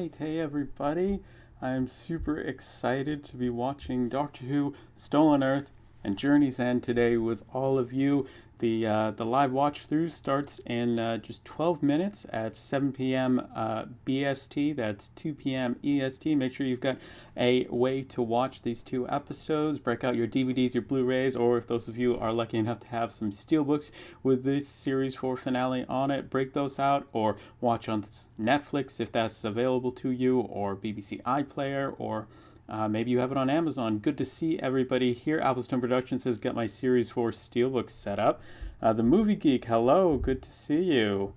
right. Hey, everybody. I'm super excited to be watching Doctor Who Stolen Earth and Journey's End today with all of you. The live watch through starts in just 12 minutes at 7 p.m. BST. That's 2 p.m. EST. Make sure you've got a way to watch these two episodes. Break out your DVDs, your Blu-rays, or if those of you are lucky enough to have some steelbooks with this Series 4 finale on it, break those out, or watch on Netflix if that's available to you, or BBC iPlayer, or maybe you have it on Amazon. Good to see everybody here. Applestone Productions has got my Series 4 Steelbook set up. The Movie Geek, hello. Good to see you.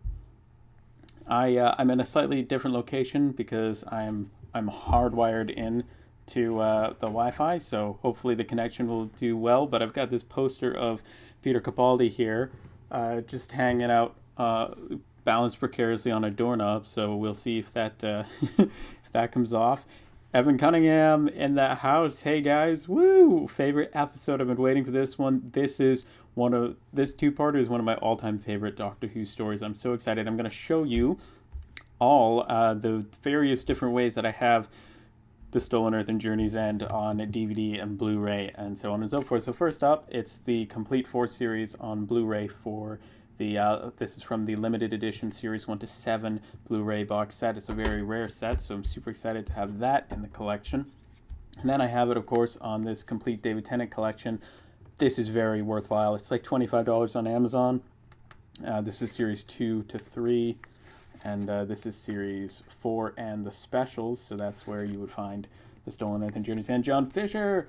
I'm in a slightly different location because I'm hardwired in to the Wi-Fi, so hopefully the connection will do well. But I've got this poster of Peter Capaldi here, just hanging out, balanced precariously on a doorknob. So we'll see if that if that comes off. Evan Cunningham in the house. Hey guys, woo! Favorite episode. I've been waiting for this one. This two-parter is one of my all-time favorite Doctor Who stories. I'm so excited. I'm going to show you all the various different ways that I have The Stolen Earth and Journey's End on DVD and Blu-ray and so on and so forth. So first up, it's the complete 4 series on Blu-ray for the this is from the limited edition series 1 to 7 Blu-ray box set. It's a very rare set, so I'm super excited to have that in the collection. And then I have it, of course, on this complete David Tennant collection. This is very worthwhile. It's like $25 on Amazon. This is series 2 to 3, and this is series 4 and the specials, so that's where you would find The Stolen Earth and Journey's End. John Fisher,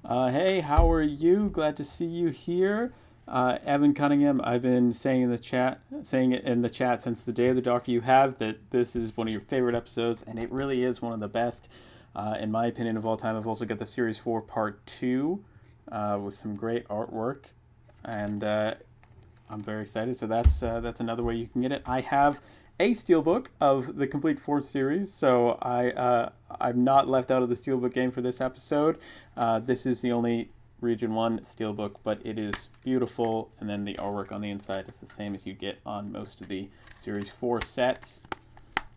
hey, how are you? Glad to see you here. Evan Cunningham, I've been saying it in the chat since the Day of the Doctor you have that this is one of your favorite episodes, and it really is one of the best, in my opinion, of all time. I've also got the Series 4 Part 2 with some great artwork, and I'm very excited. So that's another way you can get it. I have a steelbook of the complete 4 series, so I'm not left out of the steelbook game for this episode. This is the only Region 1 steelbook, but it is beautiful, and then the artwork on the inside is the same as you get on most of the Series 4 sets.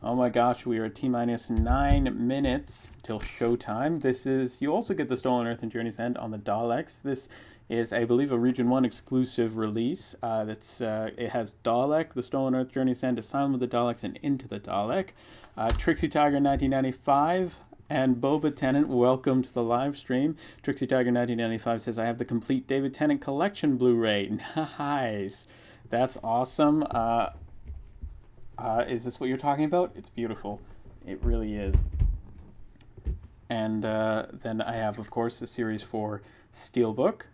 Oh my gosh, we are at T-minus 9 minutes till showtime. You also get The Stolen Earth and Journey's End on the Daleks. This is, I believe, a Region 1 exclusive release. It has Dalek, The Stolen Earth, Journey's End, Asylum of the Daleks, and Into the Dalek. Trixie Tiger 1995. And Boba Tennant, welcome to the live stream. Trixie Tiger 1995 says, I have the complete David Tennant collection Blu-ray. Nice. That's awesome. Is this what you're talking about? It's beautiful. It really is. And then I have, of course, the Series 4 Steelbook.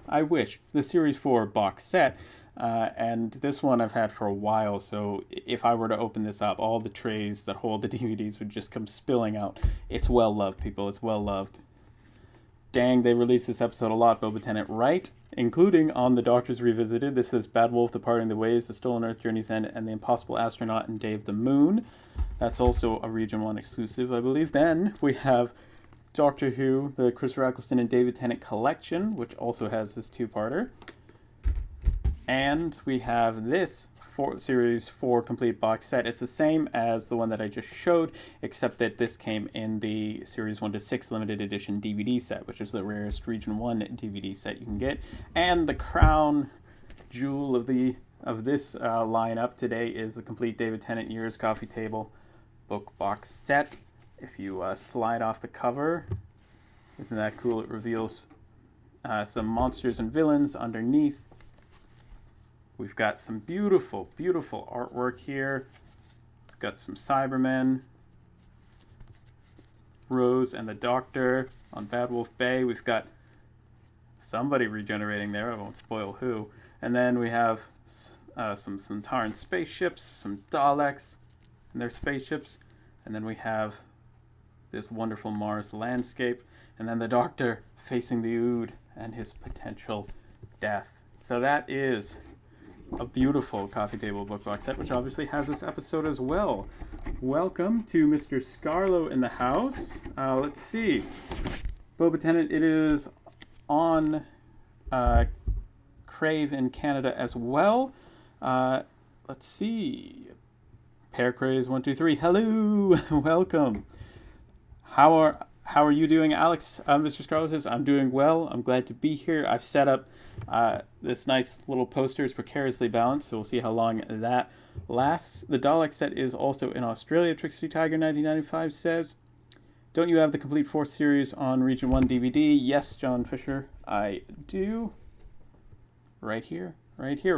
I wish. The Series 4 box set. And this one I've had for a while, so if I were to open this up, all the trays that hold the DVDs would just come spilling out. It's well loved, people. It's well loved. Dang, they released this episode a lot, Boba Tennant, right? Including on The Doctors Revisited. This is Bad Wolf, Departing the Waves, The Stolen Earth, Journey's End, and The Impossible Astronaut and Day of the Moon. That's also a Region 1 exclusive, I believe. Then we have Doctor Who, the Christopher Eccleston and David Tennant collection, which also has this two-parter. And we have this Series 4 complete box set. It's the same as the one that I just showed, except that this came in the Series 1 to 6 limited edition DVD set, which is the rarest Region 1 DVD set you can get. And the crown jewel of this lineup today is the complete David Tennant Years Coffee Table book box set. If you slide off the cover, isn't that cool? It reveals some monsters and villains underneath. We've got some beautiful, beautiful artwork here. We've got some Cybermen, Rose and the Doctor on Bad Wolf Bay. We've got somebody regenerating there. I won't spoil who. And then we have some Sontaran spaceships, some Daleks and their spaceships. And then we have this wonderful Mars landscape. And then the Doctor facing the Ood and his potential death. So that is a beautiful coffee table book box set, which obviously has this episode as well. Welcome to Mr. Scarlo in the house. Let's see. Boba Tennant, it is on Crave in Canada as well. Let's see. Pearcraze123, hello, welcome. How are you doing, Alex? Mr. Scarlett says, I'm doing well. I'm glad to be here. I've set up this nice little poster. It's precariously balanced, so we'll see how long that lasts. The Dalek set is also in Australia. Tricksty Tiger 1995 says, don't you have the complete 4th series on Region 1 DVD? Yes, John Fisher, I do. Right here.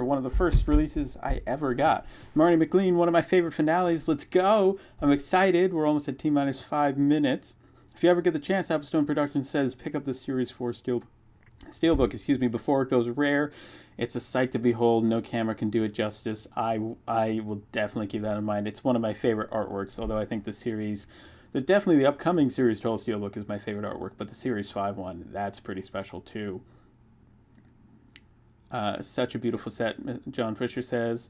One of the first releases I ever got. Marty McLean, one of my favorite finales. Let's go. I'm excited. We're almost at T-minus 5 minutes. If you ever get the chance, Applestone Productions says pick up the Series 4 Steelbook, before it goes rare. It's a sight to behold. No camera can do it justice. I will definitely keep that in mind. It's one of my favorite artworks, although I think definitely the upcoming Series 12 Steelbook is my favorite artwork, but the Series 5 one, that's pretty special too. Such a beautiful set, John Fisher says.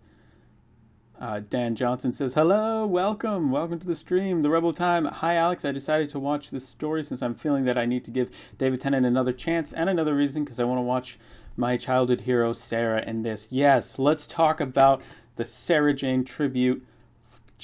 Dan Johnson says, hello, welcome to the stream. The Rebel Time. Hi, Alex. I decided to watch this story since I'm feeling that I need to give David Tennant another chance, and another reason because I want to watch my childhood hero, Sarah, in this. Yes, let's talk about the Sarah Jane tribute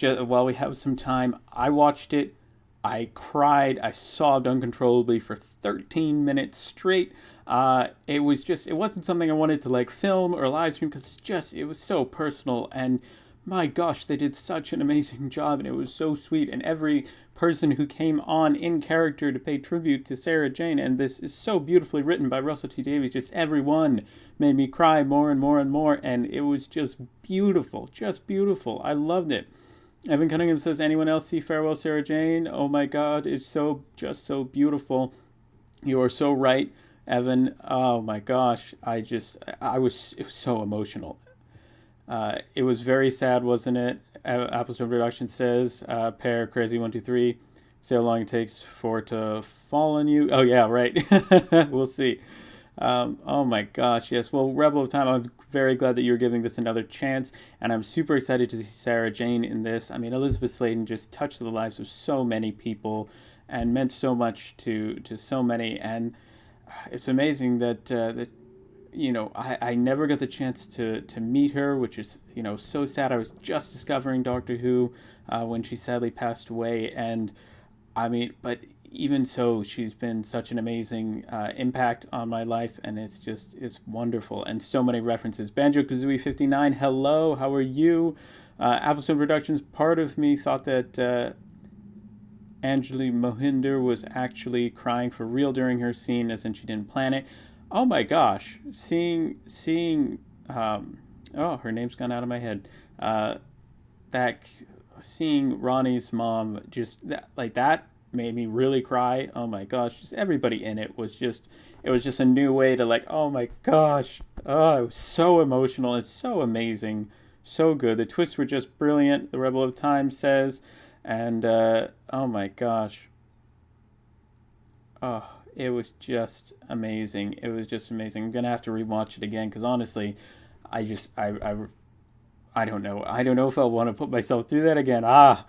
while we have some time. I watched it. I cried. I sobbed uncontrollably for 13 minutes straight. It wasn't something I wanted to film or live stream because it was so personal, and my gosh, they did such an amazing job, and it was so sweet, and every person who came on in character to pay tribute to Sarah Jane, and this is so beautifully written by Russell T. Davies, just everyone made me cry more and more and more, and it was just beautiful. I loved it. Evan Cunningham says, anyone else see Farewell Sarah Jane? Oh my god, it's so beautiful. You are so right, Evan. Oh my gosh, it was so emotional. It was very sad, wasn't it? Applestone Productions says, Pear Crazy 123, see how long it takes for it to fall on you. Oh yeah, right. We'll see. Oh my gosh, yes. Well, Rebel of Time, I'm very glad that you're giving this another chance, and I'm super excited to see Sarah Jane in this. I mean, Elizabeth Sladen just touched the lives of so many people and meant so much to so many, and it's amazing that I never got the chance to meet her, which is so sad. I was just discovering Doctor Who when she sadly passed away, and I mean, but even so, she's been such an amazing impact on my life, and it's wonderful, and so many references. Banjo-Kazooie 59, hello, how are you? Applestone Productions, part of me thought that Anjali Mohinder was actually crying for real during her scene, as in she didn't plan it. Oh my gosh, seeing her name's gone out of my head. Seeing Ronnie's mom that made me really cry. Oh my gosh, just everybody in it was just a new way to oh my gosh. Oh, it was so emotional. It's so amazing, so good. The twists were just brilliant. The Rebel of Time says, and oh my gosh. Oh, it was just amazing. It was just amazing. I'm gonna have to rewatch it again because honestly, I don't know. I don't know if I'll want to put myself through that again. I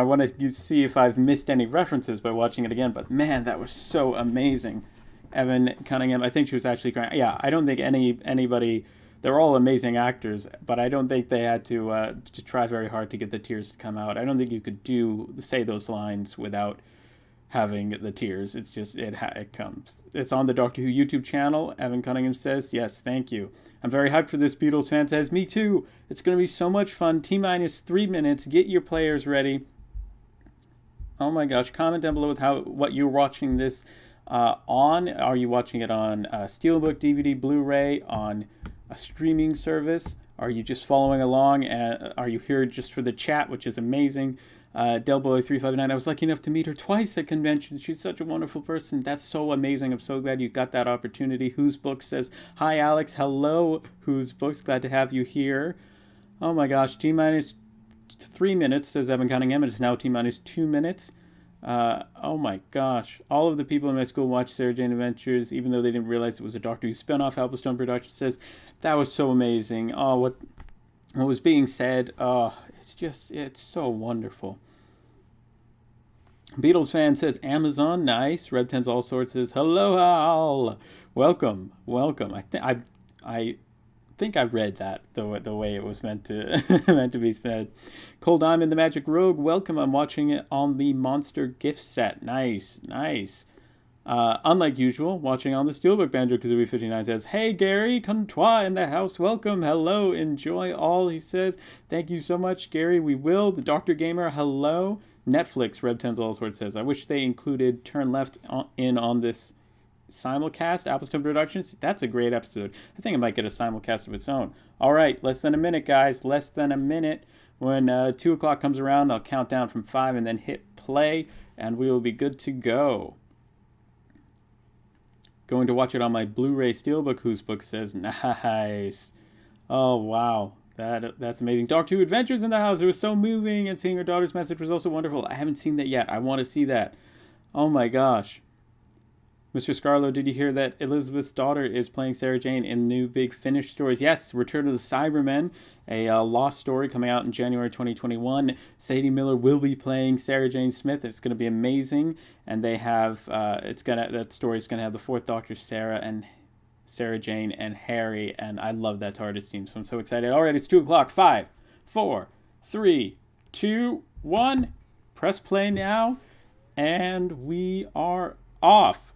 want to see if I've missed any references by watching it again. But man, that was so amazing. Evan Cunningham, I think she was actually crying. Yeah, I don't think anybody. They're all amazing actors, but I don't think they had to try very hard to get the tears to come out. I don't think you could say those lines without having the tears. It's just it comes. It's on the Doctor Who YouTube channel. Evan Cunningham says, yes, thank you. I'm very hyped for this. Beatles fan says, me too. It's going to be so much fun. T-minus 3 minutes. Get your players ready. Oh my gosh. Comment down below with what you're watching this on. Are you watching it on Steelbook, DVD, Blu-ray, on a streaming service? Are you just following along? Are you here just for the chat, which is amazing? Delboy359, I was lucky enough to meet her twice at convention. She's such a wonderful person. That's so amazing. I'm so glad you got that opportunity. Whose Books says, hi Alex, hello Whose Books, glad to have you here. Oh my gosh, T-minus 3 minutes, says Evan Cunningham, and it's now T-minus 2 minutes. Oh my gosh, all of the people in my school watched Sarah Jane Adventures, even though they didn't realize it was a Doctor Who spinoff. Applestone Productions says, that was so amazing. Oh, what was being said, it's so wonderful. Beatles fan says, Amazon, nice. Red Tens All Sorts says, hello, Al. Welcome. I think I read that the way it was meant to meant to be said. Cole Diamond, the Magic Rogue, welcome. I'm watching it on the Monster gift set. Nice. Unlike usual, watching on the Steelbook. Banjo Kazooie 59 says, "Hey Gary, Contois in the house. Welcome. Hello. Enjoy all." He says, "Thank you so much, Gary. We will." The Dr. Gamer, hello. Netflix, Reb Tens Allsword says, "I wish they included Turn Left on this simulcast." Applestone Productions. That's a great episode. I think it might get a simulcast of its own. All right, less than a minute, guys. Less than a minute. When 2 o'clock comes around, I'll count down from 5 and then hit play, and we will be good to go. Going to watch it on my Blu-ray Steelbook. Whose book says, nice. Oh, wow. That's amazing. Doctor Who Adventures in the house. It was so moving, and seeing her daughter's message was also wonderful. I haven't seen that yet. I want to see that. Oh, my gosh. Mr. Scarlo, did you hear that Elizabeth's daughter is playing Sarah Jane in new Big Finish stories? Yes, Return of the Cybermen, a lost story coming out in January 2021. Sadie Miller will be playing Sarah Jane Smith. It's going to be amazing, and they have that story is going to have the Fourth Doctor, Sarah Jane, and Harry, and I love that TARDIS team, so I'm so excited. All right, it's 2 o'clock. 5, 4, 3, 2, 1. Press play now, and we are off.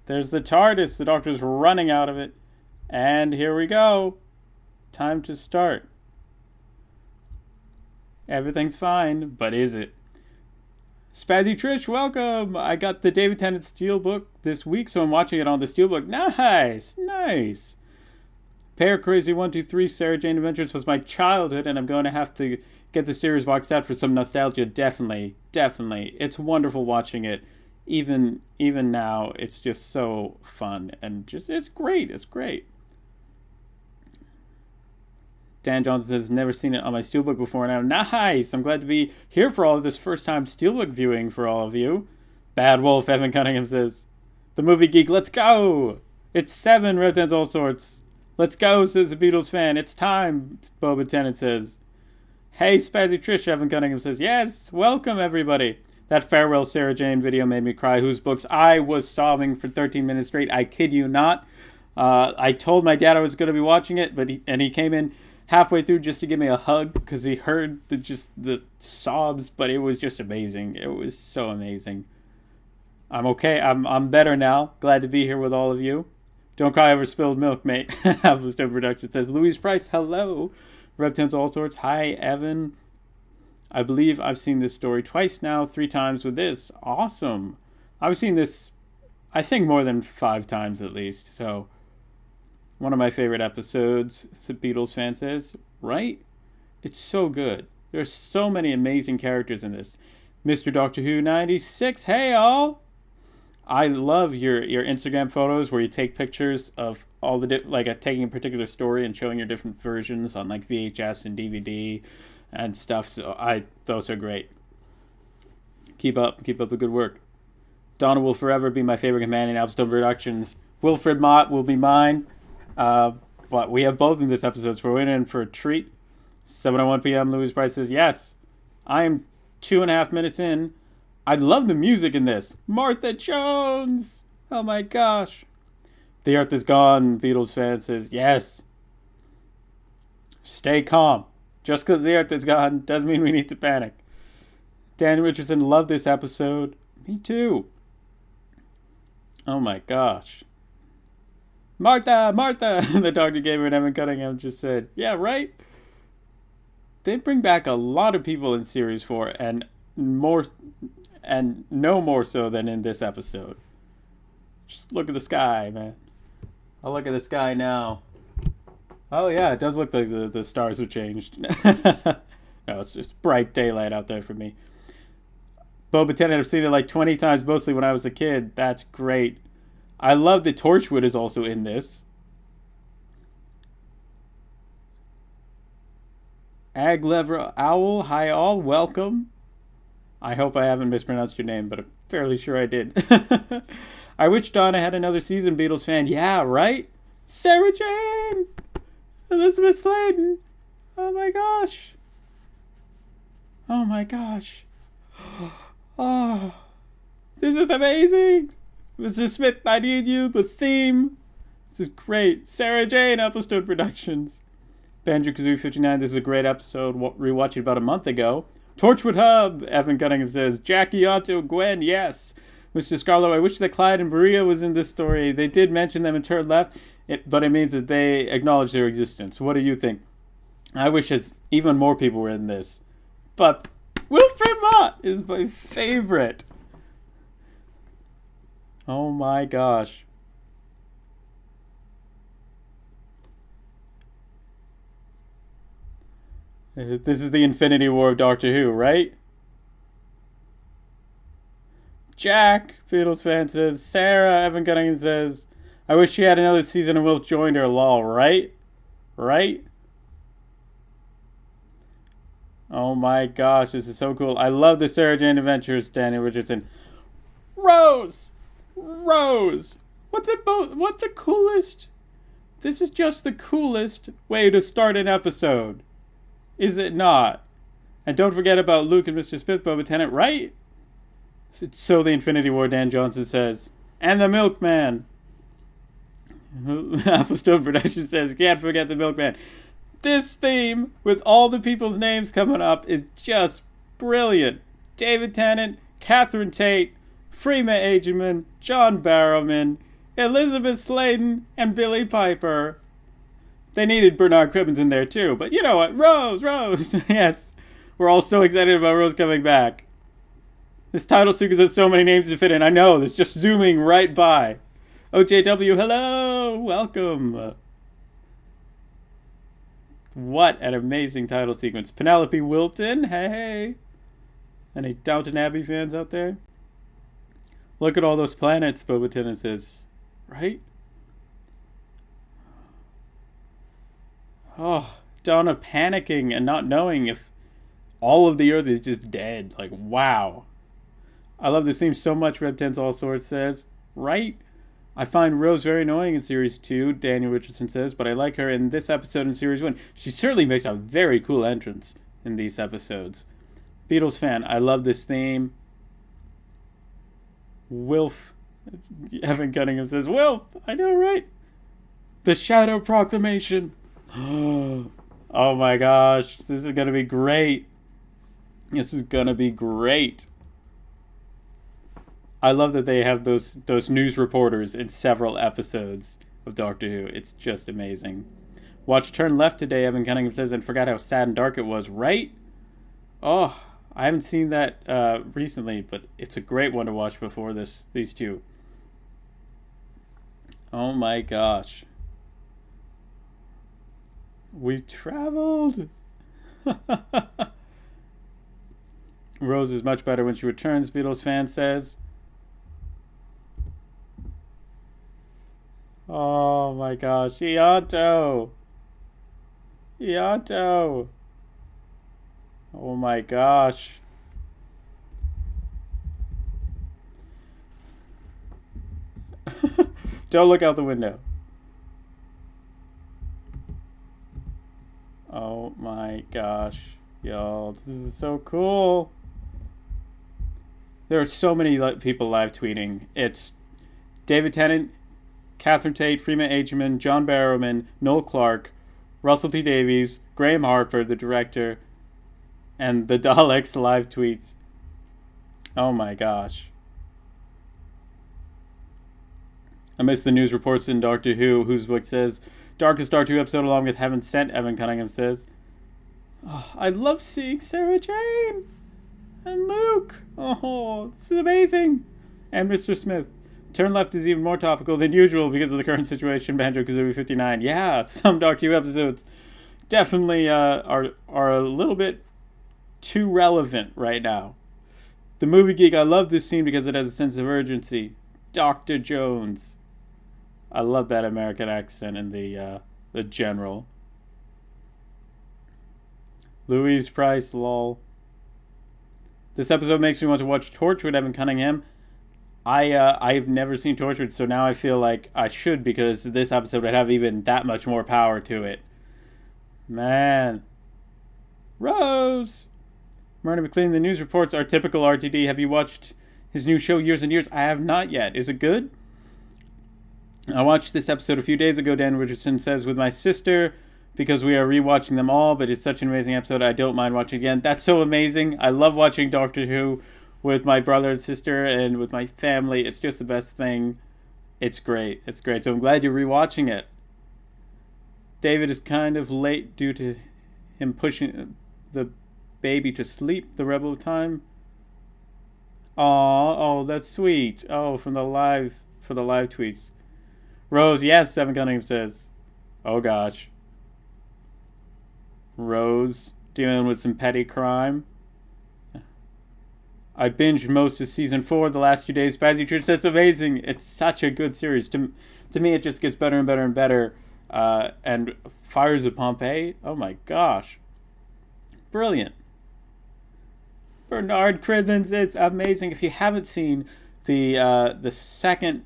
There's the TARDIS. The Doctor's running out of it. And here we go. Time to start. Everything's fine, but is it? Spazzy Trish, welcome. I got the David Tennant Steelbook this week, so I'm watching it on the Steelbook. Nice. Pear Crazy 123 Sarah Jane Adventures was my childhood, and I'm going to have to get the series box set for some nostalgia. Definitely. It's wonderful watching it. Even now, it's just so fun, and it's great. Dan Johnson says, "Never seen it on my Steelbook before now." Nice! I'm glad to be here for all of this first-time Steelbook viewing for all of you. Bad Wolf, Evan Cunningham says, "The Movie Geek, let's go!" It's 7, Red Tens All Sorts. "Let's go," says the Beatles fan. "It's time," Boba Tennant says. "Hey, Spazzy Trish," Evan Cunningham says. "Yes, welcome, everybody." That Farewell Sarah Jane video made me cry. Whose books? I was sobbing for 13 minutes straight. I kid you not. I told my dad I was going to be watching it, but he came in halfway through just to give me a hug because he heard the sobs. But it was just amazing. It was so amazing. I'm okay. I'm better now. Glad to be here with all of you. Don't cry over spilled milk, mate. Applestone Production says, Louise Price, hello. Reptons All Sorts, hi, Evan. I believe I've seen this story twice now, 3 times with this. Awesome. I've seen this, I think, more than 5 times at least. So, one of my favorite episodes, Beatles fan says. Right? It's so good. There's so many amazing characters in this. Mr. Doctor Who 96, hey all! I love your Instagram photos where you take pictures of all the taking a particular story and showing your different versions on like VHS and DVD and stuff. So those are great. Keep up the good work. Donna will forever be my favorite companion. Appleton Productions. Wilfred Mott will be mine. But we have both in this episode, so we're in for a treat. 7:01 p.m. Louis Price says, yes, I am 2.5 minutes in. I love the music in this. Martha Jones! Oh my gosh. The Earth is Gone, Beatles fan says, yes. Stay calm. Just because the Earth is gone doesn't mean we need to panic. Dan Richardson, love this episode. Me too. Oh my gosh. Martha! The Dr. Gamer and Evan Cunningham just said, yeah, right? They bring back a lot of people in Series 4 and no more so than in this episode. Just look at the sky, man. I'll look at the sky now. Oh yeah, it does look like the stars have changed. No, it's just bright daylight out there for me. Boba Tennant, I've seen it like 20 times, mostly when I was a kid. That's great. I love that Torchwood is also in this. Aglever Owl, hi all, welcome. I hope I haven't mispronounced your name, but I'm fairly sure I did. I wish Donna had another season, Beatles fan. Yeah, right? Sarah Jane! Elizabeth Sladen! Oh my gosh. Oh my gosh. Oh, this is amazing. Mr. Smith, I need you. The theme. This is great. Sarah Jane, Applestone Productions. Banjo-Kazooie 59, this is a great episode. Rewatched it about a month ago. Torchwood Hub, Evan Cunningham says. Jackie, Otto, Gwen, yes. Mr. Scarlow, I wish that Clyde and Berea was in this story. They did mention them in Turn Left, but it means that they acknowledge their existence. What do you think? I wish even more people were in this. But Wilfred Mott is my favorite. Oh my gosh. This is the Infinity War of Doctor Who, right? Jack, Beatles fan says. Sarah, Evan Cunningham says. I wish she had another season and Will joined her, lol, right? Right? Oh my gosh, this is so cool. I love the Sarah Jane Adventures, Daniel Richardson. Rose! What the coolest? This is just the coolest way to start an episode. Is it not? And don't forget about Luke and Mr. Smith, Boba Tennant, right? So the Infinity War, Dan Johnson says. And the Milkman. Applestone Productions says, can't forget the Milkman. This theme, with all the people's names coming up, is just brilliant. David Tennant, Catherine Tate, Freema Agyeman, John Barrowman, Elizabeth Sladen, and Billy Piper. They needed Bernard Cribbins in there too, but you know what? Rose! Yes, we're all so excited about Rose coming back. This title sequence has so many names to fit in. I know, it's just zooming right by. OJW, hello! Welcome! What an amazing title sequence. Penelope Wilton, hey! Any Downton Abbey fans out there? Look at all those planets, Boba Tennant says. Right? Oh, Donna panicking and not knowing if all of the Earth is just dead. Like, wow. I love this theme so much, Red Tens All Sorts says. Right? I find Rose very annoying in Series 2, Daniel Richardson says, but I like her in this episode in Series 1. She certainly makes a very cool entrance in these episodes. Beatles fan, I love this theme. Wilf, Evan Cunningham says, Wilf, I know, right? The Shadow Proclamation. Oh my gosh, this is going to be great. This is going to be great. I love that they have those news reporters in several episodes of Doctor Who. It's just amazing. Watch Turn Left today, Evan Cunningham says, and forgot how sad and dark it was, right? Oh, I haven't seen that recently, but it's a great one to watch before these two. Oh my gosh. We traveled. Rose is much better when she returns, Beatles fan says. Oh my gosh. Ianto. Oh my gosh. Don't look out the window. Oh my gosh. Y'all, this is so cool. There are so many people live tweeting. It's David Tennant, Catherine Tate, Freema Agyeman, John Barrowman, Noel Clarke, Russell T Davies, Graham Harper, the director, and the Daleks live tweets. Oh my gosh. I missed the news reports in Doctor Who, whose book says, Darkest Doctor Who episode along with Heaven Sent, Evan Cunningham says. Oh, I love seeing Sarah Jane and Luke. Oh, this is amazing. And Mr. Smith. Turn Left is even more topical than usual because of the current situation, Banjo-Kazooie 59. Yeah, some Doctor Who episodes definitely are a little bit too relevant right now. The Movie Geek, I love this scene because it has a sense of urgency. Dr. Jones. I love that American accent in the general. Louise Price, lol. This episode makes me want to watch Torchwood, Evan Cunningham. I've never seen Torchwood, so now I feel like I should because this episode would have even that much more power to it. Man. Rose! Myrna McLean, the news reports are typical RTD. Have you watched his new show, Years and Years? I have not yet. Is it good? I watched this episode a few days ago, Dan Richardson says, with my sister, because we are rewatching them all, but it's such an amazing episode, I don't mind watching it again. That's so amazing. I love watching Doctor Who with my brother and sister and with my family. It's just the best thing. It's great. It's great. So I'm glad you're rewatching it. David is kind of late due to him pushing the baby to sleep, the Rebel of Time. Oh, that's sweet. Oh, for the live tweets. Rose, yes, Evan Cunningham says. Oh gosh. Rose dealing with some petty crime. I binged most of season 4 the last few days. Bazzy Church, that's amazing. It's such a good series. To me, it just gets better and better and better. And Fires of Pompeii, oh my gosh. Brilliant. Bernard Cribbins, it's amazing. If you haven't seen the second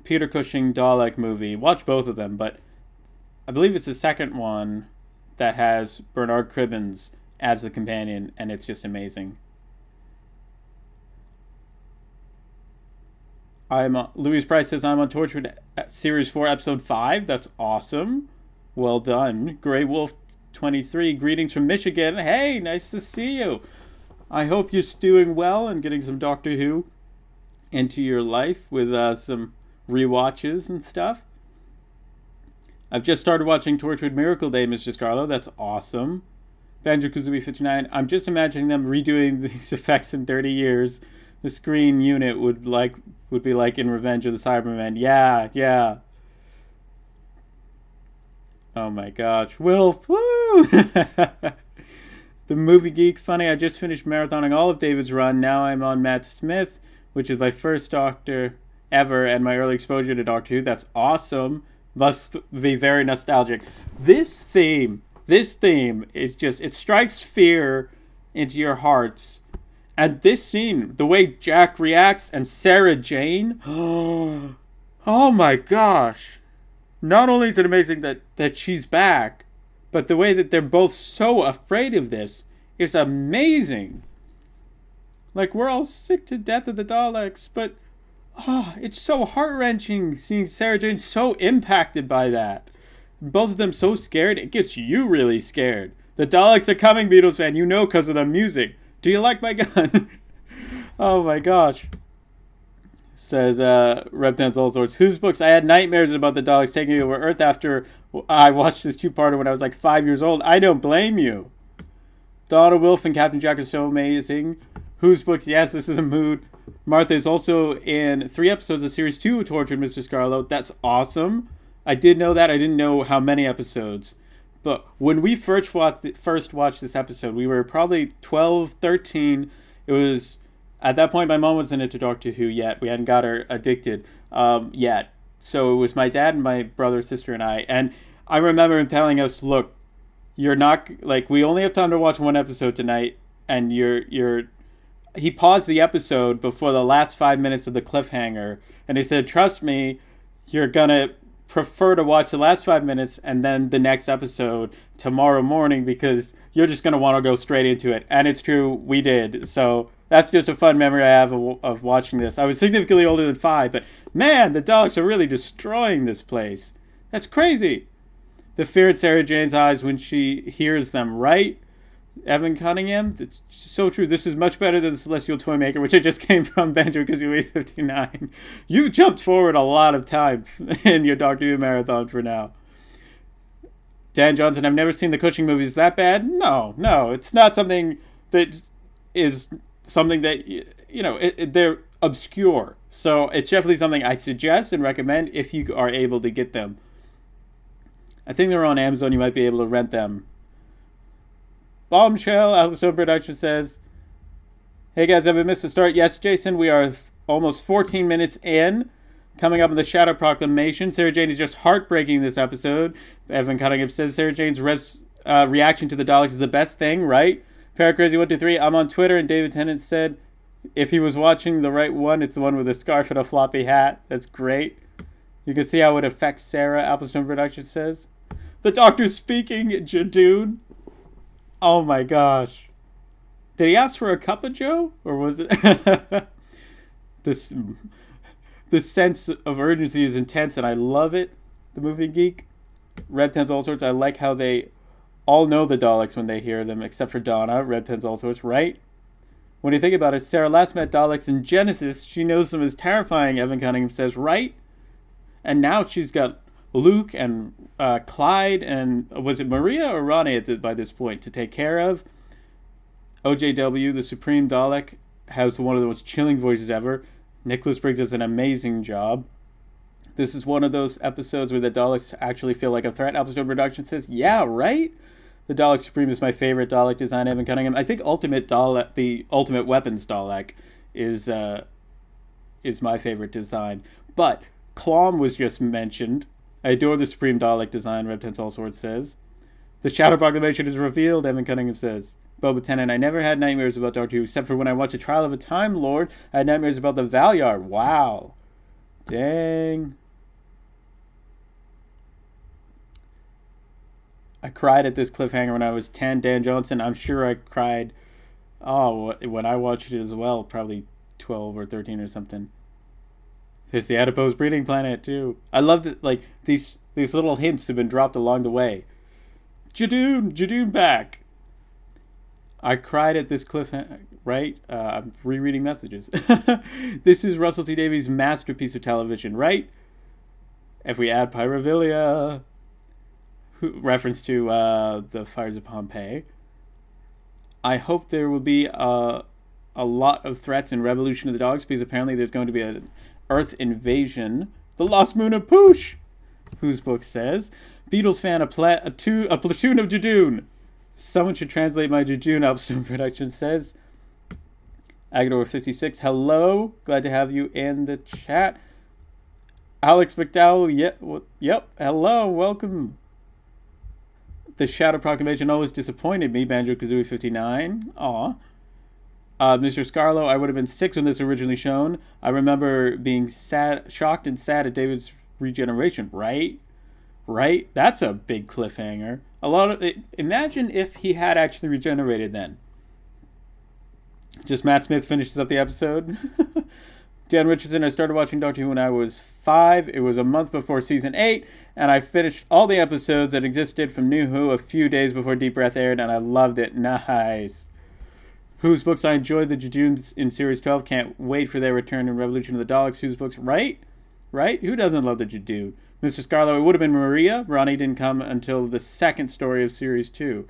Peter Cushing Dalek movie, watch both of them, but I believe it's the second one that has Bernard Cribbins as the companion, and it's just amazing. Louise Price says, I'm on Torchwood Series 4, Episode 5. That's awesome. Well done. Grey Wolf 23, greetings from Michigan. Hey, nice to see you. I hope you're doing well and getting some Doctor Who into your life with some rewatches and stuff. I've just started watching Torchwood Miracle Day, Mr. Scarlo. That's awesome. Banjo Kazooie 59. I'm just imagining them redoing these effects in 30 years. The screen unit would be like in Revenge of the Cybermen. Yeah. Oh my gosh. Wilf, woo! The Movie Geek, funny, I just finished marathoning all of David's run. Now I'm on Matt Smith, which is my first Doctor ever and my early exposure to Doctor Who. That's awesome. Must be very nostalgic. This theme is just, it strikes fear into your hearts. And this scene, the way Jack reacts and Sarah Jane, oh my gosh. Not only is it amazing that she's back, but the way that they're both so afraid of this is amazing. Like, we're all sick to death of the Daleks, but it's so heart-wrenching seeing Sarah Jane so impacted by that. Both of them so scared, it gets you really scared. The Daleks are coming, Beatles fan, you know, because of the music. Do you like my gun? Oh my gosh. Says Reptans All Sorts. Whose books? I had nightmares about the Daleks taking over Earth after I watched this two-parter when I was like 5 years old. I don't blame you. Donna Wilf and Captain Jack are so amazing. Whose books? Yes, this is a mood. Martha is also in 3 episodes of Series 2 of Tortured Mr. Scarlo. That's awesome. I did know that. I didn't know how many episodes. But when we first watched this episode, we were probably 12, 13. It was, at that point, my mom wasn't into Doctor Who yet. We hadn't got her addicted yet. So it was my dad and my brother, sister, and I. And I remember him telling us, look, you're not, like, we only have time to watch one episode tonight. And he paused the episode before the last 5 minutes of the cliffhanger. And he said, trust me, you're going to prefer to watch the last 5 minutes and then the next episode tomorrow morning because you're just going to want to go straight into it. And it's true, we did. So that's just a fun memory I have of watching this. I was significantly older than 5, but man, the Daleks are really destroying this place. That's crazy. The fear in Sarah Jane's eyes when she hears them, right? Evan Cunningham, that's so true. This is much better than the Celestial Toymaker, which I just came from Banjo Kazooie 59. You've jumped forward a lot of time in your Doctor Who marathon for now. Dan Johnson, I've never seen the Cushing movies. Is that bad? No. It's not something that is something that, you know, they're obscure. So it's definitely something I suggest and recommend if you are able to get them. I think they're on Amazon. You might be able to rent them. Bombshell, Alpha Production says, hey guys, have I missed the start? Yes, Jason, we are almost 14 minutes in. Coming up with the Shadow Proclamation. Sarah Jane is just heartbreaking this episode. Evan Cunningham says Sarah Jane's reaction to the Daleks is the best thing, right? Paracrazy123, I'm on Twitter, and David Tennant said if he was watching the right one, it's the one with a scarf and a floppy hat. That's great. You can see how it affects Sarah, Applestone Production says. The Doctor's speaking, Jadoon. Oh my gosh. Did he ask for a cup of Joe? Or was it... this the sense of urgency is intense, and I love it. The Movie Geek, Red Tens All Sorts. I like how they all know the Daleks when they hear them, except for Donna. Red Tens All Sorts, right? When you think about it, Sarah last met Daleks in Genesis. She knows them as terrifying, Evan Cunningham says, right? And now she's got Luke and Clyde and, was it Maria or Ronnie by this point, to take care of. OJW, the Supreme Dalek, has one of the most chilling voices ever. Nicholas Briggs does an amazing job. This is one of those episodes where the Daleks actually feel like a threat. Alpha Production says, yeah, right? The Dalek Supreme is my favorite Dalek design, Evan Cunningham. I think Ultimate Dalek, the Ultimate Weapons Dalek, is my favorite design. But Clom was just mentioned. I adore the Supreme Dalek design, Red Tens All Sorts says. The Shadow Proclamation is revealed, Evan Cunningham says. Boba Tennant, I never had nightmares about Doctor Who, except for when I watched A Trial of a Time Lord. I had nightmares about the Valyard. Wow. Dang. I cried at this cliffhanger when I was 10. Dan Johnson, I'm sure I cried when I watched it as well, probably 12 or 13 or something. There's the adipose breeding planet too. I love that, like, these little hints have been dropped along the way. Jadoon back. I cried at this cliffhanger, right? I'm rereading messages. This is Russell T Davies' masterpiece of television, right? If we add Pyrovilia, reference to the Fires of Pompeii. I hope there will be a lot of threats in Revolution of the Dogs, because apparently there's going to be an Earth invasion. The Lost Moon of Poosh, whose book says. Beatles fan, a platoon of Jadoon. Someone should translate my Jadoon, Upstone Production says. Agador 56, hello. Glad to have you in the chat. Alex McDowell, yep, hello, welcome. The Shadow Proclamation always disappointed me, Banjo-Kazooie 59. Aw. Mr. Scarlo, I would have been 6 when this originally shown. I remember being shocked and sad at David's regeneration. Right? That's a big cliffhanger. Imagine if he had actually regenerated then. Just Matt Smith finishes up the episode. Dan Richardson, I started watching Doctor Who when I was 5. It was a month before season 8, and I finished all the episodes that existed from New Who a few days before Deep Breath aired, and I loved it. Nice. Whose books I enjoyed, the Jadoons in Series 12. Can't wait for their return in Revolution of the Daleks. Whose books, right? Who doesn't love the Jadoon? Mr. Scarlo, it would have been Maria. Ronnie didn't come until the second story of Series 2.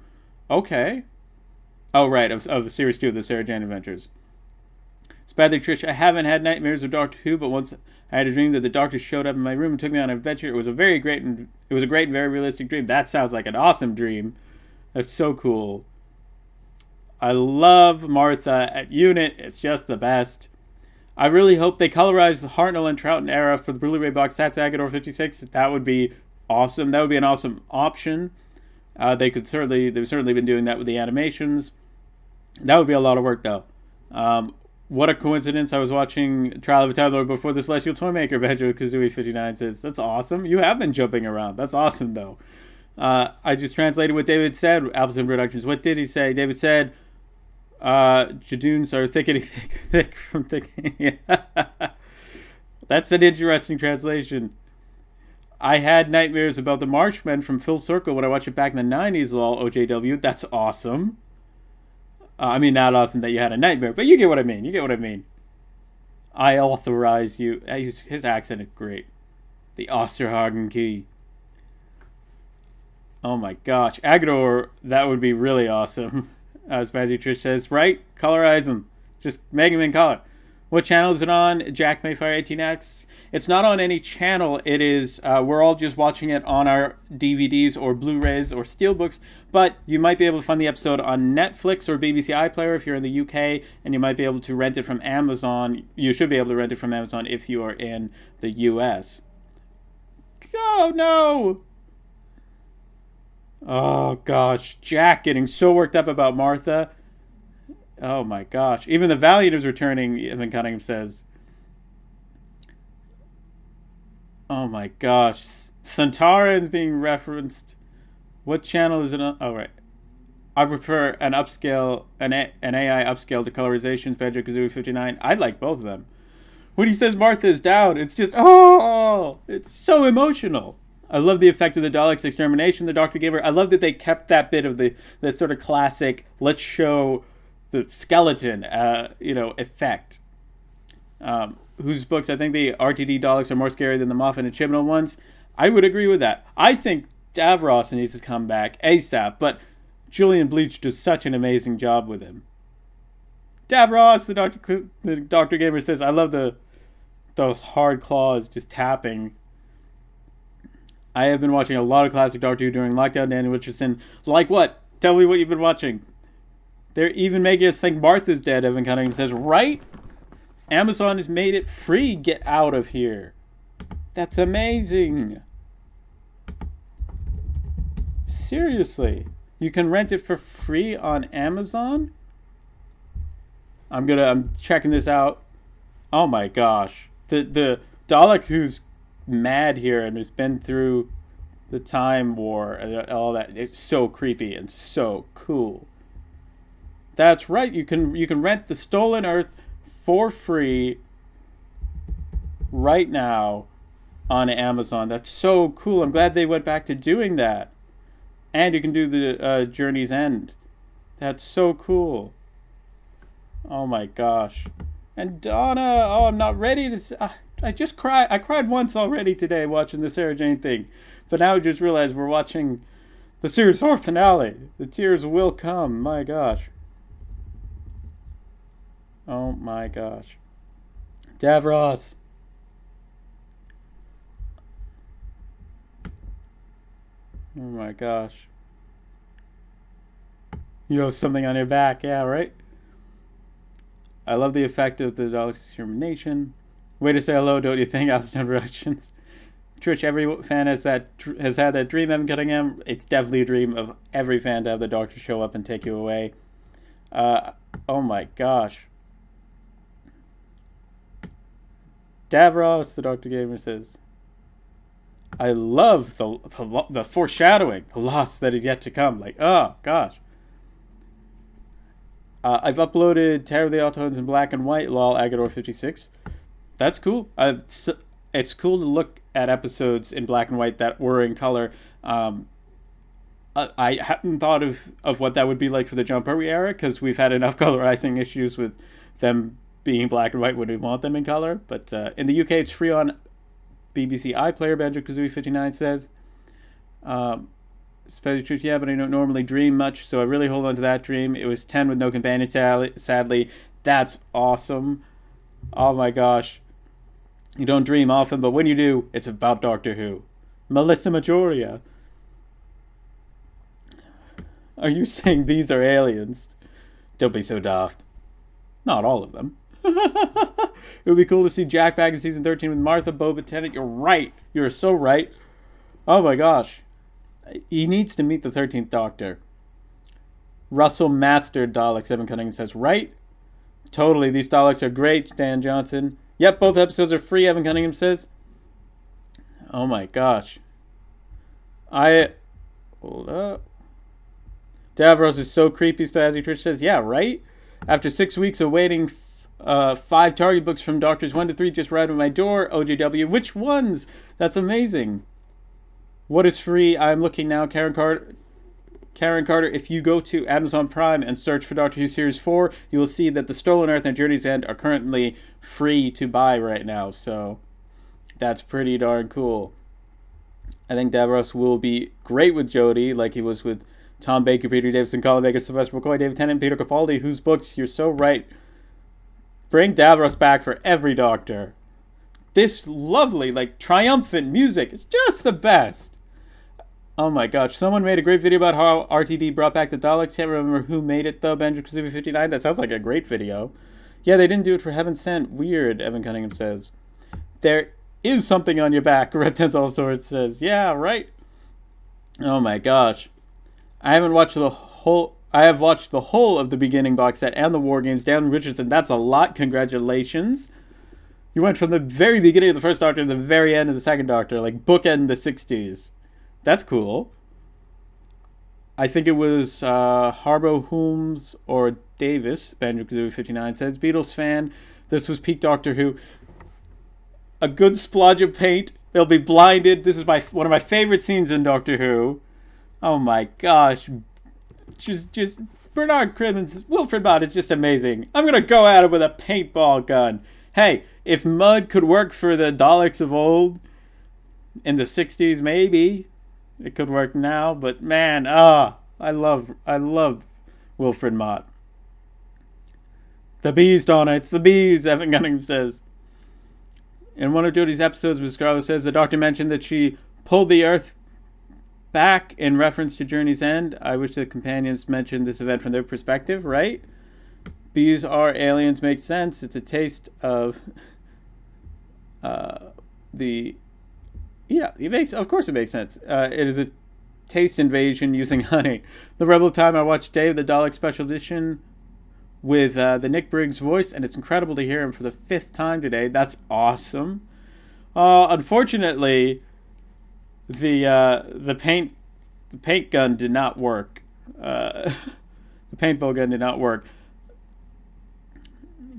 Okay. Oh, right, of the Series 2 of the Sarah Jane Adventures. Spadley Trish, I haven't had nightmares of Doctor Who, but once I had a dream that the Doctor showed up in my room and took me on an adventure. It was a great and very realistic dream. That sounds like an awesome dream. That's so cool. I love Martha at Unit. It's just the best. I really hope they colorize the Hartnell and Troughton era for the Blu-ray box. That's Agador 56. That would be awesome. That would be an awesome option. They've certainly been doing that with the animations. That would be a lot of work, though. What a coincidence. I was watching Trial of a Time Lord before the Celestial Toymaker. Banjo-Kazooie 59 says, that's awesome. You have been jumping around. That's awesome, though. I just translated what David said. Appleton Productions. What did he say? David said, Jadoons are thick from thinking. That's an interesting translation. I had nightmares about the Marshmen from Full Circle when I watched it back in the 90s, lol, OJW. That's awesome. I mean, not awesome that you had a nightmare, but you get what I mean. I authorize you. His accent is great. The Osterhagen key. Oh my gosh. Agador, that would be really awesome. As Spazzy Trish says, right? Colorize them. Just make them in color. What channel is it on? Jack Mayfire 18X. It's not on any channel. It is, we're all just watching it on our DVDs or Blu-rays or Steelbooks, but you might be able to find the episode on Netflix or BBC iPlayer if you're in the UK, and you might be able to rent it from Amazon. You should be able to rent it from Amazon if you are in the US. Oh, no! Oh, gosh. Jack getting so worked up about Martha. Oh, my gosh. Even the Valiant is returning, Evan Cunningham says. Oh, my gosh. Santara is being referenced. What channel is it on? Oh, right. I prefer an AI upscale to colorizations, Banjo-Kazooie 59. I like both of them. When he says Martha's down, it's just, oh, it's so emotional. I love the effect of the Daleks' extermination the Doctor gave her. I love that they kept that bit of the sort of classic, let's show the skeleton, effect. Whose books, I think the RTD Daleks are more scary than the Moffat and Chibnall ones. I would agree with that. I think Davros needs to come back ASAP, but Julian Bleach does such an amazing job with him. Davros, the Doctor Gamer says, I love those hard claws just tapping. I have been watching a lot of classic Doctor Who during lockdown. Daniel Richardson, like what? Tell me what you've been watching. They're even making us think Martha's dead, Evan Cunningham says. Right? Amazon has made it free. Get out of here. That's amazing. Seriously. You can rent it for free on Amazon? I'm checking this out. Oh my gosh. The Dalek who's mad here and has been through the Time War and all that. It's so creepy and so cool. That's right. You can rent the Stolen Earth for free right now on Amazon. That's so cool. I'm glad they went back to doing that. And you can do the Journey's End. That's so cool. Oh my gosh. And Donna, I'm not ready to... I just cried. I cried once already today watching the Sarah Jane thing. But now I just realized we're watching the Series 4 finale. The tears will come. My gosh. Oh my gosh. Davros. Oh my gosh. You have something on your back. Yeah, right? I love the effect of the Daleks' extermination. Way to say hello, don't you think? Austin Productions. Trish, every fan has had that dream, Evan Cunningham. It's definitely a dream of every fan to have the Doctor show up and take you away. Oh my gosh. Davros, the Doctor Gamer says, I love the foreshadowing, the loss that is yet to come. Like, oh gosh. I've uploaded Terror of the Autons in black and white, lol, Agador56. That's cool. It's cool to look at episodes in black and white that were in color. I hadn't thought of what that would be like for the John Pertwee era, because we've had enough colorizing issues with them being black and white when we want them in color. But in the UK, it's free on BBC iPlayer, Banjo-Kazooie59 says. Especially truth, yeah, but I don't normally dream much, so I really hold on to that dream. It was 10 with no companion, sadly. That's awesome. Oh my gosh. You don't dream often, but when you do, it's about Doctor Who. Melissa Majoria. Are you saying these are aliens? Don't be so daft. Not all of them. It would be cool to see Jack back in season 13 with Martha, Boba, Tennant. You're right. You're so right. Oh my gosh. He needs to meet the 13th Doctor. Russell mastered Daleks, Evan Cunningham says. Right? Totally. These Daleks are great, Dan Johnson. Yep, both episodes are free, Evan Cunningham says. Oh my gosh. Hold up. Davros is so creepy, Spazzy Trish says. Yeah, right? After 6 weeks of waiting, 5 Target books from Doctors 1 to 3 just arrived at my door. OJW. Which ones? That's amazing. What is free? I'm looking now. Karen Carter, if you go to Amazon Prime and search for Doctor Who Series 4, you will see that the Stolen Earth and Journey's End are currently free to buy right now. So that's pretty darn cool. I think Davros will be great with Jodie, like he was with Tom Baker, Peter Davison, Colin Baker, Sylvester McCoy, David Tennant, Peter Capaldi, whose books, you're so right. Bring Davros back for every Doctor. This lovely, triumphant music is just the best. Oh my gosh, someone made a great video about how RTD brought back the Daleks. Can't remember who made it though. Banjo-Kazooie59. That sounds like a great video. Yeah, they didn't do it for Heaven Sent. Weird, Evan Cunningham says. There is something on your back, Red Tensile Sword says. Yeah, right? Oh my gosh. I have watched the whole of the beginning box set and the War Games. Dan Richardson, that's a lot. Congratulations. You went from the very beginning of the first Doctor to the very end of the second Doctor, like bookend the 60s. That's cool. I think it was Harbo Holmes or Davis, Banjo-Kazooie59 says. Beatles fan, this was peak Doctor Who. a good splodge of paint. They'll be blinded. This is one of my favorite scenes in Doctor Who. Oh my gosh. Just Bernard Cribbins, Wilfred Mott is just amazing. I'm going to go at him with a paintball gun. Hey, if mud could work for the Daleks of old, in the 60s, maybe it could work now. But man, I love Wilfred Mott. The bees, Donna, it's the bees, Evan Gunningham says. In one of Jodie's episodes, Miss Garlow says the Doctor mentioned that she pulled the Earth back in reference to Journey's End. I wish the companions mentioned this event from their perspective, right? Bees are aliens makes sense. It's a taste of of course it makes sense. It is a taste invasion using honey. The Rebel Time, I watched Dave the Dalek Special Edition with the Nick Briggs voice, and it's incredible to hear him for the 5th time today. That's awesome. Unfortunately, the paint gun did not work. The paintball gun did not work.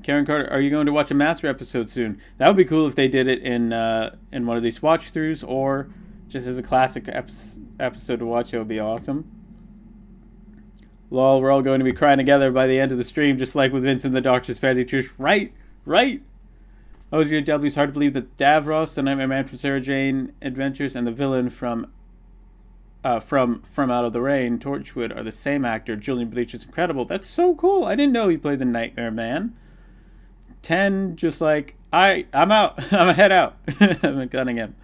Karen Carter, are you going to watch a Master episode soon? That would be cool if they did it in one of these watch throughs, or just as a classic episode to watch. It would be awesome. Lol, we're all going to be crying together by the end of the stream, just like with Vincent the Doctor's Fancy Truth. Right. OGW, it's hard to believe that Davros, the Nightmare Man from Sarah Jane Adventures, and the villain from Out of the Rain, Torchwood, are the same actor. Julian Bleach is incredible. That's so cool. I didn't know he played the Nightmare Man. 10, just like, I'm out. I'm a head out. I'm gunning him.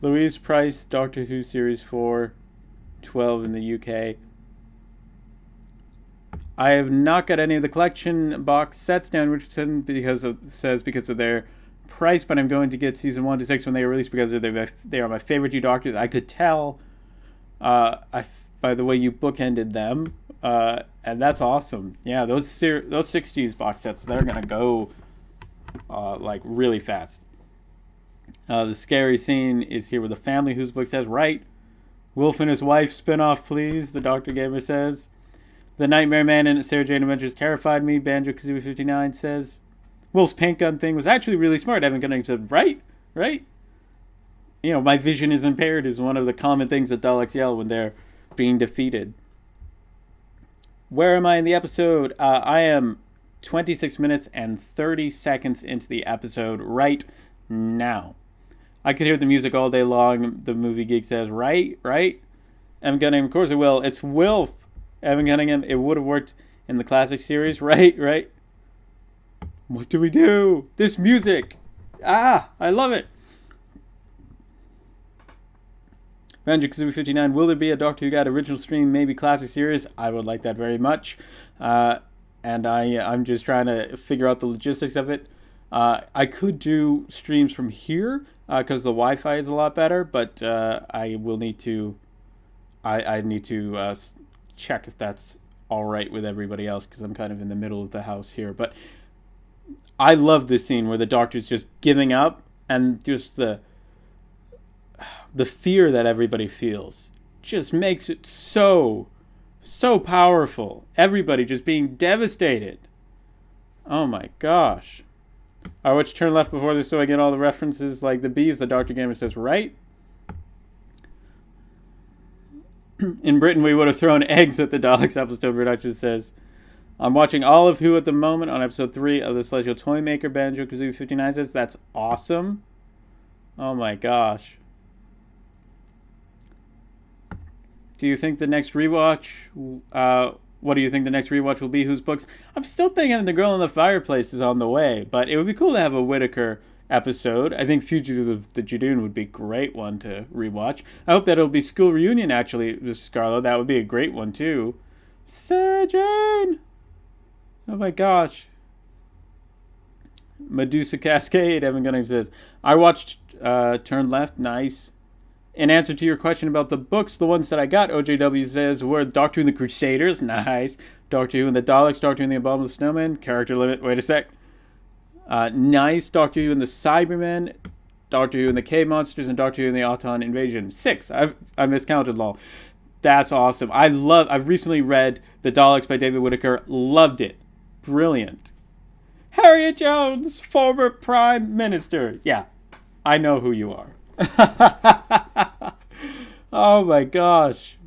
Louise Price, Doctor Who Series 4, 12 in the UK. I have not got any of the collection box sets down Richardson because of their price, but I'm going to get season 1 to 6 when they are released because they are my favorite 2 Doctors. I could tell by the way you bookended them, and that's awesome. Yeah, those 60s box sets, they're gonna go like really fast. The scary scene is here with a family whose book says, right, Wilf and his wife spin-off, please, the Dr. Gamer says. The Nightmare Man in Sarah Jane Adventures terrified me, Banjo Kazooie 59 says. Wilf's paint gun thing was actually really smart. Evan Gunning said, right? You know, my vision is impaired is one of the common things that Daleks yell when they're being defeated. Where am I in the episode? I am 26 minutes and 30 seconds into the episode right now. I could hear the music all day long. The movie geek says, right? Evan Gunningham, of course it will. It's Wilf. Evan Gunningham, it would have worked in the classic series, right? What do we do? This music. I love it. Banjo Kazooie 59, will there be a Doctor Who Guide original stream, maybe classic series? I would like that very much. And I'm just trying to figure out the logistics of it. I could do streams from here because the Wi-Fi is a lot better, but I will need to. I need to check if that's all right with everybody else because I'm kind of in the middle of the house here. But I love this scene where the Doctor's just giving up and just the fear that everybody feels just makes it so powerful. Everybody just being devastated. Oh my gosh. I watch Turn Left before this so I get all the references like the bees. The Dr. Gamer says, right? In Britain, we would have thrown eggs at the Daleks episode. Production says, I'm watching all of Who at the moment on episode 3 of the Celestial Toymaker. Banjo Kazooie 59 says, that's awesome. Oh my gosh. Do you think the next rewatch, what do you think the next rewatch will be? Whose books? I'm still thinking The Girl in the Fireplace is on the way, but it would be cool to have a Whittaker episode. I think Fugitive of the Judoon would be a great one to rewatch. I hope that it'll be School Reunion, actually, Scarlo. That would be a great one, too. Sarah Jane! Oh my gosh. Medusa Cascade, Evan Gunning says. I watched Turn Left, nice. In answer to your question about the books, the ones that I got, OJW says, were Doctor Who and the Crusaders, nice. Doctor Who and the Daleks, Doctor Who and the Abominable Snowman, character limit, wait a sec. Nice. Doctor Who and the Cybermen, Doctor Who and the Cave Monsters, and Doctor Who and the Auton Invasion. 6. I miscounted, lol. That's awesome. I've recently read The Daleks by David Whittaker. Loved it. Brilliant. Harriet Jones, former Prime Minister. Yeah, I know who you are. Oh my gosh.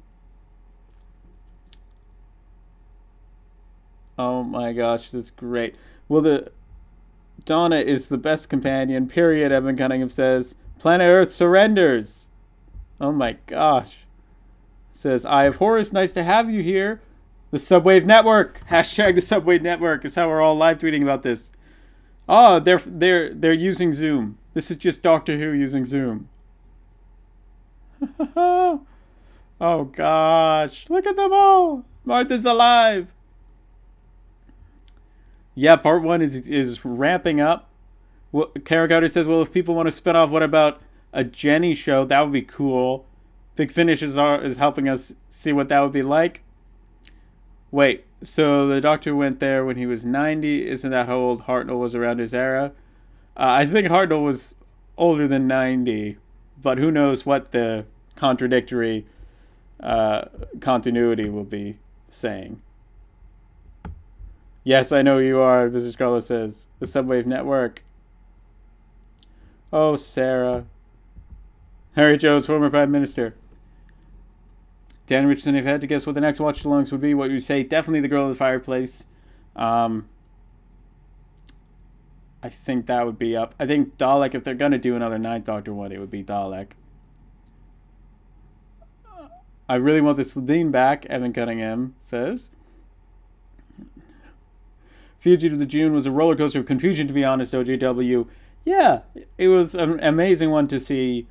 Oh my gosh, that's great. Well, the Donna is the best companion, period, Evan Cunningham says. Planet Earth surrenders. Oh my gosh. Says, Eye of Horus, nice to have you here. The Subwave Network. Hashtag the Subwave Network is how we're all live tweeting about this. Oh, they're using Zoom. This is just Doctor Who using Zoom. Oh gosh. Look at them all. Martha's alive. Yeah, part one is ramping up. Well, Karen Carter says, well, if people want to spin off, what about a Jenny show? That would be cool. Big Finish is helping us see what that would be like. Wait, so the Doctor went there when he was 90. Isn't that how old Hartnell was around his era? I think Hartnell was older than 90, but who knows what the contradictory continuity will be saying. Yes, I know you are, Mrs. Carlo says. The Subwave Network. Oh, Sarah. Harry Jones, former Prime Minister. Dan Richardson, if I had to guess what the next watch-alongs would be, what would you say? Definitely The Girl in the Fireplace. I think that would be up. I think Dalek, if they're going to do another Ninth Doctor one, it would be Dalek. I really want this Celine back, Evan Cunningham says. Fugitive of June was a roller coaster of confusion, to be honest, OJW. Yeah, it was an amazing one to see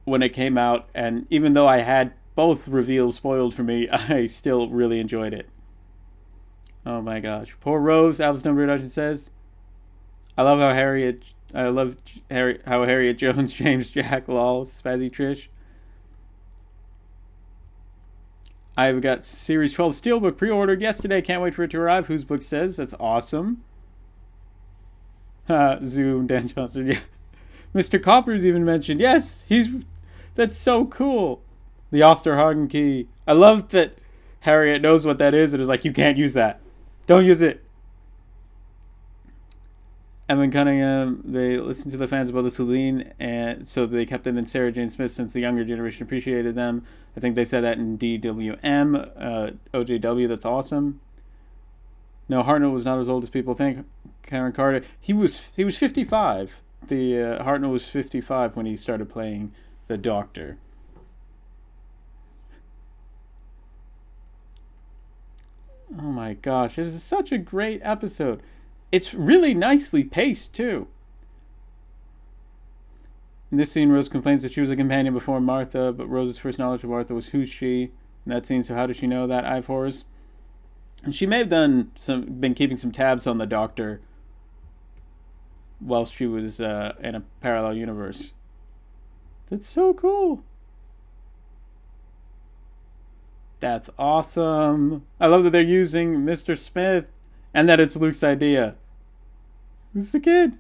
when it came out, and even though I had both reveals spoiled for me, I still really enjoyed it. Oh my gosh. Poor Rose, Alice Number Reduction says. I love how Harriet Jones, James Jack, lol, Spazzy Trish. I've got Series 12 Steelbook pre-ordered yesterday. Can't wait for it to arrive. Whose book says? That's awesome. Zoom, Dan Johnson. Yeah. Mr. Copper's even mentioned. Yes, that's so cool. The Osterhagen key. I love that Harriet knows what that is and is like, you can't use that. Don't use it. Evan Cunningham, they listened to the fans about the Celine, and so they kept them in Sarah Jane Smith since the younger generation appreciated them. I think they said that in DWM. OJW, that's awesome. No, Hartnell was not as old as people think. Karen Carter, he was 55. Hartnell was 55 when he started playing the Doctor. Oh my gosh, this is such a great episode. It's really nicely paced, too. In this scene, Rose complains that she was a companion before Martha, but Rose's first knowledge of Martha was who's she in that scene, so how does she know that? Eye of Horus. And she may have been keeping some tabs on the Doctor whilst she was in a parallel universe. That's so cool. That's awesome. I love that they're using Mr. Smith and that it's Luke's idea. Who's the kid?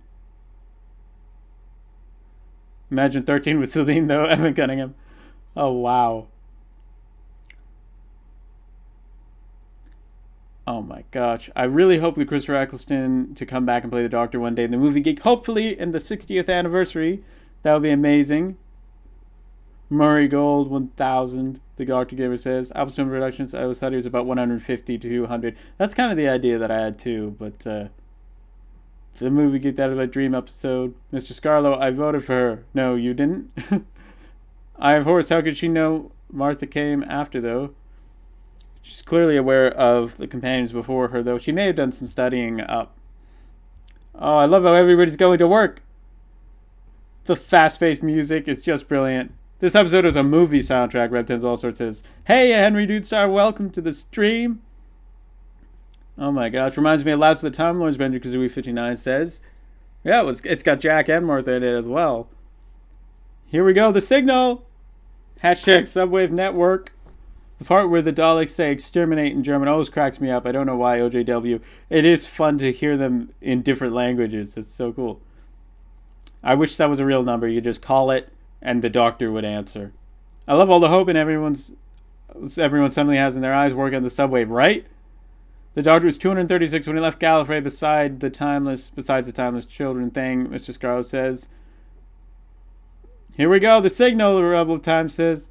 Imagine 13 with Celine, though. Evan Cunningham. Oh, wow. Oh, my gosh. I really hope that Christopher Eccleston to come back and play the Doctor one day in the movie geek. Hopefully in the 60th anniversary. That would be amazing. Murray Gold 1000, the Doctor Gamer says. Albus number reductions, I always thought he was about 150 to 200. That's kind of the idea that I had too, but for the movie Get That About Dream episode, Mr. Scarlo, I voted for her. No, you didn't? Eye of Horus, how could she know Martha came after, though? She's clearly aware of the companions before her, though. She may have done some studying up. Oh, I love how everybody's going to work. The fast-paced music is just brilliant. This episode is a movie soundtrack. Reptins All Sorts says, hey, Henry Dudestar, welcome to the stream. Oh my gosh, reminds me of Last of the Time Lords, Benji Kazooie 59 says. Yeah, it's got Jack and Martha in it as well. Here we go, the signal! Hashtag Subwave Network. The part where the Daleks say exterminate in German always cracks me up. I don't know why, OJW. It is fun to hear them in different languages. It's so cool. I wish that was a real number. You just call it and the Doctor would answer. I love all the hope and everyone suddenly has in their eyes working on the subway, right? The doctor was 236 when he left Gallifrey besides the timeless children thing, Mr. Scarlet says. Here we go, the signal, the Rebel of Time says.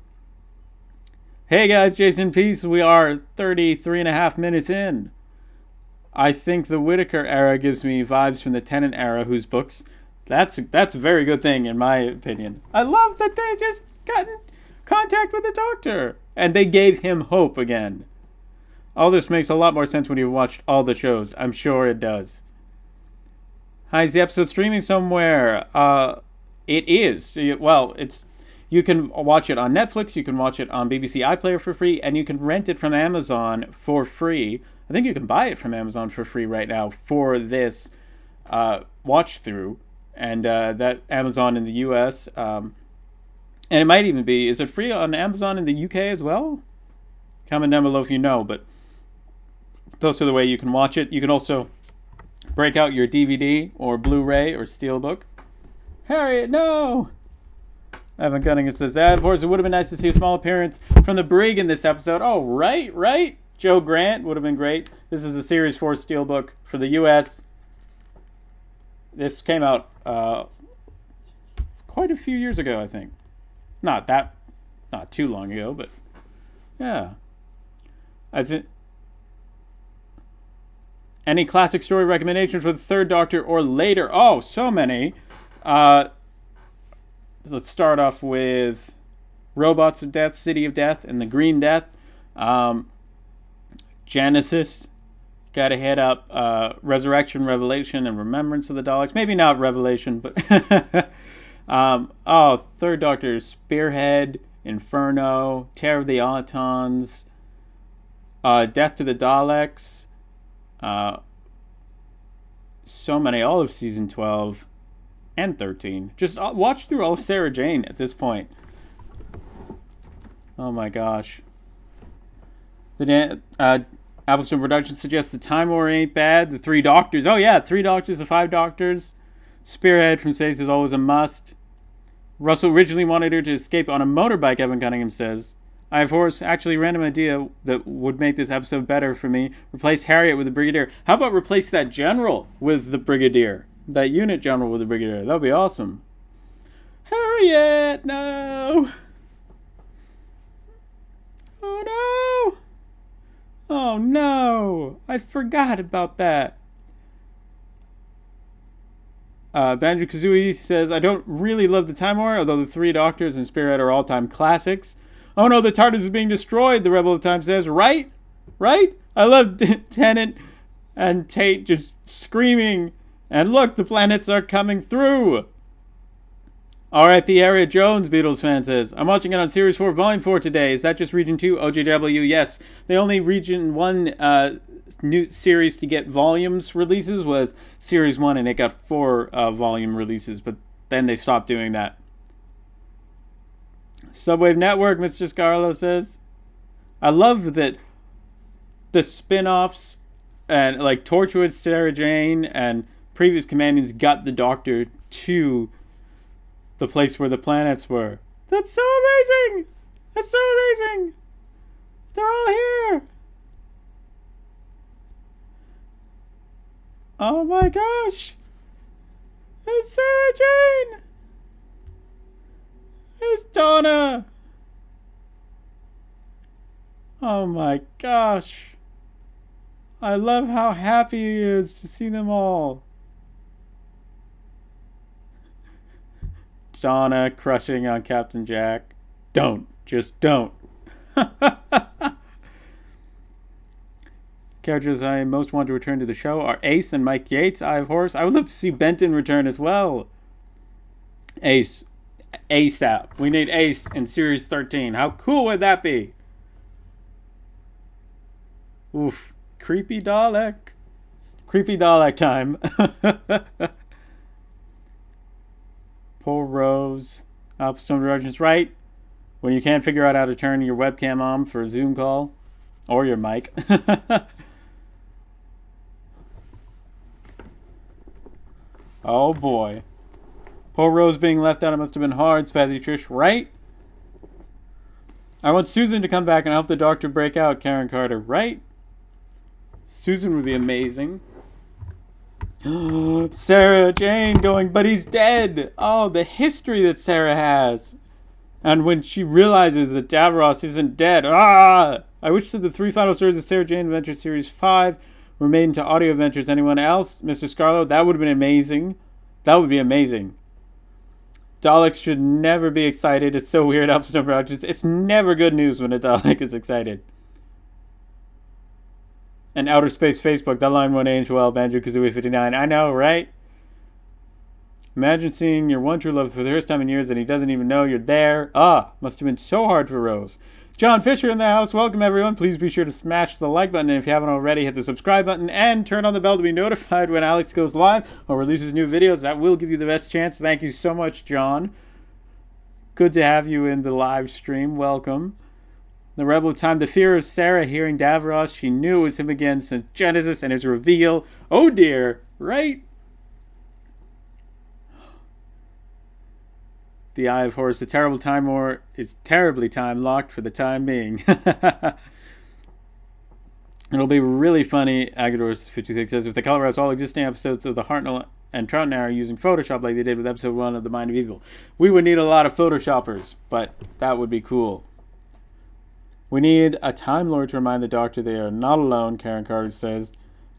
Hey guys, Jason Peace, we are 33 and a half minutes in. I think the Whittaker era gives me vibes from the Tennant era, whose books... That's a very good thing, in my opinion. I love that they just got in contact with the Doctor. And they gave him hope again. All this makes a lot more sense when you've watched all the shows. I'm sure it does. Hi, is the episode streaming somewhere? It is. Well, you can watch it on Netflix, you can watch it on BBC iPlayer for free, and you can rent it from Amazon for free. I think you can buy it from Amazon for free right now for this watch through. And that Amazon in the US. And it might even be, is it free on Amazon in the UK as well? Comment down below if you know, but those are the way you can watch it. You can also break out your DVD or Blu-ray or Steelbook. Harriet, no! Evan Gunningham says that. Of course, it would have been nice to see a small appearance from the Brig in this episode. Oh, right. Joe Grant would have been great. This is a Series 4 Steelbook for the US. This came out quite a few years ago, I think. Not too long ago, but yeah. I think... Any classic story recommendations for the Third Doctor or later? Oh, so many. Let's start off with Robots of Death, City of Death, and the Green Death. Genesis. Gotta hit up Resurrection, Revelation, and Remembrance of the Daleks. Maybe not Revelation, but... Third Doctor, Spearhead, Inferno, Terror of the Autons, Death to the Daleks. So many, all of season 12 and 13. Just watch through all of Sarah Jane at this point. Oh my gosh. Applestone Productions suggests the Time War ain't bad. The Three Doctors. Oh yeah, Three Doctors, the Five Doctors. Spearhead from Says is always a must. Russell originally wanted her to escape on a motorbike, Evan Cunningham says. I have, Horace, actually random idea that would make this episode better for me. Replace Harriet with the Brigadier. How about replace that general with the Brigadier? That unit general with the Brigadier. That would be awesome. Harriet, no! Oh no! Oh no! I forgot about that. Banjo-Kazooie says, I don't really love the Time War, although the Three Doctors and Spearhead are all-time classics. Oh no, the TARDIS is being destroyed, the Rebel of Time says. Right? I love Tennant and Tate just screaming. And look, the planets are coming through. R.I.P. Harriet Jones, Beatles fan says. I'm watching it on Series 4, Volume 4 today. Is that just Region 2? OJW, yes. The only Region 1 new series to get volumes releases was Series 1, and it got 4 volume releases, but then they stopped doing that. Subwave Network, Mr. Scarlo says. I love that the spin-offs and like Torchwood, Sarah Jane, and previous companions got the Doctor to the place where the planets were. That's so amazing! They're all here! Oh my gosh! It's Sarah Jane! It's Donna! Oh my gosh! I love how happy he is to see them all. Donna crushing on Captain Jack. Just don't. Characters I most want to return to the show are Ace and Mike Yates. I, of course, I would love to see Benton return as well. Ace. ASAP. We need Ace in Series 13. How cool would that be? Oof. Creepy Dalek. Creepy Dalek time. Poor Rose. Upstone Directions right. When you can't figure out how to turn your webcam on for a Zoom call. Or your mic. Oh boy. Poor Rose being left out. It must have been hard. Spazzy Trish, right? I want Susan to come back and help the Doctor break out. Karen Carter, right? Susan would be amazing. Sarah Jane going, but he's dead. Oh, the history that Sarah has. And when she realizes that Davros isn't dead. I wish that the 3 final stories of Sarah Jane Adventure Series 5 were made into audio adventures. Anyone else? Mr. Scarlo? That would have been amazing. That would be amazing. Daleks should never be excited. It's so weird. Upstone Productions. It's never good news when a Dalek is excited. And Outer Space Facebook. That line won't age well. Banjo-Kazooie 59. I know, right? Imagine seeing your one true love for the first time in years and he doesn't even know you're there. Must have been so hard for Rose. John Fisher in the house. Welcome, everyone. Please be sure to smash the like button. And if you haven't already, hit the subscribe button and turn on the bell to be notified when Alex goes live or releases new videos. That will give you the best chance. Thank you so much, John. Good to have you in the live stream. Welcome. The Rebel of Time. The fear of Sarah hearing Davros. She knew it was him again since Genesis and his reveal. Oh, dear. Right? The Eye of Horus, a terrible Time War, is terribly time-locked for the time being. It'll be really funny, Agador56 says, if the color has all existing episodes of the Hartnell and Troughton are using Photoshop like they did with episode 1 of The Mind of Evil. We would need a lot of Photoshoppers, but that would be cool. We need a Time Lord to remind the Doctor they are not alone, Karen Carter says.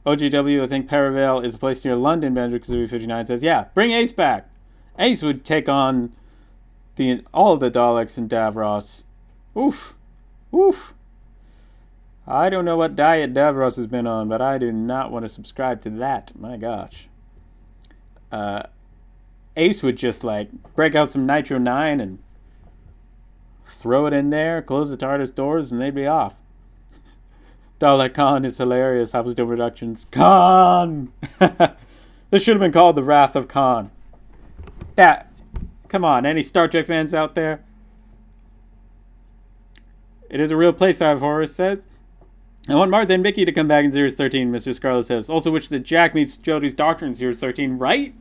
OGW, I think Perivale is a place near London, Banjo-Kazooie 59 says, yeah, bring Ace back. Ace would take on all of the Daleks and Davros. Oof. I don't know what diet Davros has been on, but I do not want to subscribe to that. My gosh. Ace would just break out some Nitro 9 and throw it in there, close the TARDIS doors, and they'd be off. Dalek Khan is hilarious. Hubsdale Productions. Khan! This should have been called The Wrath of Khan. Come on, any Star Trek fans out there? It is a real place, Eye of Horus says. I want Martha and Mickey to come back in Series 13, Mr. Scarlet says. Also wish that Jack meets Jodie's doctor in Series 13. Right?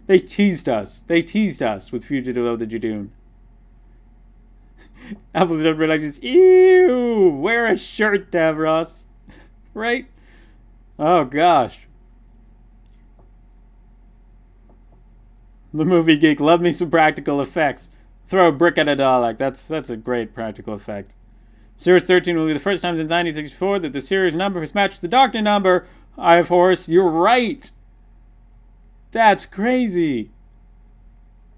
They teased us. With Fugitive of the Jadoon. Apple's Productions. Ew! Wear a shirt, Davros. Right? Oh, gosh. The movie geek, love me some practical effects. Throw a brick at a Dalek. That's a great practical effect. Series 13 will be the first time since 1964 that the series number has matched the Doctor number. Eye of Horus, you're right. That's crazy.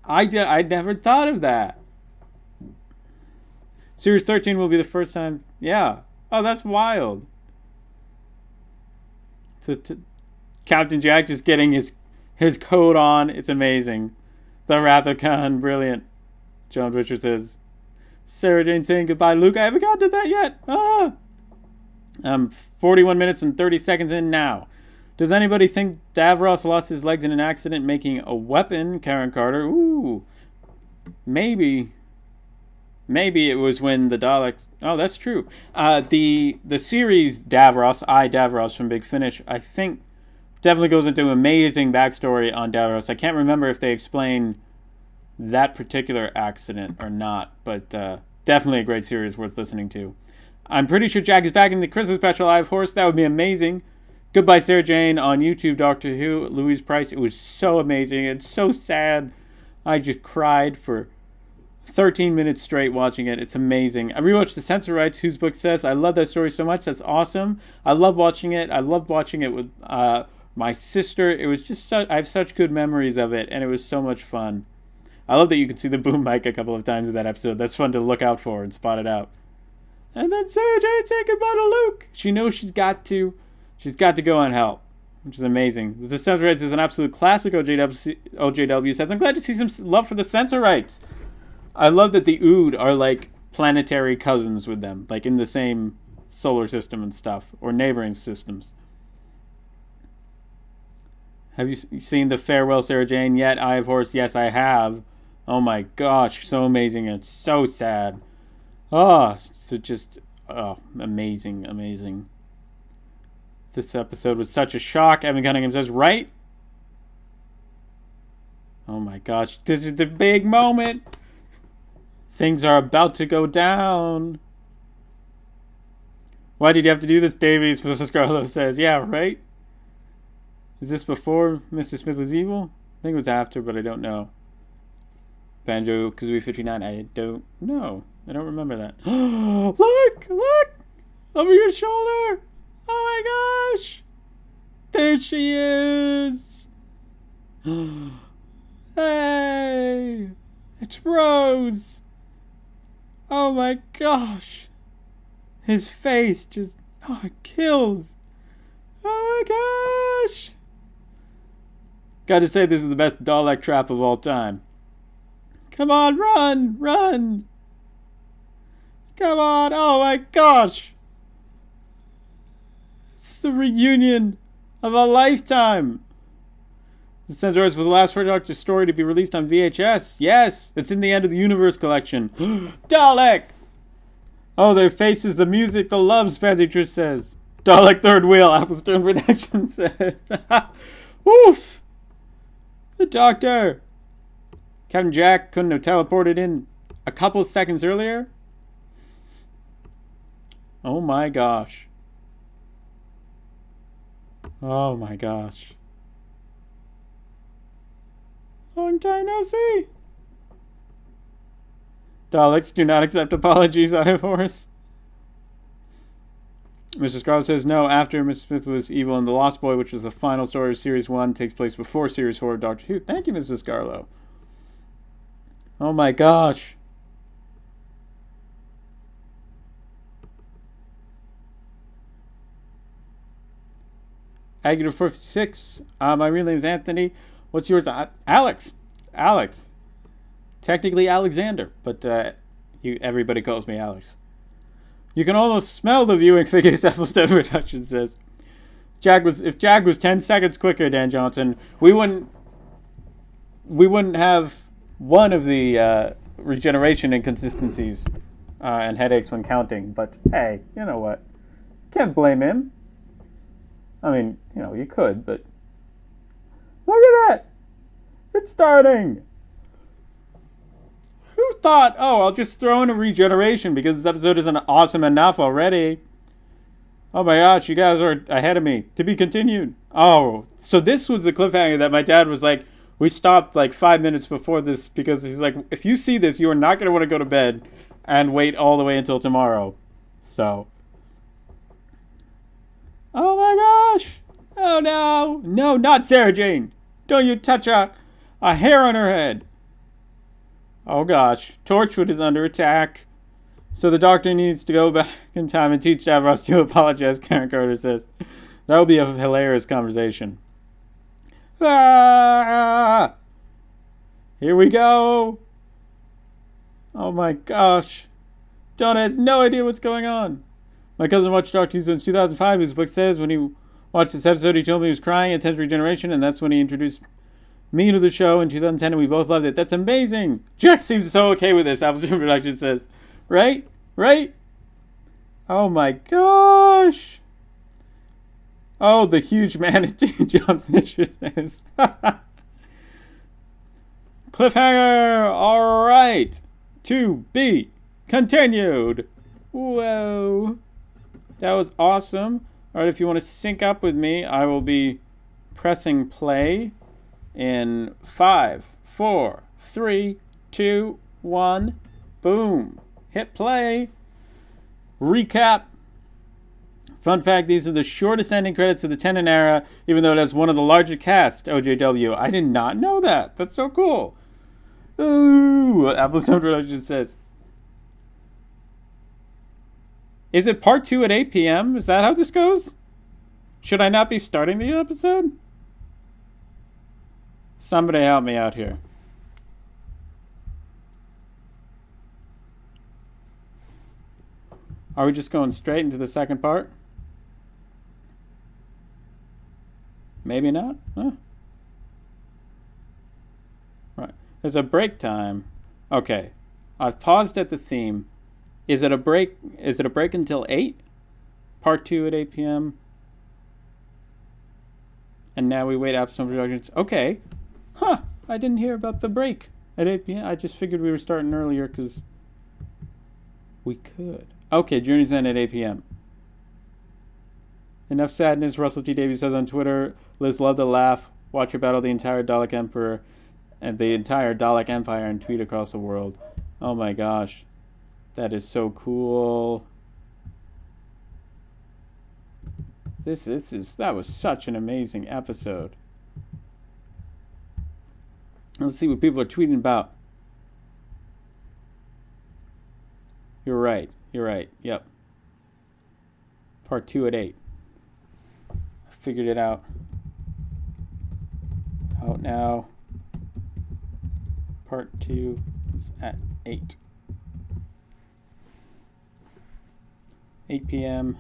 I never thought of that. Series 13 will be the first time. Yeah. Oh, that's wild. So Captain Jack just getting his coat on. It's amazing. The Wrath of Khan, brilliant. John Richard says, Sarah Jane saying goodbye, Luke. I haven't gotten to that yet. I'm 41 minutes and 30 seconds in now. Does anybody think Davros lost his legs in an accident making a weapon? Karen Carter. Ooh. Maybe it was when the Daleks... Oh, that's true. The series Davros from Big Finish, I think definitely goes into amazing backstory on Davros. I can't remember if they explain that particular accident or not, but definitely a great series worth listening to. I'm pretty sure Jack is back in the Christmas special, Eye of Horus. That would be amazing. Goodbye, Sarah Jane on YouTube, Doctor Who, Louise Price. It was so amazing. It's so sad. I just cried for 13 minutes straight watching it. It's amazing. I rewatched The Censor Rights, Whose Book Says. I love that story so much. That's awesome. I love watching it. I loved watching it with my sister. It was just I have such good memories of it, and it was so much fun. I love that you can see the boom mic a couple of times in that episode. That's fun to look out for and spot it out. And then Sarah Jane saying goodbye to Luke. She knows she's got to go and help, which is amazing. The Censor Rights is an absolute classic, OJW says. I'm glad to see some love for the Censor Rights. I love that the Ood are like planetary cousins with them, like in the same solar system and stuff, or neighboring systems. Have you seen the Farewell Sarah Jane yet? Eye of Horus? Yes, I have. Oh my gosh, so amazing. It's so sad. Amazing. This episode was such a shock. Evan Cunningham says, right? Oh my gosh, this is the big moment. Things are about to go down. Why did you have to do this, Davies? Mrs. Garlow says. Yeah, right? Is this before Mr. Smith was evil? I think it was after, but I don't know. Banjo Kazooie 59. I don't know. I don't remember that. Look! Look! Over your shoulder! Oh my gosh! There she is! Hey! It's Rose! Oh my gosh! His face just... Oh, it kills! Oh my gosh! Gotta say, this is the best Dalek trap of all time. Come on, run! Run! Come on! Oh my gosh! It's the reunion of a lifetime! The Centaurus was the last Doctor story to be released on VHS. Yes! It's in the End of the Universe collection. Dalek! Oh, their faces, the music, the loves, Fancy Trish says. Dalek third wheel, Applestone Production says. Woof! The Doctor! Captain Jack couldn't have teleported in a couple seconds earlier? Oh my gosh. Oh my gosh. Long time no see. Daleks do not accept apologies, I have Horace. Mr. Scarlet says no, after Mr. Smith was evil in The Lost Boy, which was the final story of Series 1, takes place before Series 4 of Doctor Who. Thank you, Mrs. Scarlow. Oh my gosh. Aguda 456. My real name is Anthony. What's yours? Alex. Alex. Technically Alexander, but everybody calls me Alex. You can almost smell the viewing figures, Applestone Production says. If Jag was 10 seconds quicker, Dan Johnson, we wouldn't have one of the regeneration inconsistencies and headaches when counting. But hey, you know what? Can't blame him. I mean, you know, you could, but look at that! It's starting! Who thought, oh, I'll just throw in a regeneration because this episode isn't awesome enough already? Oh my gosh, you guys are ahead of me. To be continued. Oh, so this was the cliffhanger that my dad was like, we stopped like 5 minutes before this because he's like, if you see this, you are not going to want to go to bed and wait all the way until tomorrow. So... Oh my gosh! Oh no! No, not Sarah Jane! Don't you touch a hair on her head! Oh gosh, Torchwood is under attack. So the Doctor needs to go back in time and teach Davros to apologize, Karen Carter says. That will be a hilarious conversation. Ah! Here we go! Oh my gosh. Donna has no idea what's going on. My cousin watched Doctor Who since 2005. His book says when he watched this episode, he told me he was crying at 10th Regeneration, and that's when he introduced me to the show in 2010, and we both loved it. That's amazing. Jack seems so okay with this, Applestone Production says. Right? Right? Oh my gosh. Oh, the huge manatee, John Fisher says. Cliffhanger! Alright. To be continued. Whoa. That was awesome. Alright, if you want to sync up with me, I will be pressing play in 5, 4, 3, 2, 1. Boom. Hit play. Recap. Fun fact, these are the shortest ending credits of the Tennant era, even though it has one of the largest cast, OJW. I did not know that. That's so cool. Ooh, Applestone Production says. Is it part 2 at 8 p.m.? Is that how this goes? Should I not be starting the episode? Somebody help me out here. Are we just going straight into the second part? Maybe not? Huh. Right. There's a break time. Okay. I've paused at the theme. Is it a break? Is it a break until 8? Part 2 at 8 p.m. And now we wait Applestone Productions. Okay. Huh. I didn't hear about the break at 8 p.m. I just figured we were starting earlier because we could. Okay, Journey's End at 8 p.m. Enough sadness, Russell T. Davies says on Twitter. Liz loved to laugh, watch her battle the entire Dalek Emperor and the entire Dalek Empire and tweet across the world. Oh my gosh. That is so cool. That was such an amazing episode. Let's see what people are tweeting about. You're right. Yep. Part 2 at 8. I figured it out. Out now. Part 2 is at 8. 8 p.m.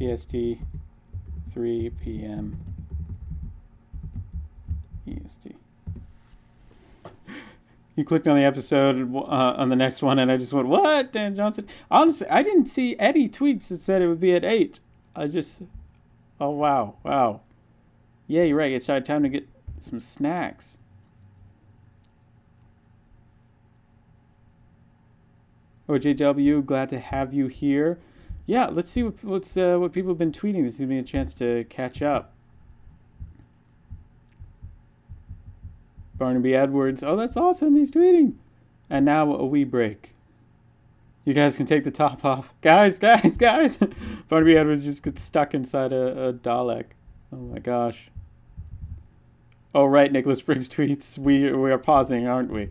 PST. 3 p.m. EST. You clicked on the episode on the next one, and I just went, what? Dan Johnson? Honestly, I didn't see any tweets that said it would be at 8. Oh, wow. Yeah, you're right. It's time to get some snacks. OJW, glad to have you here. Yeah, let's see what people have been tweeting. This gives me a chance to catch up. Barnaby Edwards. Oh, that's awesome. He's tweeting. And now a wee break. You guys can take the top off. Guys. Barnaby Edwards just gets stuck inside a Dalek. Oh my gosh. Oh, right. Nicholas Briggs tweets. We are pausing, aren't we?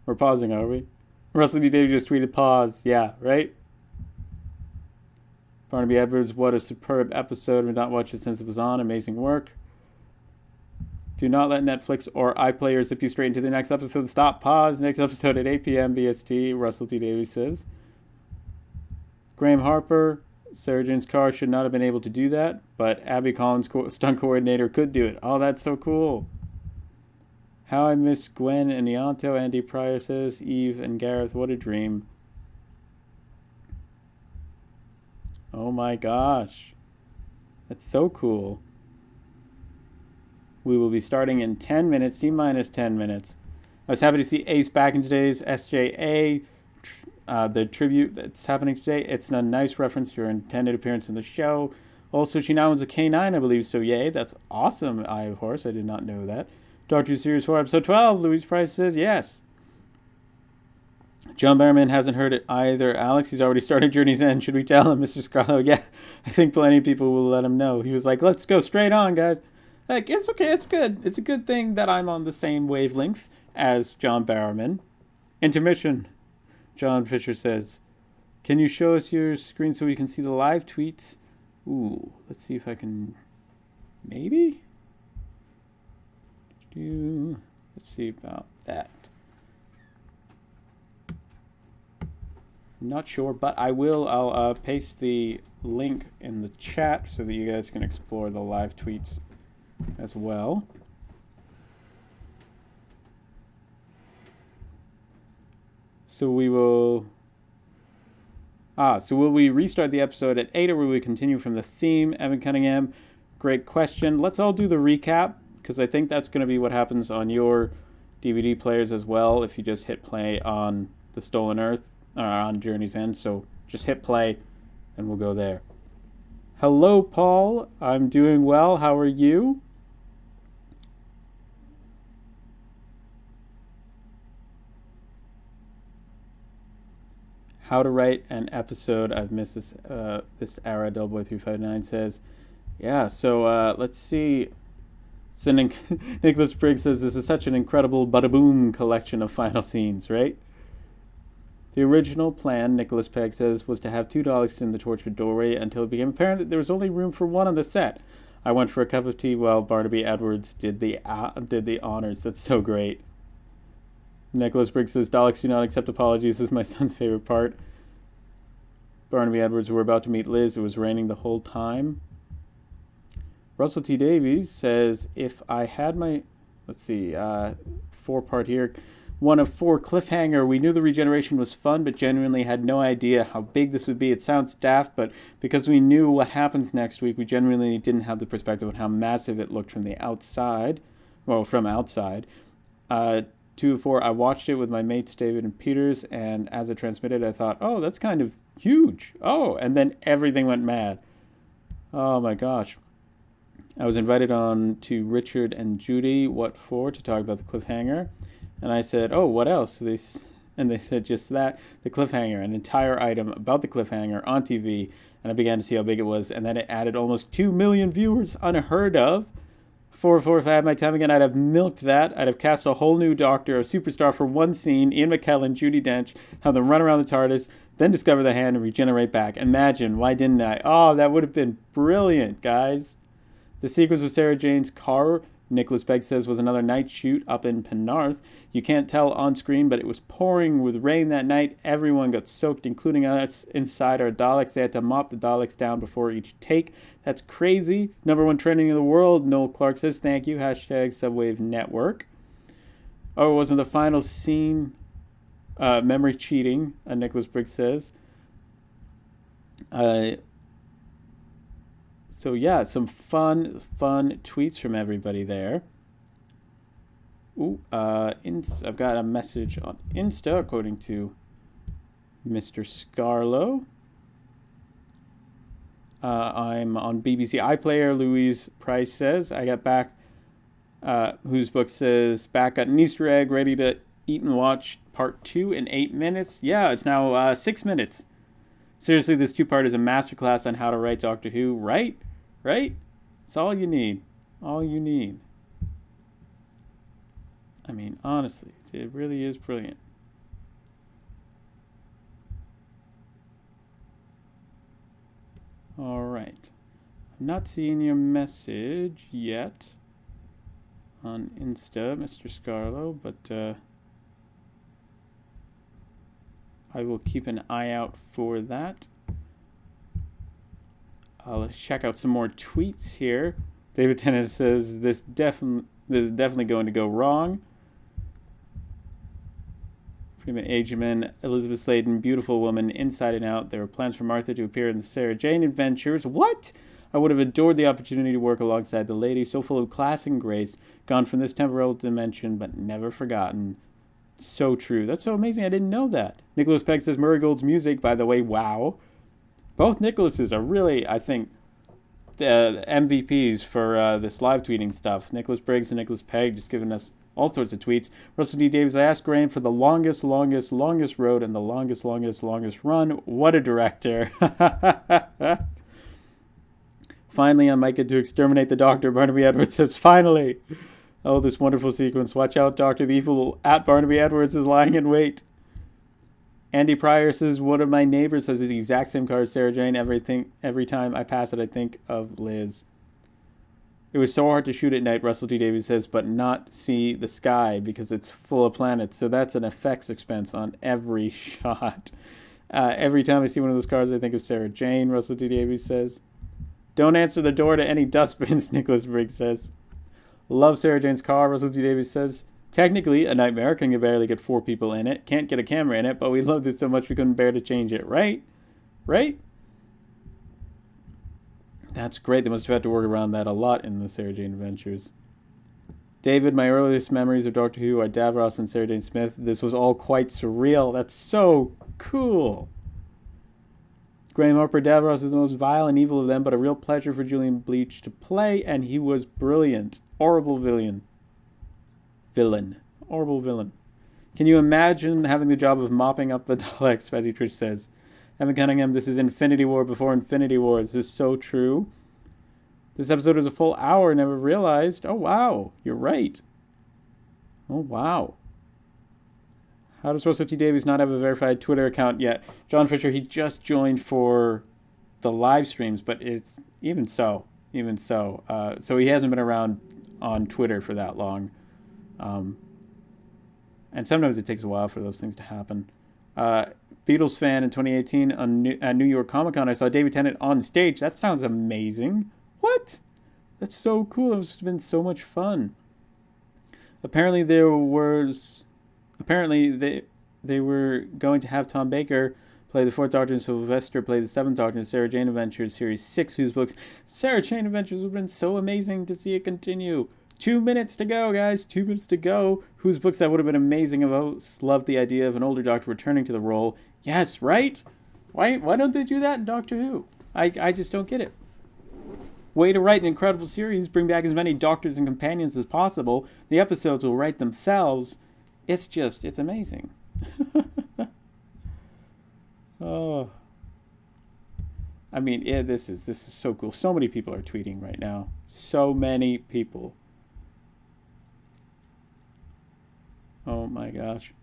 We're pausing, are we? Russell D. Davies just tweeted pause. Yeah, right? Barnaby Edwards, what a superb episode. We've not watched it since it was on. Amazing work. Do not let Netflix or iPlayer zip you straight into the next episode. Stop, pause. Next episode at 8 p.m. BST, Russell T. Davies says. Graham Harper, Sarah Jane's car should not have been able to do that, but Abby Collins, stunt coordinator, could do it. Oh, that's so cool. How I Miss Gwen and Ianto, Andy Pryor says. Eve and Gareth, what a dream. Oh my gosh. That's so cool. We will be starting in 10 minutes, T-minus 10 minutes. I was happy to see Ace back in today's SJA, the tribute that's happening today. It's a nice reference to her intended appearance in the show. Also, she now owns a K9, I believe, so yay. That's awesome, Eye of Horse. I did not know that. Doctor Who Series 4, Episode 12, Louise Price says yes. John Barrowman hasn't heard it either. Alex, he's already started Journey's End. Should we tell him, Mr. Scarlo? Yeah, I think plenty of people will let him know. He was like, let's go straight on, guys. Like, it's okay, it's good. It's a good thing that I'm on the same wavelength as John Barrowman. Intermission. John Fisher says, can you show us your screen so we can see the live tweets? Ooh, let's see if I can... Maybe? Let's see about that. Not sure, but I will. I'll paste the link in the chat so that you guys can explore the live tweets as well. So we will... so will we restart the episode at 8 or will we continue from the theme? Evan Cunningham, great question. Let's all do the recap, because I think that's going to be what happens on your DVD players as well if you just hit play on The Stolen Earth, or on Journey's End. So just hit play and we'll go there. Hello, Paul. I'm doing well. How are you? How to write an episode. I've missed this era. Doughboy359 says. Yeah, so let's see. Nicholas Briggs says this is such an incredible bada-boom collection of final scenes, right? The original plan, Nicholas Pegg says, was to have 2 Daleks in the tortured doorway until it became apparent that there was only room for 1 on the set. I went for a cup of tea while Barnaby Edwards did the honors. That's so great. Nicholas Briggs says, Daleks do not accept apologies. This is my son's favorite part. Barnaby Edwards, we're about to meet Liz. It was raining the whole time. Russell T. Davies says, if I had my, 4-part here, 1 of 4 cliffhanger. We knew the regeneration was fun, but genuinely had no idea how big this would be. It sounds daft, but because we knew what happens next week, we genuinely didn't have the perspective on how massive it looked from the outside. Well, from outside. 2 of 4, I watched it with my mates David and Peters, and as it transmitted, I thought, oh, that's kind of huge. Oh, and then everything went mad. Oh my gosh. I was invited on to Richard and Judy, What For, to talk about the cliffhanger. And I said, oh, what else? And they said just that, the cliffhanger, an entire item about the cliffhanger on TV. And I began to see how big it was. And then it added almost 2 million viewers, unheard of. If I had my time again, I'd have milked that. I'd have cast a whole new Doctor, a superstar for one scene, Ian McKellen, Judi Dench, have them run around the TARDIS, then discover the hand and regenerate back. Imagine, why didn't I? Oh, that would have been brilliant, guys. The sequence with Sarah Jane's car, Nicholas Pegg says, was another night shoot up in Penarth. You can't tell on screen, but it was pouring with rain that night. Everyone got soaked, including us inside our Daleks. They had to mop the Daleks down before each take. That's crazy. #1 trending in the world, Noel Clark says. Thank you. Hashtag subwavenetwork. Oh, it wasn't the final scene. Memory cheating, Nicholas Briggs says. So yeah, some fun tweets from everybody there. Ooh, I've got a message on Insta, according to Mr. Scarlo. I'm on BBC iPlayer. Louise Price says, I got back, whose book says, back at an Easter egg, ready to eat and watch part 2 in 8 minutes. Yeah, it's now 6 minutes. Seriously, this 2-part is a masterclass on how to write Doctor Who, right? Right? It's all you need. All you need. I mean, honestly, it really is brilliant. All right. I'm not seeing your message yet on Insta, Mr. Scarlo, but I will keep an eye out for that. I'll check out some more tweets here. David Tennant says, this is definitely going to go wrong. Freeman Agerman, Elizabeth Sladen, beautiful woman, inside and out. There were plans for Martha to appear in the Sarah Jane Adventures. What? I would have adored the opportunity to work alongside the lady, so full of class and grace, gone from this temporal dimension, but never forgotten. So true. That's so amazing. I didn't know that. Nicholas Pegg says, Murray-Gold's music, by the way, wow. Both Nicholases are really, I think, the MVPs for this live tweeting stuff. Nicholas Briggs and Nicholas Pegg just giving us all sorts of tweets. Russell D. Davies, I asked Graham for the longest road and the longest run. What a director. Finally, I might get to exterminate the Doctor. Barnaby Edwards says, finally. Oh, this wonderful sequence. Watch out, Doctor. The evil at Barnaby Edwards is lying in wait. Andy Pryor says, one of my neighbors has the exact same car as Sarah Jane. Every time I pass it, I think of Liz. It was so hard to shoot at night, Russell T. Davies says, but not see the sky because it's full of planets. So that's an effects expense on every shot. Every time I see one of those cars, I think of Sarah Jane, Russell T. Davies says. Don't answer the door to any dustbins, Nicholas Briggs says. Love Sarah Jane's car, Russell T. Davies says. Technically, a nightmare can barely get 4 people in it. Can't get a camera in it, but we loved it so much we couldn't bear to change it, right? Right? That's great. They must have had to work around that a lot in the Sarah Jane Adventures. David, my earliest memories of Doctor Who are Davros and Sarah Jane Smith. This was all quite surreal. That's so cool. Graham Harper, Davros is the most vile and evil of them, but a real pleasure for Julian Bleach to play, and he was brilliant. Horrible villain. Horrible villain. Can you imagine having the job of mopping up the Daleks, Fezzy Trish says. Evan Cunningham, this is Infinity War before Infinity War. This is so true. This episode is a full hour, never realized. Oh, wow. You're right. Oh, wow. How does Russell T. Davies not have a verified Twitter account yet? John Fisher, he just joined for the live streams, but it's even so. So he hasn't been around on Twitter for that long. And sometimes it takes a while for those things to happen. Beatles fan in 2018 at New York Comic Con, I saw David Tennant on stage. That sounds amazing. What? That's so cool. It's been so much fun. Apparently they were going to have Tom Baker play the 4th Doctor and Sylvester play the 7th Doctor in Sarah Jane Adventures Series 6, whose books Sarah Jane Adventures would have been so amazing to see it continue. 2 minutes to go, guys. 2 minutes to go. Whose books that would have been amazing. I've always loved the idea of an older Doctor returning to the role. Yes, right? Why don't they do that in Doctor Who? I just don't get it. Way to write an incredible series. Bring back as many doctors and companions as possible. The episodes will write themselves. It's amazing. Oh. I mean, yeah, this is so cool. So many people are tweeting right now. So many people. Oh my gosh.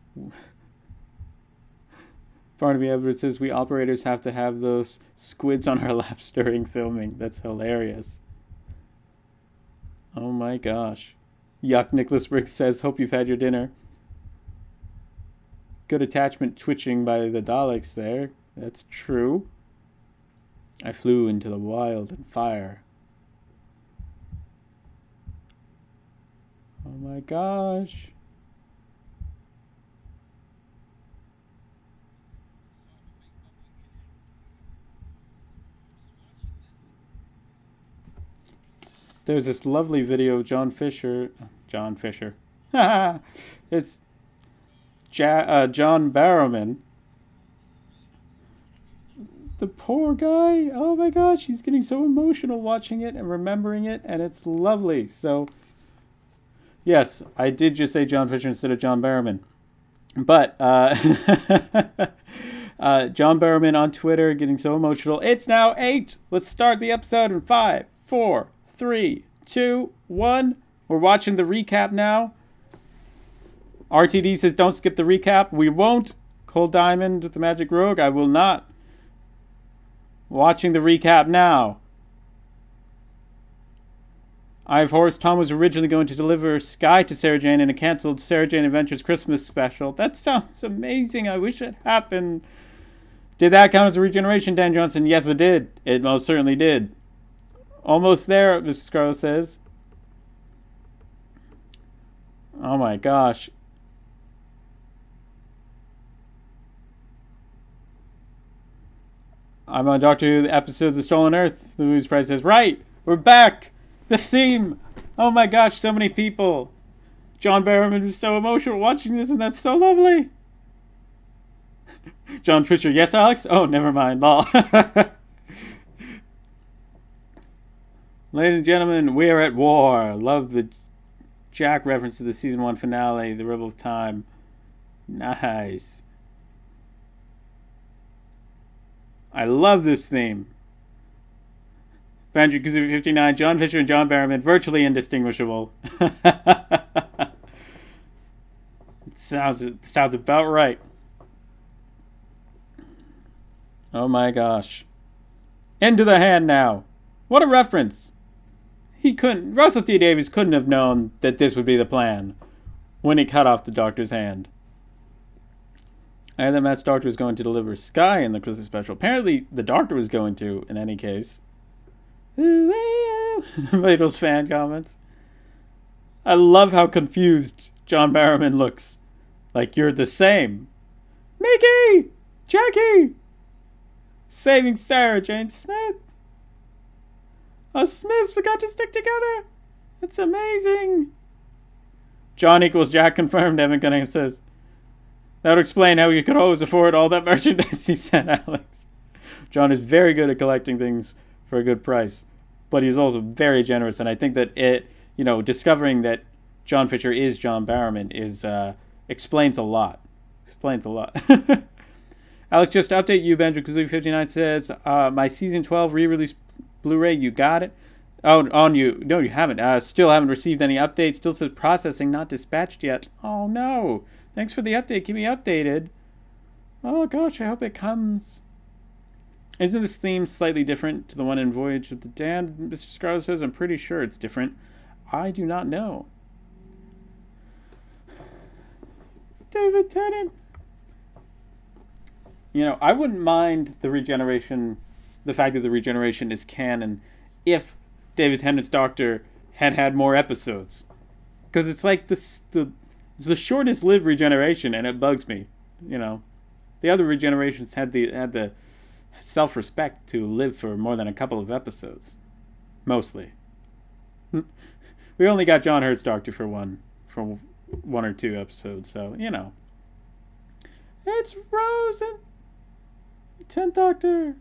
Barnaby Edwards says we operators have to have those squids on our laps during filming. That's hilarious. Oh my gosh. Yuck, Nicholas Briggs says, hope you've had your dinner. Good attachment twitching by the Daleks there. That's true. I flew into the wild and fire. Oh my gosh. There's this lovely video of John Fisher. It's John Barrowman. The poor guy. Oh my gosh, he's getting so emotional watching it and remembering it, and it's lovely. So, yes, I did just say John Fisher instead of John Barrowman. But John Barrowman on Twitter getting so emotional. It's now 8. Let's start the episode in 5, 4, 3, 2, 1. We're watching the recap now. RTD says don't skip the recap. We won't. Cole Diamond with the Magic Rogue. I will not. Watching the recap now. I've Horace Tom was originally going to deliver Sky to Sarah Jane in a cancelled Sarah Jane Adventures Christmas special. That sounds amazing. I wish it happened. Did that count as a regeneration, Dan Johnson? Yes, it did. It most certainly did. Almost there, Mrs. Scarlett says. Oh my gosh. I'm on Doctor Who, the episodes of Stolen Earth. Louise Price says, right, we're back. The theme. Oh my gosh, so many people. John Barrowman was so emotional watching this, and that's so lovely. John Fisher, yes, Alex? Oh, never mind. Lol. Ladies and gentlemen, we are at war. Love the Jack reference to the season 1 finale, The Rebel of Time. Nice. I love this theme. Banjo Kazooie 59, John Fisher and John Barrowman, virtually indistinguishable. It sounds about right. Oh my gosh. Into the hand now. What a reference. Russell T Davies couldn't have known that this would be the plan when he cut off the Doctor's hand. And then Matt's Doctor was going to deliver Sky in the Christmas special. Apparently, the Doctor was going to, in any case. Beatles fan comments. I love how confused John Barrowman looks. Like, you're the same. Mickey! Jackie! Saving Sarah Jane Smith. Us Smiths forgot to stick together. It's amazing. John equals Jack confirmed, Evan Cunningham says. That would explain how you could always afford all that merchandise, he said, Alex. John is very good at collecting things for a good price, but he's also very generous, and I think that discovering that John Fisher is John Barrowman explains a lot. Alex, just to update you, Benjamin Kazooie 59 says, my season 12 re-release Blu-ray, you got it? Oh, on you. No, you haven't. Still haven't received any updates. Still says processing, not dispatched yet. Oh, no. Thanks for the update. Keep me updated. Oh, gosh, I hope it comes. Isn't this theme slightly different to the one in Voyage of the Damned? Mr. Scarlett says, I'm pretty sure it's different. I do not know. David Tennant. I wouldn't mind the fact that the regeneration is canon if David Tennant's Doctor had more episodes. Because it's like it's the shortest lived regeneration, and it bugs me. The other regenerations had the self-respect to live for more than a couple of episodes. Mostly. We only got John Hurt's Doctor for one or two episodes, so, It's Rose and the 10th Doctor.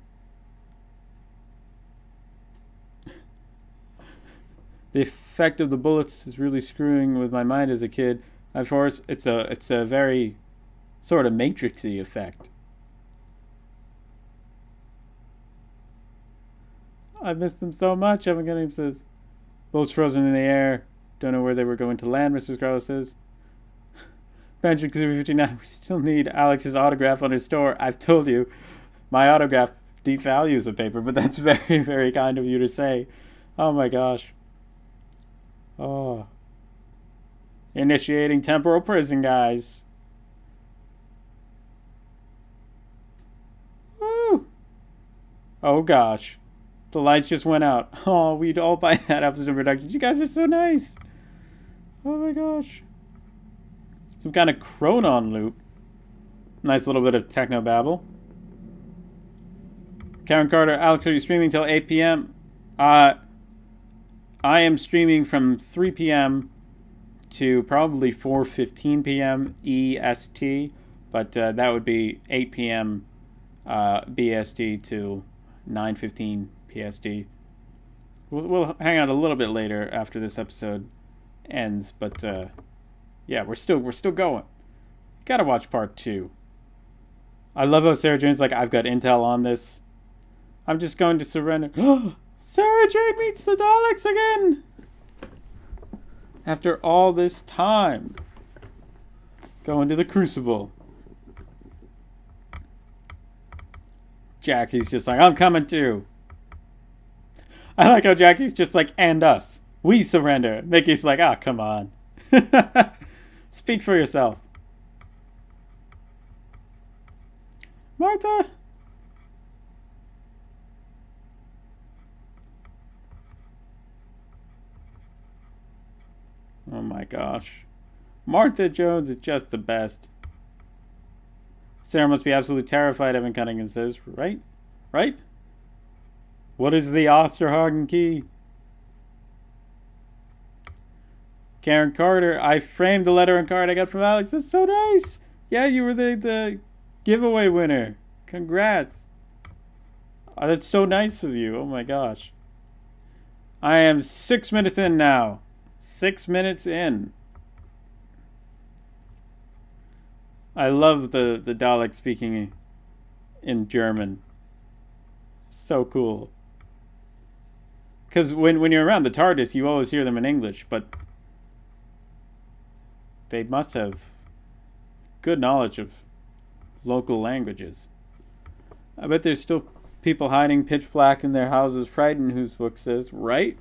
The effect of the bullets is really screwing with my mind as a kid. Of course, it's a very sort of Matrixy effect. I missed them so much, Evan Cunningham says. Boats frozen in the air. Don't know where they were going to land, Mr. Scarlett says. Benjamin 59, we still need Alex's autograph on his store. I've told you, my autograph devalues a paper, but that's very, very kind of you to say. Oh my gosh. Oh. Initiating temporal prison, guys. Woo! Oh gosh. The lights just went out. Oh, we'd all buy that episode of Productions. You guys are so nice. Oh my gosh. Some kind of chronon loop. Nice little bit of techno babble. Karen Carter, Alex, are you streaming till 8 p.m.? I am streaming from 3 p.m. to probably 4:15 p.m. EST, but that would be 8 p.m. BST to 9:15 PST. We'll hang out a little bit later after this episode ends, but yeah, we're still going. Gotta watch part 2. I love how Sarah Jane's like, I've got intel on this. I'm just going to surrender. Sarah Jane meets the Daleks again! After all this time. Going to the Crucible. Jackie's just like, I'm coming too. I like how Jackie's just like, and us. We surrender. Mickey's like, ah, come on. Speak for yourself. Martha? Oh my gosh. Martha Jones is just the best. Sarah must be absolutely terrified, Evan Cunningham says. Right? Right? What is the Osterhagen key? Karen Carter, I framed the letter and card I got from Alex. That's so nice. Yeah, you were the giveaway winner. Congrats. Oh, that's so nice of you. Oh my gosh. I am 6 minutes in now. 6 minutes in. I love the Dalek speaking in German. So cool. Because when you're around the TARDIS, you always hear them in English, but they must have good knowledge of local languages. I bet there's still people hiding pitch black in their houses, frightened, whose book says, right?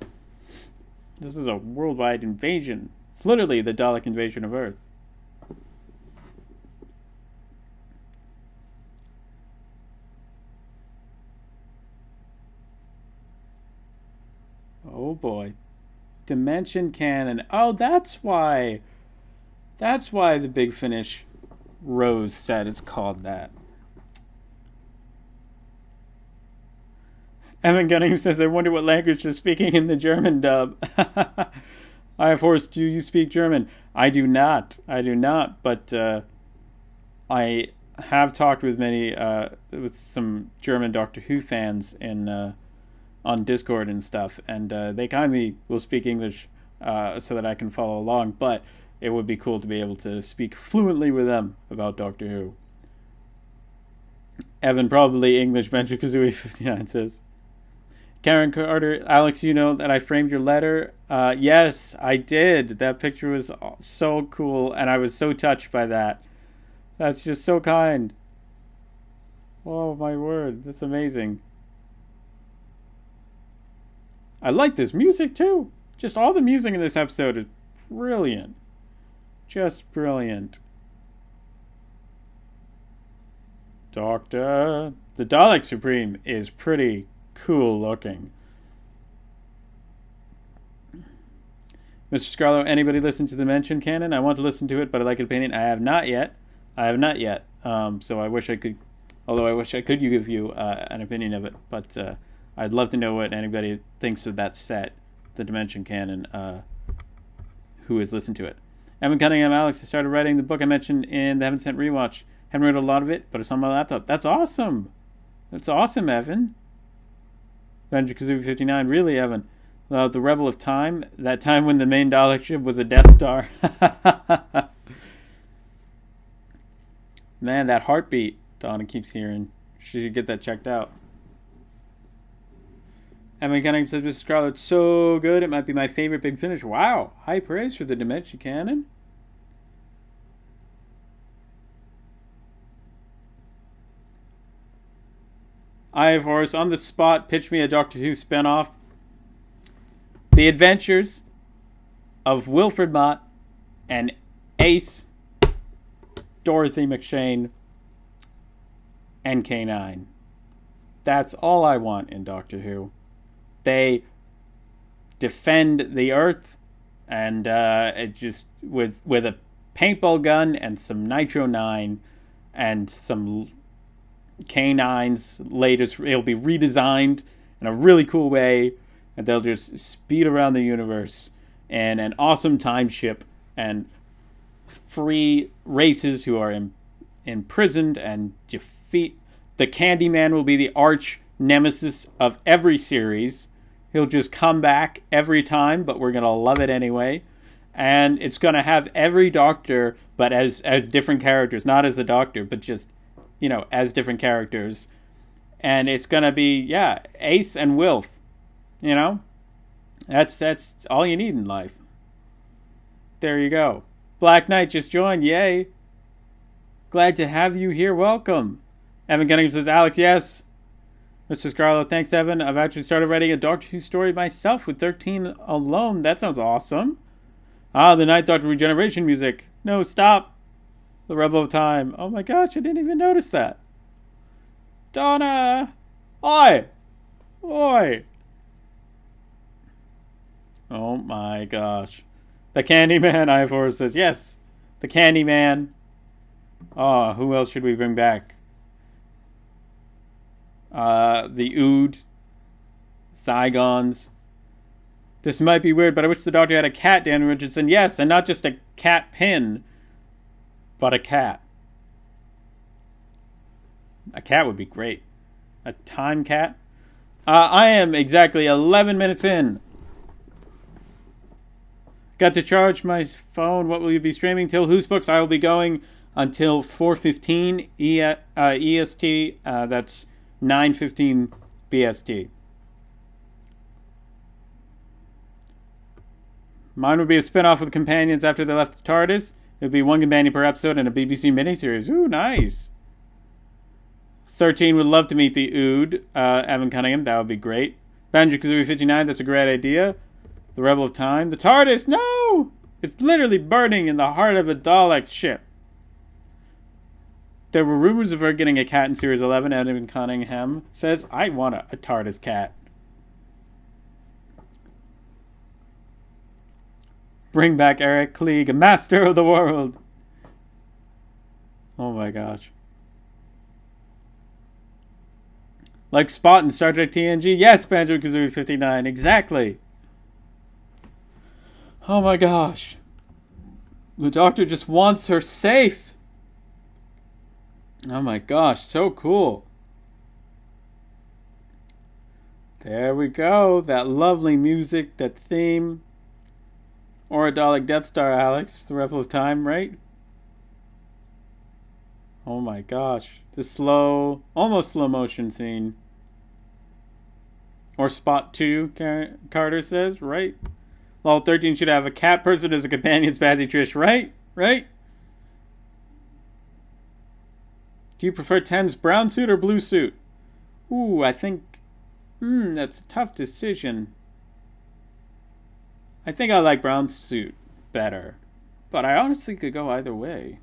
This is a worldwide invasion. It's literally the Dalek invasion of Earth. Oh boy. Dimension Cannon. Oh, that's why. That's why the Big Finish Rose set is called that. Evan Gunning says, I wonder what language they're speaking in the German dub. I, of course, do you speak German? I do not, but I have talked with with some German Doctor Who fans on Discord and stuff, and they kindly will speak English so that I can follow along, but it would be cool to be able to speak fluently with them about Doctor Who. Evan, probably English, Benji Kazooie 59 says. Karen Carter, Alex, you know that I framed your letter? Yes, I did. That picture was so cool, and I was so touched by that. That's just so kind. Oh, my word. That's amazing. I like this music, too. Just all the music in this episode is brilliant. Just brilliant. Doctor. The Dalek Supreme is pretty cool looking. Mr. Scarlo, anybody listen to the Dimension Canon? I want to listen to it, but I'd like an opinion. I have not yet. So I wish I could, although I wish I could give you an opinion of it, but I'd love to know what anybody thinks of that set, the Dimension Canon, who has listened to it. Evan Cunningham, Alex, I started writing the book I mentioned in the Heaven Sent Rewatch. Haven't read a lot of it, but it's on my laptop. That's awesome. That's awesome, Evan. Benji Kazoo 59, really, Evan. The Rebel of Time, that time when the main Dalek ship was a Death Star. Man, that heartbeat Donna keeps hearing. She should get that checked out. Emily Cunningham says, Mr. Scarlet's so good, it might be my favorite Big Finish. Wow, high praise for the Dementia canon. I've Horse on the spot, pitch me a Doctor Who spinoff. The Adventures of Wilfred Mott and Ace, Dorothy McShane, and K9. That's all I want in Doctor Who. They defend the Earth, and it just with a paintball gun and some Nitro 9 and some K9's latest. It'll be redesigned in a really cool way, and they'll just speed around the universe in an awesome time ship and free races who are imprisoned and defeat. The Candyman will be the arch nemesis of every series. He'll just come back every time, but we're going to love it anyway. And it's going to have every Doctor, but as different characters. Not as a Doctor, but just, as different characters. And it's going to be, Ace and Wilf. That's all you need in life. There you go. Black Knight just joined. Yay. Glad to have you here. Welcome. Evan Cunningham says, Alex, yes. Mr. Scarlet, thanks, Evan. I've actually started writing a Doctor Who story myself with 13 alone. That sounds awesome. The Night Doctor Regeneration music. No, stop. The Rebel of Time. Oh my gosh, I didn't even notice that. Donna. Oi. Oi. Oh my gosh. The Candyman, Ivor says, yes. The Candyman. Oh, who else should we bring back? The Ood, Zygons. This might be weird, but I wish the Doctor had a cat, Dan Richardson. Yes, and not just a cat pin, but a cat. A cat would be great. A time cat. I am exactly 11 minutes in. Got to charge my phone. What will you be streaming till? Whose Books? I will be going until 4:15 EST. That's 9:15 BST. Mine would be a spin-off of the Companions after they left the TARDIS. It would be one companion per episode and a BBC miniseries. Ooh, nice. 13 would love to meet the Ood. Evan Cunningham, that would be great. Banjo-Kazooie 59, that's a great idea. The Rebel of Time. The TARDIS, no! It's literally burning in the heart of a Dalek ship. There were rumors of her getting a cat in Series 11. Evan Cunningham says, I want a TARDIS cat. Bring back Eric Klieg, master of the world. Oh my gosh. Like Spot in Star Trek TNG? Yes, Banjo-Kazooie 59, exactly. Oh my gosh. The Doctor just wants her safe. Oh my gosh, so cool. There we go. That lovely music, that theme. Or a Dalek Death Star, Alex. The Rebel of Time, right? Oh my gosh. The slow, almost slow motion scene. Or Spot 2, Carter says, right? Lol 13 should have a cat person as a companion, Spazzy Trish, right? Right? Do you prefer Ten's brown suit or blue suit? Ooh, I think... that's a tough decision. I think I like brown suit better. But I honestly could go either way.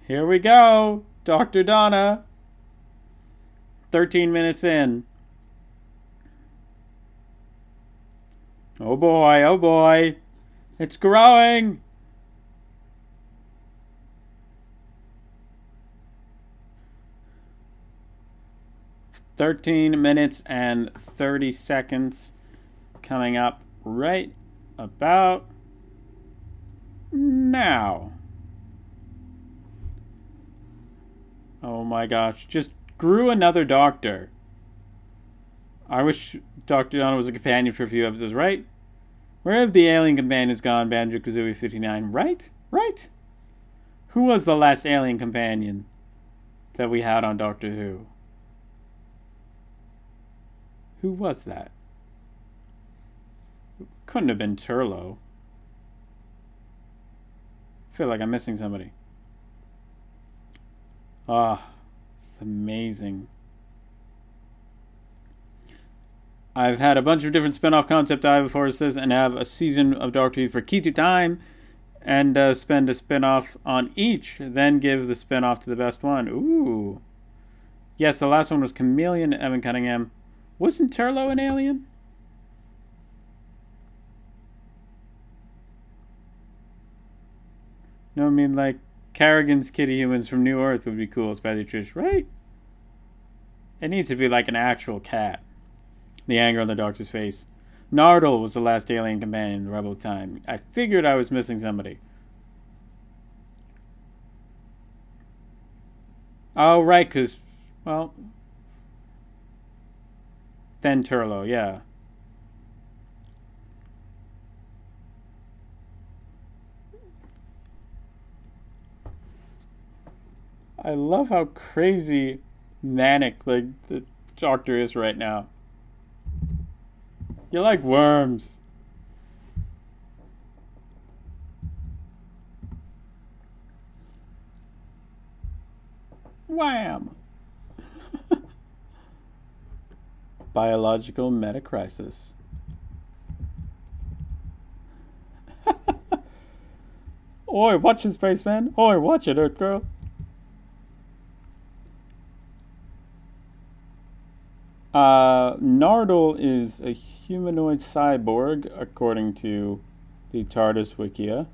Here we go. Dr. Donna. 13 minutes in. Oh boy, oh boy. It's growing. (13 minutes and 30 seconds) coming up right about now. Oh my gosh, just grew another Doctor. I wish Dr. Donna was a companion for a few episodes, right? Where have the alien companions gone, Banjo-Kazooie 59? Right? Right? Who was the last alien companion that we had on Doctor Who? Who was that? Couldn't have been Turlo. I feel like I'm missing somebody. Ah, it's amazing. I've had a bunch of different spin-off concept dive forces and have a season of Doctor Who for Kitu time and spend a spin-off on each, then give the spin-off to the best one. Ooh. Yes, the last one was Chameleon, Evan Cunningham. Wasn't Turlo an alien? No, I mean, like, Carrigan's Kitty Humans from New Earth would be cool, especially Trish, right? It needs to be like an actual cat. The anger on the Doctor's face. Nardole was the last alien companion in the Rebel time. I figured I was missing somebody. Oh, right, because, well, then Turlo, yeah. I love how crazy manic like the Doctor is right now. You like worms. Wham! Biological metacrisis. Oi, watch it, spaceman. Oi, watch it, Earth girl. Nardole is a humanoid cyborg, according to the TARDIS Wikia.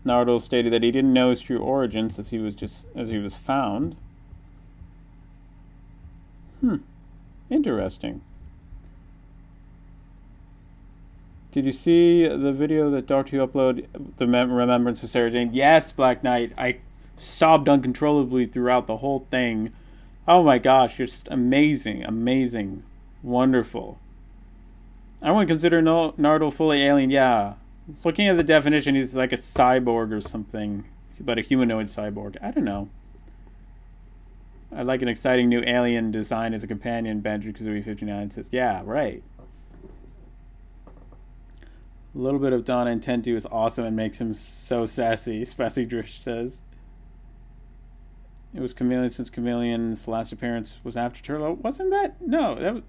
Nardole stated that he didn't know his true origins as he was found. Interesting. Did you see the video that Doctor Who uploaded, the Remembrance of Sarah Jane? Yes, Black Knight. I sobbed uncontrollably throughout the whole thing. Oh my gosh, just amazing, amazing, wonderful. I wouldn't consider Nardole fully alien, yeah. Looking at the definition, he's like a cyborg or something, but a humanoid cyborg. I don't know. I like an exciting new alien design as a companion, Banjo-Kazooie 59 says, yeah, right. A little bit of Donna and Tentu is awesome and makes him so sassy, Spassy Drish says. It was Chameleon since Chameleon's last appearance was after Turlo. Wasn't that? No, that was...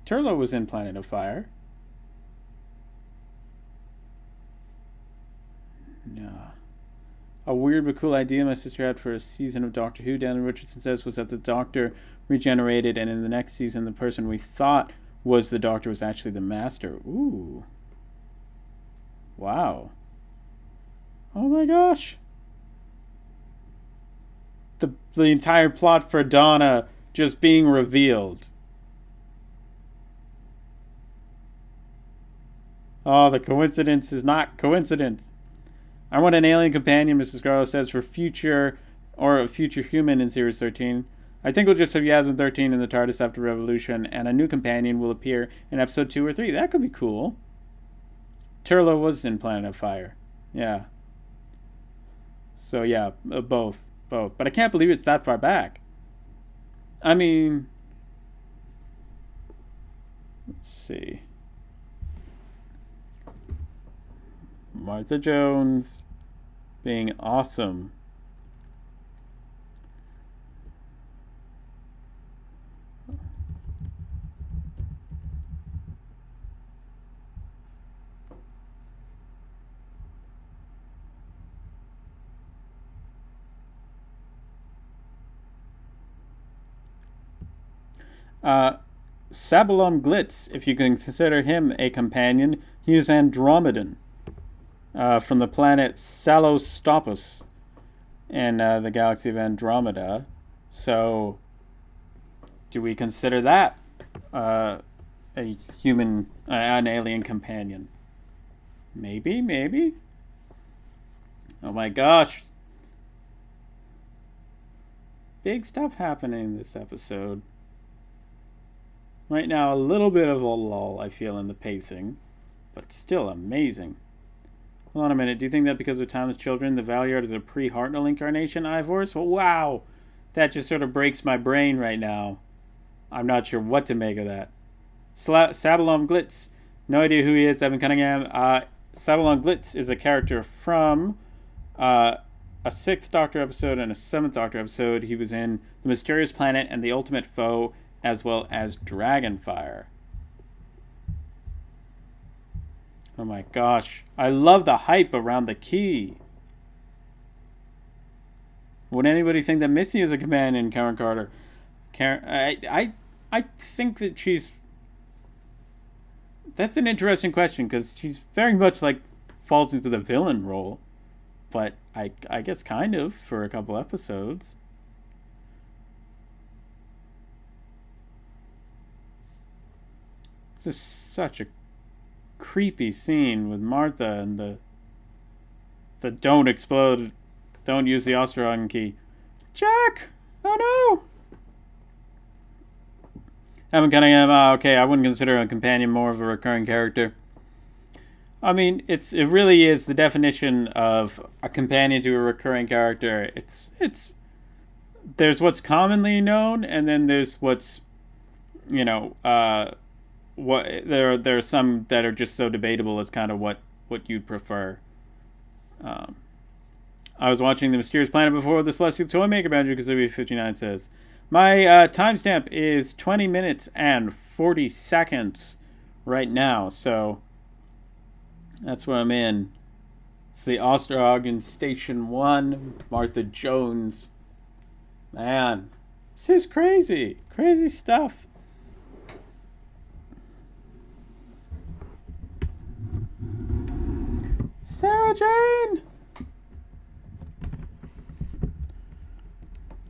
Turlo was in Planet of Fire. No. A weird but cool idea my sister had for a season of Doctor Who, Dan Richardson says, was that the Doctor regenerated and in the next season the person we thought was the Doctor was actually the Master. Ooh. Wow. Oh my gosh. The entire plot for Donna just being revealed. Oh, the coincidence is not coincidence. I want an alien companion, Mrs. Garlow says, for future or a future human in Series 13. I think we'll just have Yasmin 13 in the TARDIS after Revolution, and a new companion will appear in episode 2 or 3. That could be cool. Turlo was in Planet of Fire. Yeah. So yeah, both. But I can't believe it's that far back. I mean, let's see. Martha Jones being awesome. Sabalon Glitz, if you can consider him a companion, he is Andromedan from the planet Salostopus in the galaxy of Andromeda. So, do we consider that a human, an alien companion? Maybe. Oh my gosh. big stuff happening in this episode. Right now, a little bit of a lull, I feel, in the pacing, but still amazing. Hold on a minute. Do you think that because of Timeless Children, the Valeyard is a pre-Hartnell incarnation, Ivors? Well, wow! That just sort of breaks my brain right now. I'm not sure what to make of that. Sabalom Glitz. No idea who he is, Evan Cunningham. Sabalom Glitz is a character from a 6th Doctor episode and a 7th Doctor episode. He was in The Mysterious Planet and The Ultimate Foe, as well as Dragonfire. Oh my gosh. I love the hype around the key. Would anybody think that Missy is a companion, Karen Carter? I think that she's... That's an interesting question, because she's very much like falls into the villain role. But I guess kind of for a couple episodes. This is such a creepy scene with Martha and the don't explode, don't use the Osteron key. Jack! Oh no! Evan Cunningham, okay, I wouldn't consider a companion more of a recurring character. I mean, it really is the definition of a companion to a recurring character. It's there's what's commonly known, and then there's what's, what there are some that are just so debatable as kind of what you'd prefer. I was watching The Mysterious Planet before the Celestial Toymaker Banjo Kazooie 59 says. My timestamp is 20 minutes and 40 seconds right now, so that's where I'm in. It's the Osterhog in Station 1, Martha Jones. Man, this is crazy. Crazy stuff. Sarah Jane!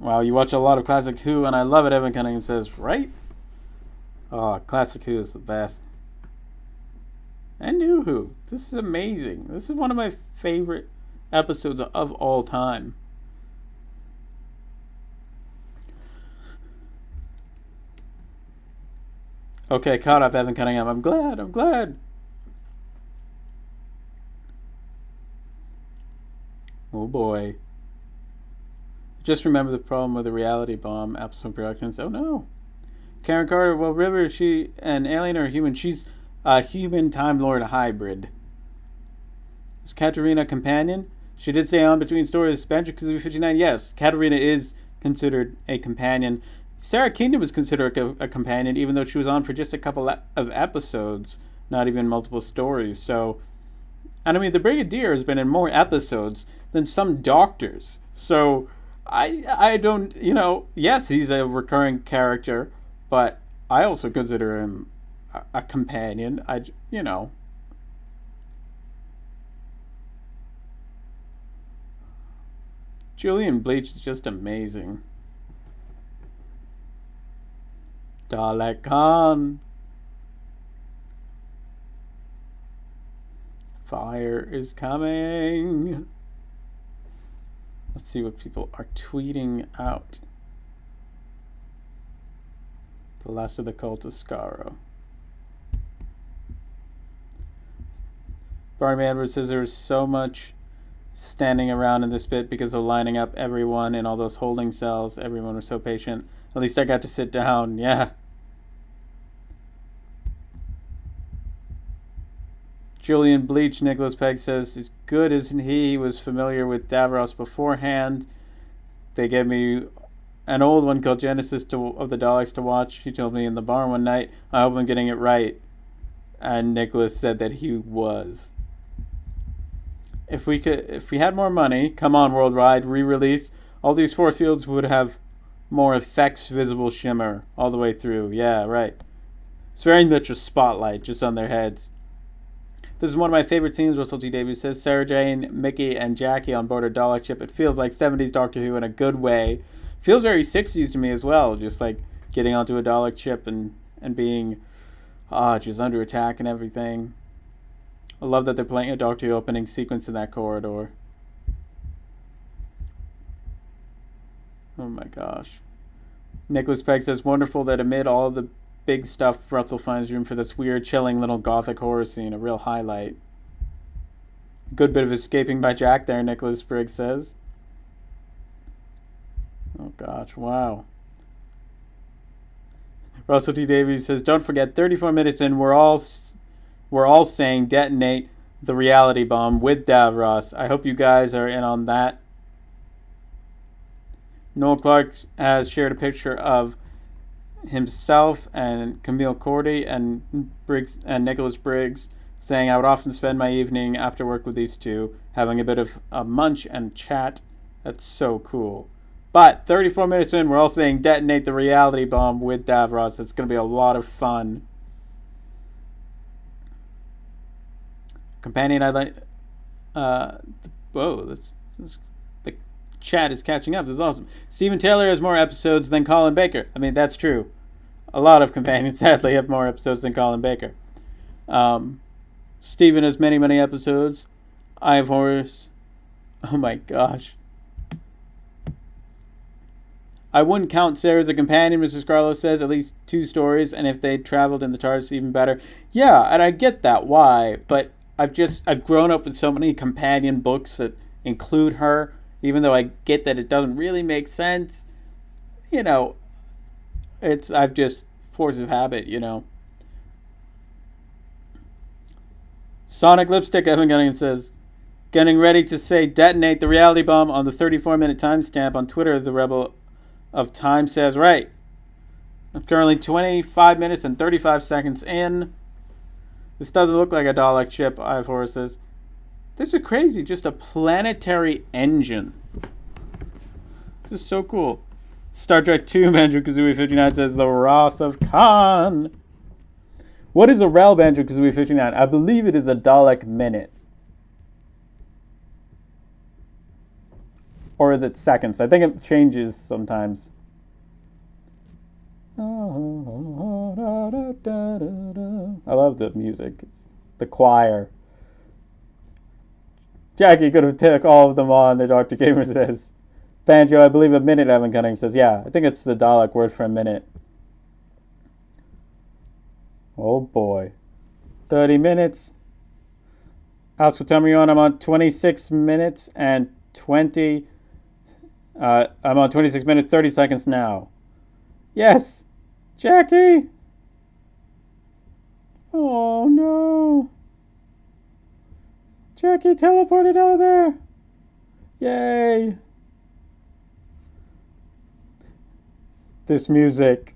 Wow, you watch a lot of Classic Who, and I love it, Evan Cunningham says, right? Oh, Classic Who is the best. And New Who. This is amazing. This is one of my favorite episodes of all time. Okay, caught up, Evan Cunningham. I'm glad. Oh boy. Just remember the problem with the reality bomb episode productions. Oh no. Karen Carter, well, River, is she an alien or a human? She's a human Time Lord hybrid. Is Katarina a companion? She did say on between stories, Banjo Kazooie 59. Yes, Katarina is considered a companion. Sarah Kingdom is considered a companion, even though she was on for just a couple of episodes, not even multiple stories. So, and I mean, the Brigadier has been in more episodes than some doctors. So, I don't, yes, he's a recurring character, but I also consider him a companion. Julian Bleach is just amazing. Dalek Khan. Fire is coming. Let's see what people are tweeting out. The last of the cult of Skaro. Barney Edwards says there was so much standing around in this bit because of lining up everyone in all those holding cells. Everyone was so patient. At least I got to sit down. Yeah. Julian Bleach, Nicholas Pegg says, is good, isn't he? He was familiar with Davros beforehand. They gave me an old one called Genesis of the Daleks to watch. He told me in the bar one night. I hope I'm getting it right. And Nicholas said that he was. If we had more money, come on, Worldwide, re-release, all these force fields would have more effects, visible shimmer all the way through. Yeah, right. It's very much a spotlight just on their heads. This is one of my favorite scenes, Russell T. Davies says. Sarah Jane, Mickey, and Jackie on board a Dalek ship. It feels like 70s Doctor Who in a good way. Feels very 60s to me as well, just like getting onto a Dalek ship and being just under attack and everything. I love that they're playing a Doctor Who opening sequence in that corridor. Oh my gosh. Nicholas Pegg says, wonderful that amid all the big stuff, Russell finds room for this weird, chilling little gothic horror scene, a real highlight. Good bit of escaping by Jack there, Nicholas Briggs says. Oh gosh, wow. Russell T. Davies says, don't forget, 34 minutes in, we're all saying detonate the reality bomb with Davros. I hope you guys are in on that. Noel Clark has shared a picture of himself and Camille Cordy and Briggs and Nicholas Briggs, saying, I would often spend my evening after work with these two, having a bit of a munch and chat. That's so cool. But 34 minutes in, we're all saying detonate the reality bomb with Davros. It's going to be a lot of fun. Companion, I'd like... whoa, the chat is catching up. This is awesome. Stephen Taylor has more episodes than Colin Baker. I mean, that's true. A lot of companions, sadly, have more episodes than Colin Baker. Stephen has many, many episodes. I have Horace. Oh my gosh. I wouldn't count Sarah as a companion, Mrs. Carlos says. At least 2 stories, and if they traveled in the TARDIS, even better. Yeah, and I get that, why, but I've grown up with so many companion books that include her, even though I get that it doesn't really make sense. You know, I've just force of habit, you know. Sonic Lipstick, Evan Gunningham says, getting ready to say detonate the reality bomb on the 34-minute timestamp on Twitter. The Rebel of Time says, right. I'm currently 25 minutes and 35 seconds in. This doesn't look like a Dalek ship, Ivor says. This is crazy, just a planetary engine. This is so cool. Star Trek 2, Banjo Kazooie 59 says, the Wrath of Khan. What is a REL, Banjo Kazooie 59? I believe it is a Dalek minute. Or is it seconds? I think it changes sometimes. I love the music. It's the choir. Jackie could have took all of them on, the Dr. Gamer says. Banjo, I believe a minute, Evan Cunningham says. Yeah, I think it's the Dalek word for a minute. Oh boy. 30 minutes. Alex, what time are you on? I'm on 26 minutes and 20... I'm on 26 minutes, 30 seconds now. Yes! Jackie! Oh, no. Jackie teleported out of there. Yay. This music.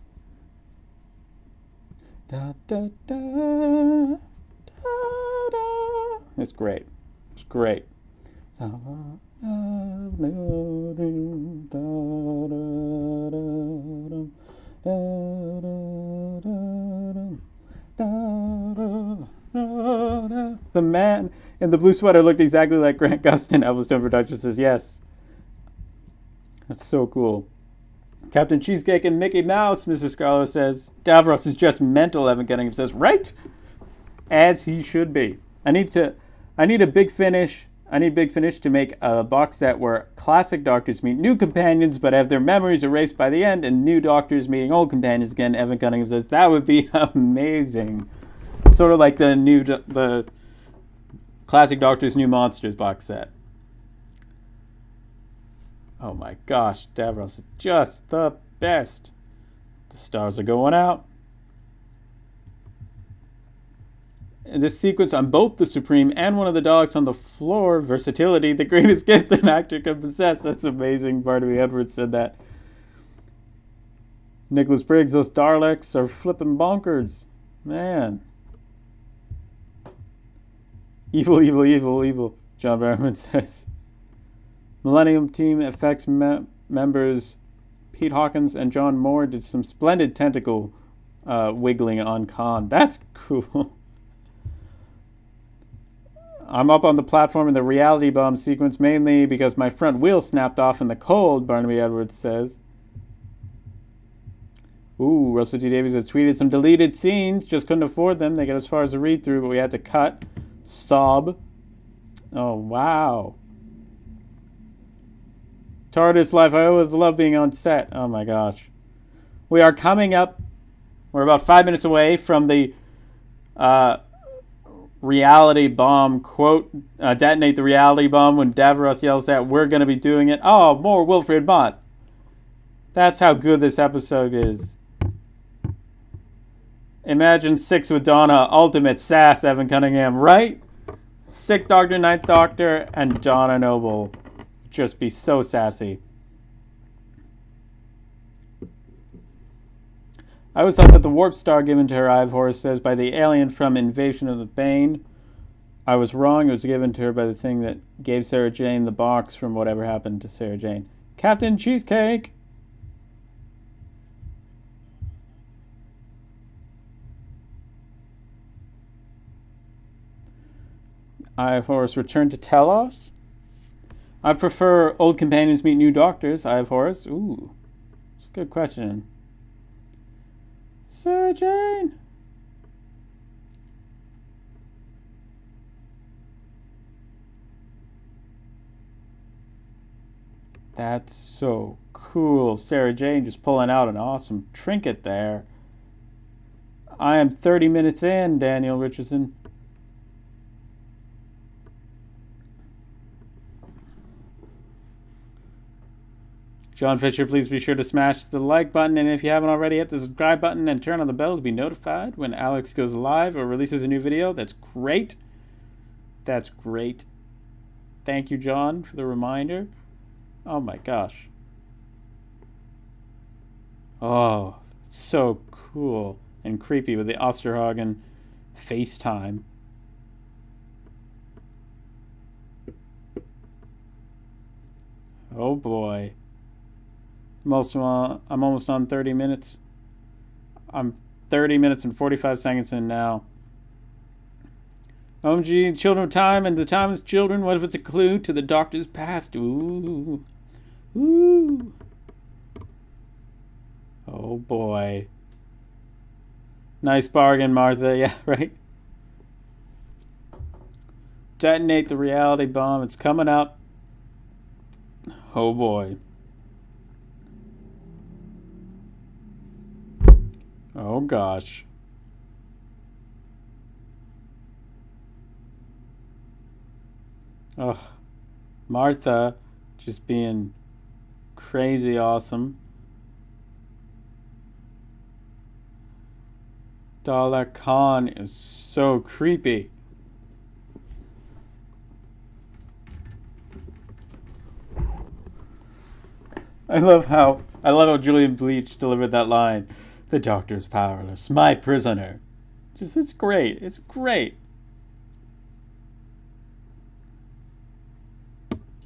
Da, da, da, da, da. It's great. It's great. The man in the blue sweater looked exactly like Grant Gustin. Elvis Productions says yes. That's so cool. Captain Cheesecake and Mickey Mouse, Mrs. Scarlo says. Davros is just mental, Evan Cunningham says. Right? As he should be. I need a Big Finish. I need Big Finish to make a box set where classic Doctors meet new companions but have their memories erased by the end, and new Doctors meeting old companions again. Evan Cunningham says that would be amazing. Sort of like the classic Doctors New Monsters box set. Oh my gosh, Davros is just the best. The stars are going out. In this sequence, I'm both the Supreme and one of the dogs on the floor. Versatility, the greatest gift an actor can possess. That's amazing. Barnaby Edwards said that. Nicholas Briggs, those Daleks are flipping bonkers. Man. Evil, evil, evil, evil, John Berman says. Millennium Team Effects members Pete Hawkins and John Moore did some splendid tentacle wiggling on Khan. That's cool. I'm up on the platform in the reality bomb sequence mainly because my front wheel snapped off in the cold, Barnaby Edwards says. Ooh, Russell T. Davies has tweeted some deleted scenes. Just couldn't afford them. They get as far as a read-through, but we had to cut. Sob. Oh, wow. TARDIS life. I always love being on set. Oh my gosh. We are coming up. We're about 5 minutes away from the reality bomb quote. Detonate the reality bomb when Davros yells that we're going to be doing it. Oh, more Wilfred Mott. That's how good this episode is. Imagine 6 with Donna. Ultimate sass, Evan Cunningham. Right? 6th Doctor, 9th Doctor, and Donna Noble. Just be so sassy. I always thought that the warp star given to her, Ive Horus says, by the alien from Invasion of the Bane. I was wrong. It was given to her by the thing that gave Sarah Jane the box from whatever happened to Sarah Jane. Captain Cheesecake! Ive Horus returned to Telos. I prefer old companions meet new doctors, Ive Horus. Ooh, it's a good question. Sarah Jane! That's so cool. Sarah Jane just pulling out an awesome trinket there. I am 30 minutes in, Daniel Richardson. John Fisher, please be sure to smash the like button, and if you haven't already, hit the subscribe button and turn on the bell to be notified when Alex goes live or releases a new video. That's great. That's great. Thank you, John, for the reminder. Oh my gosh. Oh, it's so cool and creepy with the Osterhagen FaceTime. Oh boy. I'm almost on 30 minutes. I'm 30 minutes and 45 seconds in now. OMG, children of time and the time is children. What if it's a clue to the doctor's past? Ooh. Ooh. Oh boy. Nice bargain, Martha. Yeah, right? Detonate the reality bomb. It's coming up. Oh boy. Oh gosh. Oh, Martha just being crazy awesome. Dalek Khan is so creepy. I love how Julian Bleach delivered that line. The doctor's powerless. My prisoner. It's great. It's great.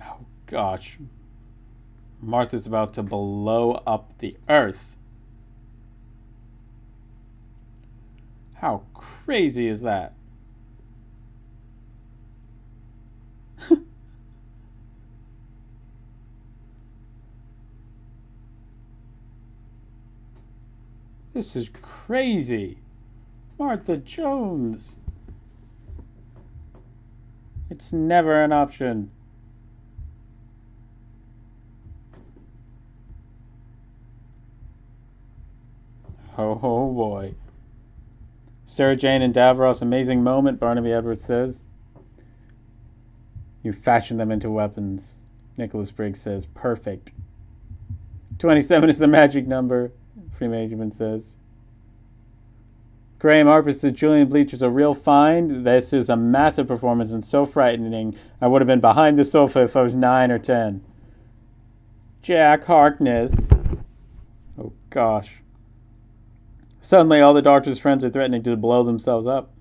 Oh, gosh. Martha's about to blow up the earth. How crazy is that? This is crazy. Martha Jones. It's never an option. Oh boy. Sarah Jane and Davros, amazing moment, Barnaby Edwards says. You fashioned them into weapons. Nicholas Briggs says, perfect. 27 is the magic number. Freemanagement says. Graham Harper says Julian Bleach is a real find. This is a massive performance and so frightening. I would have been behind the sofa if I was 9 or 10. Jack Harkness. Oh gosh. Suddenly all the doctor's friends are threatening to blow themselves up.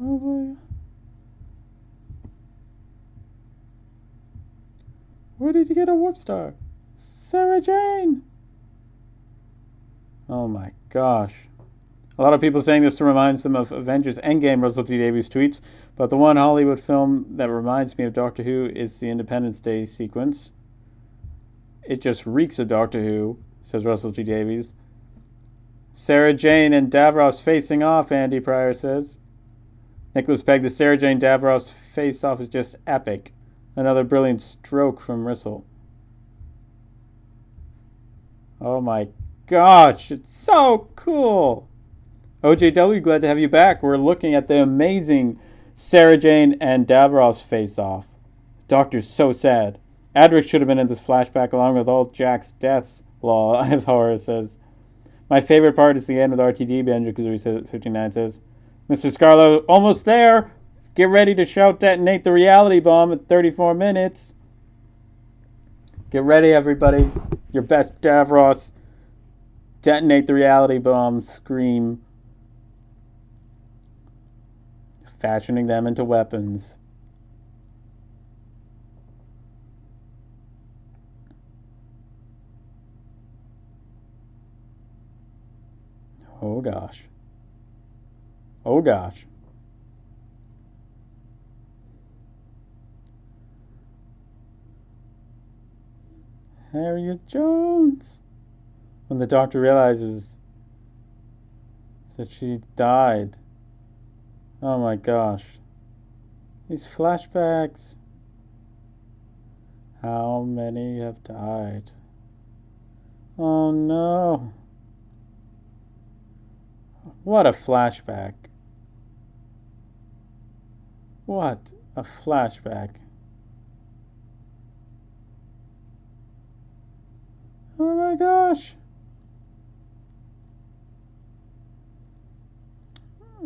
Oh boy. Where did you get a warp star? Sarah Jane! Oh my gosh. A lot of people saying this reminds them of Avengers Endgame, Russell T Davies tweets, but the one Hollywood film that reminds me of Doctor Who is the Independence Day sequence. It just reeks of Doctor Who, says Russell T Davies. Sarah Jane and Davros facing off, Andy Pryor says. Nicholas Pegg, the Sarah Jane Davros face-off is just epic. Another brilliant stroke from Rissell. Oh my gosh, it's so cool. OJW, glad to have you back. We're looking at the amazing Sarah Jane and Davros face-off. Doctor's so sad. Adric should have been in this flashback along with all Jack's deaths, Laura says. My favorite part is the end with RTD, Banjo 59 says. Mr. Scarlo, almost there. Get ready to shout detonate the reality bomb at 34 minutes. Get ready, everybody. Your best Davros. Detonate the reality bomb. Scream. Fashioning them into weapons. Oh gosh. Oh gosh. Harriet Jones. When the doctor realizes that she died. Oh my gosh. These flashbacks. How many have died? Oh no. What a flashback. What a flashback. Oh my gosh.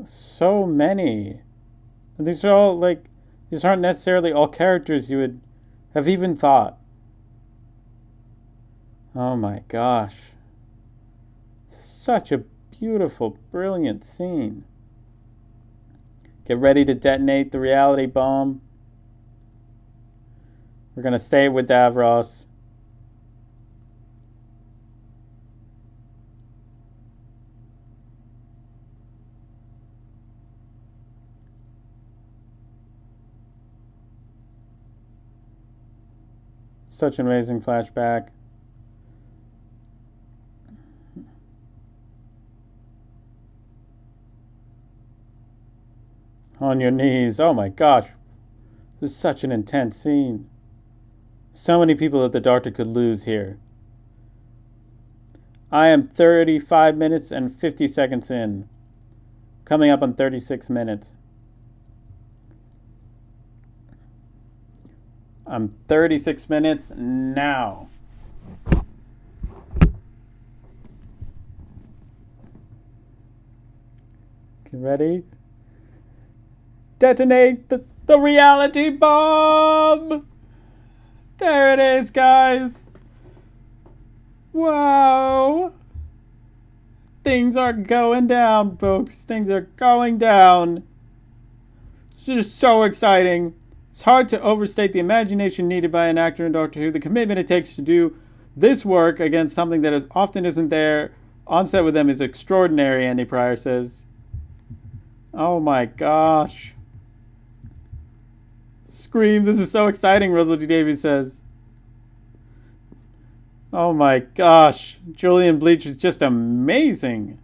So many. And these are all these aren't necessarily all characters you would have even thought. Oh my gosh. Such a beautiful, brilliant scene. Get ready to detonate the reality bomb. We're going to say it with Davros. Such an amazing flashback. On your knees. Oh my gosh. This is such an intense scene. So many people that the doctor could lose here. I am 35 minutes and 50 seconds in. Coming up on 36 minutes. I'm 36 minutes now. Get ready? Detonate the reality bomb! There it is, guys. Wow. Things are going down, folks. Things are going down. It's just so exciting. It's hard to overstate the imagination needed by an actor in Doctor Who, the commitment it takes to do this work against something that often isn't there on set with them is extraordinary, Andy Pryor says. Oh my gosh. Scream, this is so exciting, Russell D. Davies says. Oh my gosh. Julian Bleach is just amazing.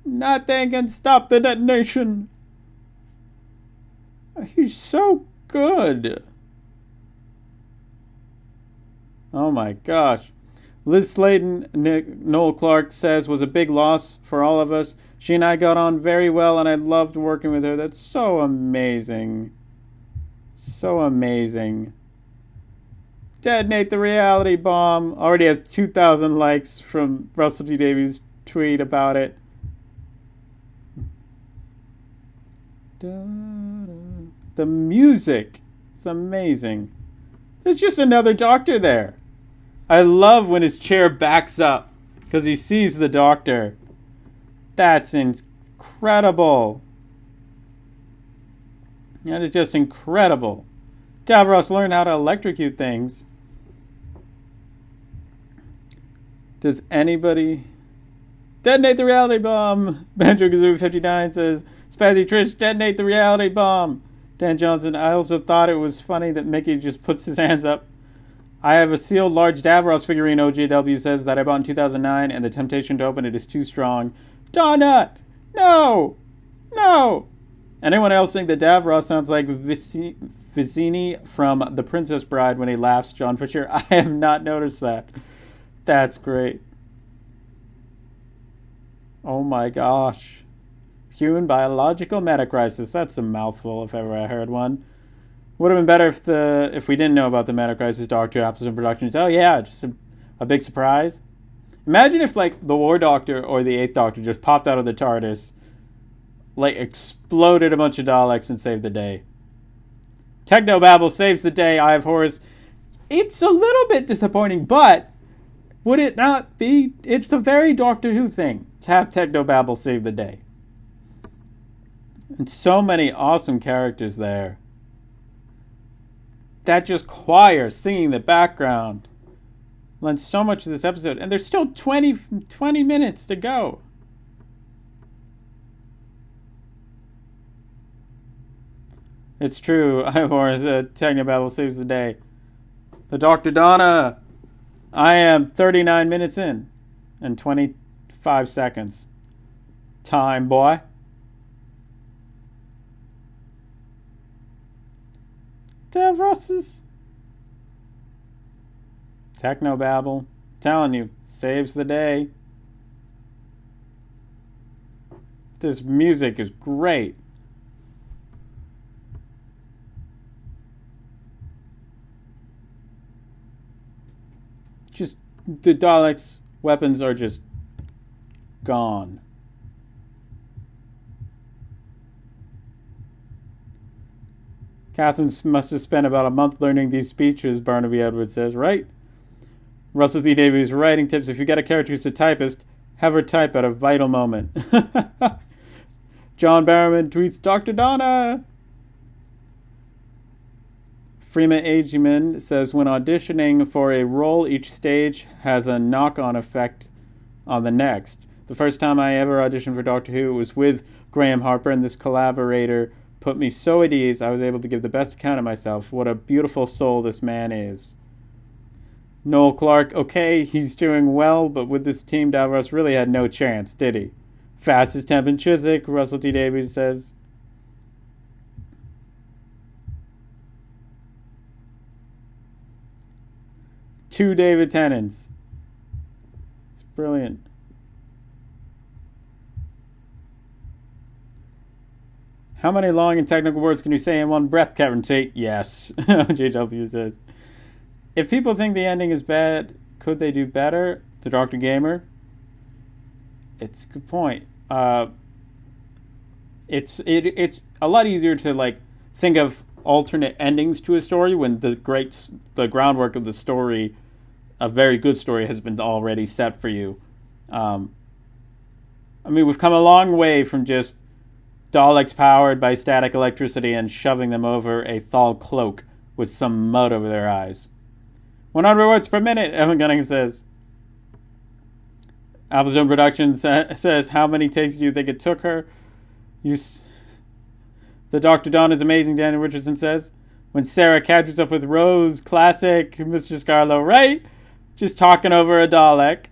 Nothing can stop the detonation. He's so good. Oh my gosh. Liz Sladen, Noel Clark says, was a big loss for all of us. She and I got on very well and I loved working with her. That's so amazing. So amazing. Detonate the reality bomb. Already has 2,000 likes from Russell T. Davies' tweet about it. The music is amazing. There's just another doctor there. I love when his chair backs up because he sees the doctor. That's incredible. That is just incredible. Davros learned how to electrocute things. Does anybody... Detonate the reality bomb! Banjo Kazoo 59 says, Spazzy Trish, detonate the reality bomb! Dan Johnson, I also thought it was funny that Mickey just puts his hands up. I have a sealed large Davros figurine, OJW says, that I bought in 2009, and the temptation to open it is too strong. Donna! No! No! Anyone else think that Davros sounds like Vicini from The Princess Bride when he laughs, John Fisher? I have not noticed that. That's great. Oh my gosh. Human biological metacrisis. That's a mouthful if ever I heard one. Would have been better if we didn't know about the metacrisis Doctor Who episode productions. Oh yeah, just a big surprise. Imagine if like the War Doctor or the Eighth Doctor just popped out of the TARDIS, like exploded a bunch of Daleks and saved the day. Technobabble saves the day. Eye of Horus. It's a little bit disappointing, but would it not be? It's a very Doctor Who thing to have Technobabble save the day. And so many awesome characters there. That just choir singing the background lends so much to this episode. And there's still 20 minutes to go. It's true. Ivor said Technobabble saves the day. The Dr. Donna. I am 39 minutes in and 25 seconds. Time, boy. Davros's Technobabble, telling you, saves the day. This music is great. Just the Daleks' weapons are just gone. Catherine must have spent about a month learning these speeches, Barnaby Edwards says, right? Russell T. Davies writing tips. If you get a character who's a typist, have her type at a vital moment. John Barrowman tweets, Dr. Donna! Freema Ageman says, when auditioning for a role, each stage has a knock-on effect on the next. The first time I ever auditioned for Doctor Who was with Graham Harper, and this collaborator put me so at ease I was able to give the best account of myself. What a beautiful soul this man is. Noel Clark, okay, he's doing well, but with this team, Davros really had no chance, did he? Fastest temp in Chiswick, Russell T. Davies says. Two David Tennants. It's brilliant. How many long and technical words can you say in one breath, Kevin Tate? Yes, JW says. If people think the ending is bad, could they do better? The Dr. Gamer. It's a good point. It's a lot easier to like think of alternate endings to a story when the groundwork of the story, a very good story, has been already set for you. I mean, we've come a long way from just Daleks powered by static electricity and shoving them over a thal cloak with some mud over their eyes. 100 words per minute, Evan Gunning says. Alpha Zone Productions says, how many takes do you think it took her? The Dr. Dawn is amazing, Daniel Richardson says. When Sarah catches up with Rose, classic, Mr. Scarlow, right? Just talking over a Dalek.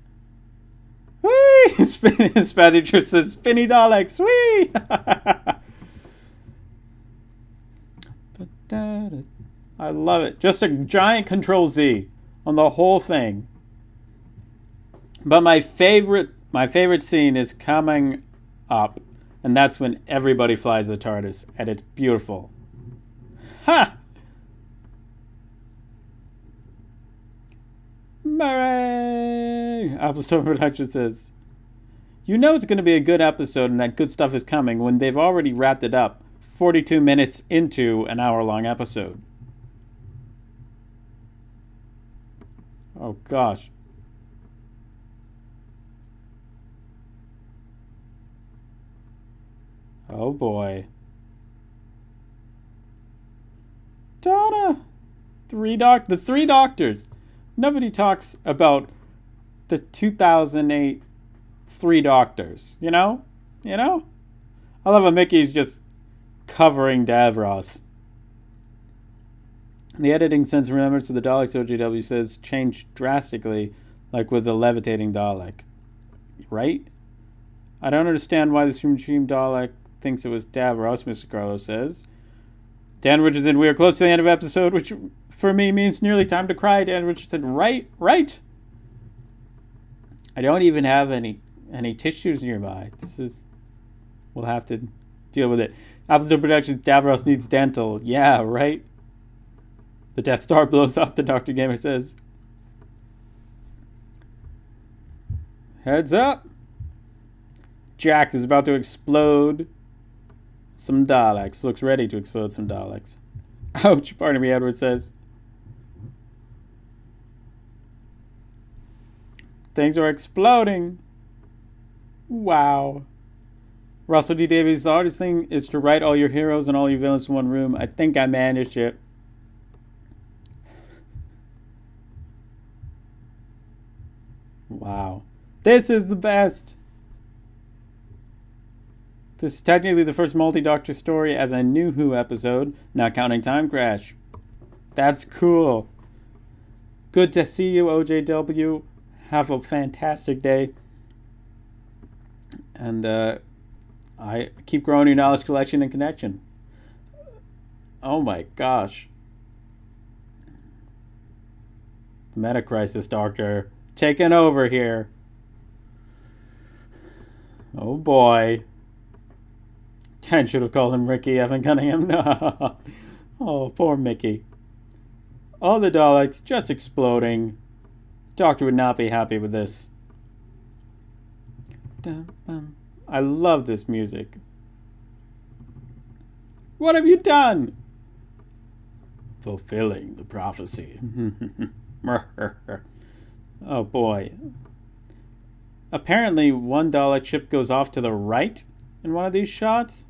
Whee! Spazzy Trish says, spinny Daleks, whee! I love it. Just a giant Control Z on the whole thing. But my favorite scene is coming up, and that's when everybody flies the TARDIS, and it's beautiful. Ha! Murray! Applestone Production says, you know it's going to be a good episode and that good stuff is coming when they've already wrapped it up 42 minutes into an hour-long episode. Oh, gosh. Oh, boy. Donna! The three doctors. Nobody talks about the 2008 Three Doctors, you know? I love how Mickey's just covering Davros. The editing sense remembers to the Daleks, OGW says, changed drastically, like with the levitating Dalek. Right? I don't understand why the Supreme Dalek thinks it was Davros, Mr. Carlos says. Dan Richardson, we are close to the end of episode, which for me means nearly time to cry. Dan Richardson, right? I don't even have any tissues nearby. We'll have to deal with it. Appleton Productions, Davros needs dental. Yeah, right? The Death Star blows up, the Dr. Gamer says. Heads up. Jack is about to explode some Daleks. Looks ready to explode some Daleks. Ouch, pardon me, Edward says. Things are exploding. Wow. Russell D. Davies, the hardest thing is to write all your heroes and all your villains in one room. I think I managed it. Wow. This is the best. This is technically the first multi-Doctor story as a New Who episode, not counting Time Crash. That's cool. Good to see you, OJW. Have a fantastic day. And I keep growing your knowledge collection and connection. Oh my gosh. The Meta Crisis Doctor taking over here. Oh boy. 10 should have called him Ricky Evan Cunningham. No. Oh, poor Mickey. All the Daleks just exploding. Doctor would not be happy with this. I love this music. What have you done? Fulfilling the prophecy. Oh boy. Apparently one Dalek ship goes off to the right in one of these shots.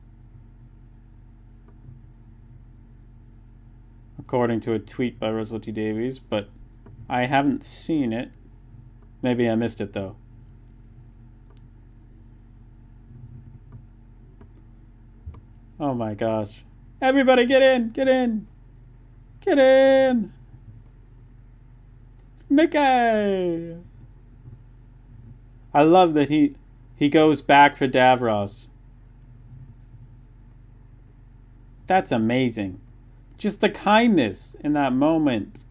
According to a tweet by Russell T. Davies, but I haven't seen it. Maybe I missed it though. Oh my gosh. Everybody get in! Get in! Get in! Mickey! I love that he goes back for Davros. That's amazing. Just the kindness in that moment.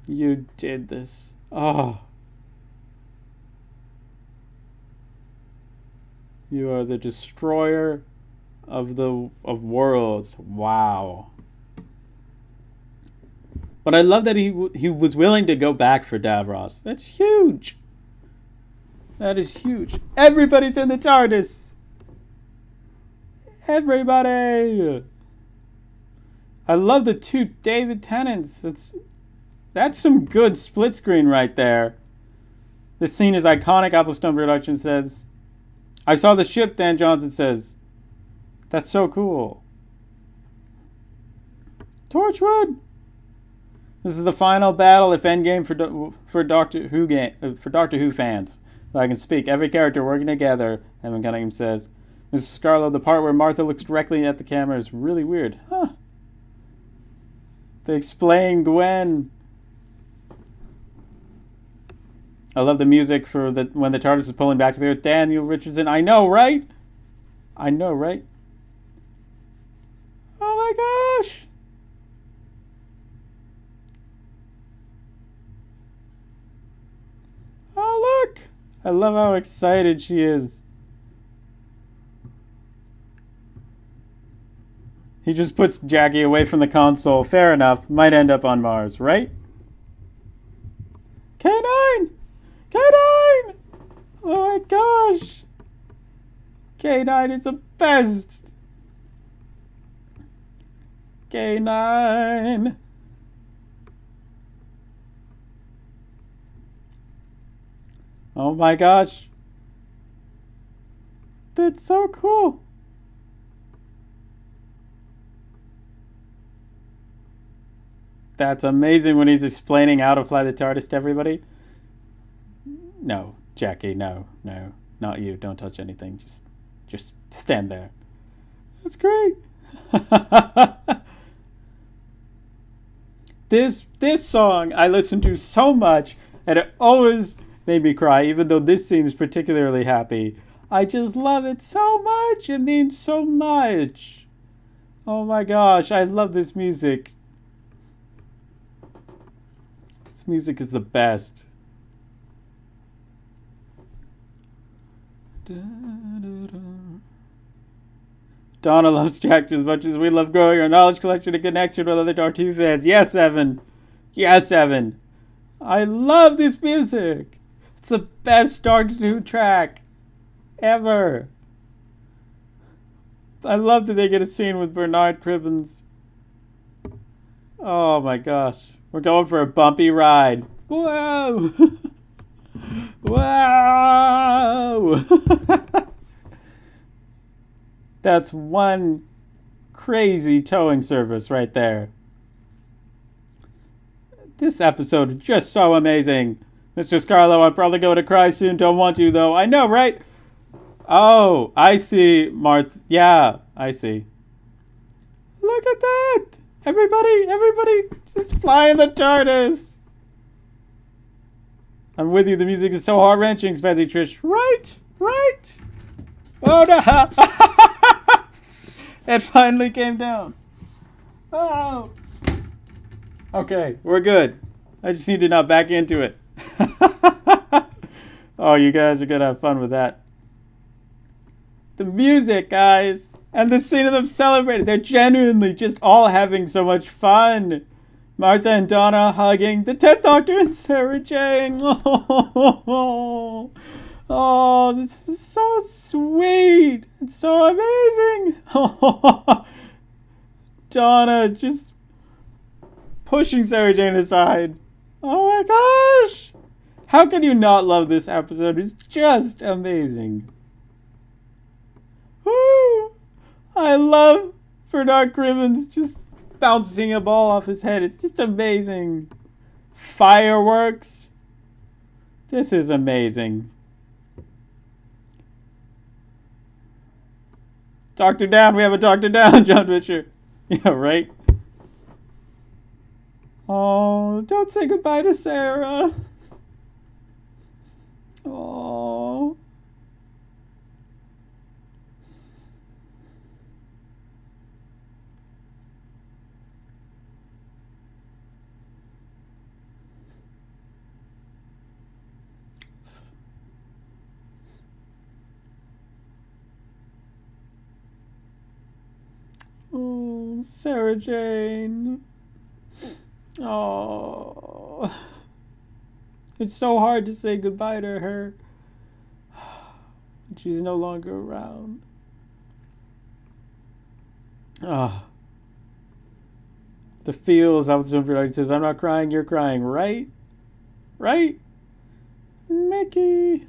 You did this. Oh. You are the destroyer of worlds. Wow. But I love that he was willing to go back for Davros. That's huge. That is huge. Everybody's in the TARDIS. Everybody. I love the two David Tennants. That's some good split screen right there. This scene is iconic, Applestone Productions says. I saw the ship, Dan Johnson says. That's so cool. Torchwood. This is the final battle, if endgame, for Doctor Who fans. If I can speak, every character working together, Evan Cunningham says. Mrs. Scarlow, the part where Martha looks directly at the camera is really weird. Huh. They explain Gwen. I love the music for when the TARDIS is pulling back to the Earth. Daniel Richardson, I know, right? I know, right? Oh my gosh! Oh look! I love how excited she is. He just puts Jackie away from the console. Fair enough. Might end up on Mars, right? K9! K9! Oh my gosh! K9 is the best! K9! Oh my gosh! That's so cool! That's amazing when he's explaining how to fly the TARDIS to everybody. No, Jackie, no, not you. Don't touch anything. Just stand there. That's great. This song I listen to so much, and it always made me cry, even though this scene is particularly happy. I just love it so much. It means so much. Oh my gosh, I love this music. This music is the best. Donna loves Jack as much as we love growing our knowledge collection and connection with other Doctor Who fans. Yes, Evan. Yes, Evan. I love this music. It's the best Doctor Who track ever. I love that they get a scene with Bernard Cribbins. Oh my gosh. We're going for a bumpy ride. Whoa! Whoa! That's one crazy towing service right there. This episode is just so amazing. Mr. Scarlo, I'm probably going to cry soon. Don't want to, though. I know, right? Oh, I see, Martha. Yeah, I see. Look at that! Everybody, just fly in the TARDIS. I'm with you. The music is so heart-wrenching, Spazzy Trish. Right. Oh, no. It finally came down. Oh. Okay, we're good. I just need to not back into it. Oh, you guys are going to have fun with that. The music, guys. And the scene of them celebrating. They're genuinely just all having so much fun. Martha and Donna hugging. The 10th Doctor and Sarah Jane. Oh, this is so sweet. It's so amazing. Donna just pushing Sarah Jane aside. Oh my gosh. How can you not love this episode? It's just amazing. Woo! I love Bernard Cribbins just bouncing a ball off his head. It's just amazing. Fireworks. This is amazing. Doctor down. We have a Doctor down, John Fisher. Yeah, right? Oh, don't say goodbye to Sarah. Oh. Oh, Sarah Jane. Oh. It's so hard to say goodbye to her. She's no longer around. Oh. The feels, Alvin Bernard says, I'm not crying, you're crying, right? Right? Mickey.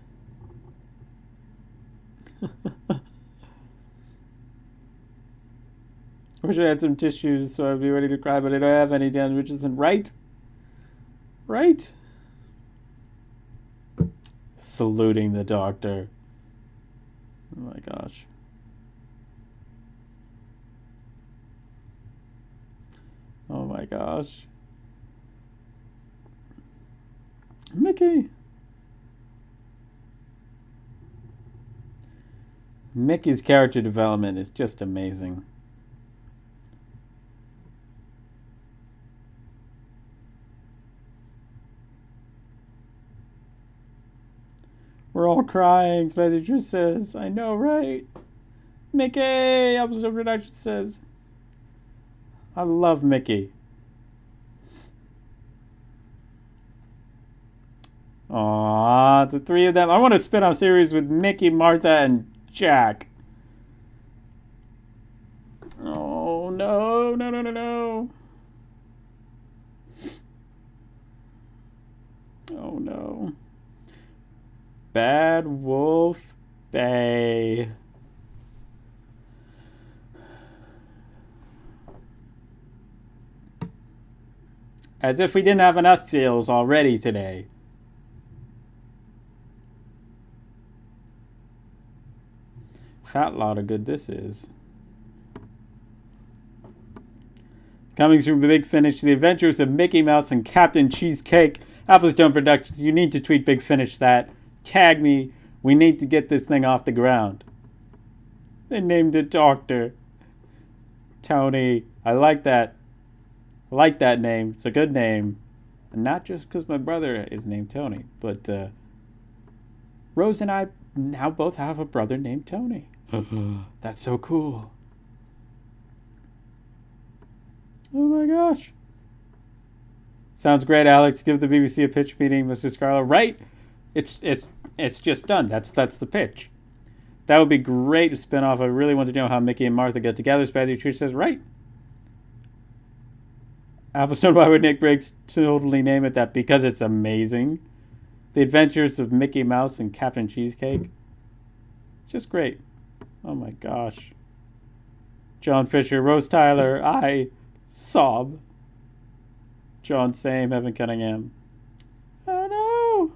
I wish I had some tissues so I'd be ready to cry, but I don't have any, Dan Richardson. Right? Right? Saluting the Doctor. Oh my gosh. Oh my gosh. Mickey. Mickey's character development is just amazing. We're all crying, Spazzy Drew says. I know, right? Mickey! Episode Production says. I love Mickey. Aww, the three of them. I want a spin-off series with Mickey, Martha, and Jack. Oh, no. Oh, no. Bad Wolf Bay. As if we didn't have enough feels already today. Fat lot of good this is. Coming from the Big Finish, the adventures of Mickey Mouse and Captain Cheesecake. Applestone Productions, you need to tweet Big Finish that. Tag me, We need to get this thing off the ground. They named it Doctor. Tony. I like that. I like that name. It's a good name. And not just because my brother is named Tony, but Rose and I now both have a brother named Tony. That's so cool. Oh my gosh. Sounds great, Alex. Give the BBC a pitch meeting, Mr. Scarlett. Right? It's just done. That's the pitch. That would be great to spin off. I really want to know how Mickey and Martha get together. Spazzy Treat says, right. Applestone, why would Nick Briggs totally name it that? Because it's amazing. The Adventures of Mickey Mouse and Captain Cheesecake. It's just great. Oh my gosh. John Fisher, Rose Tyler, I sob. John Same, Evan Cunningham. Oh no!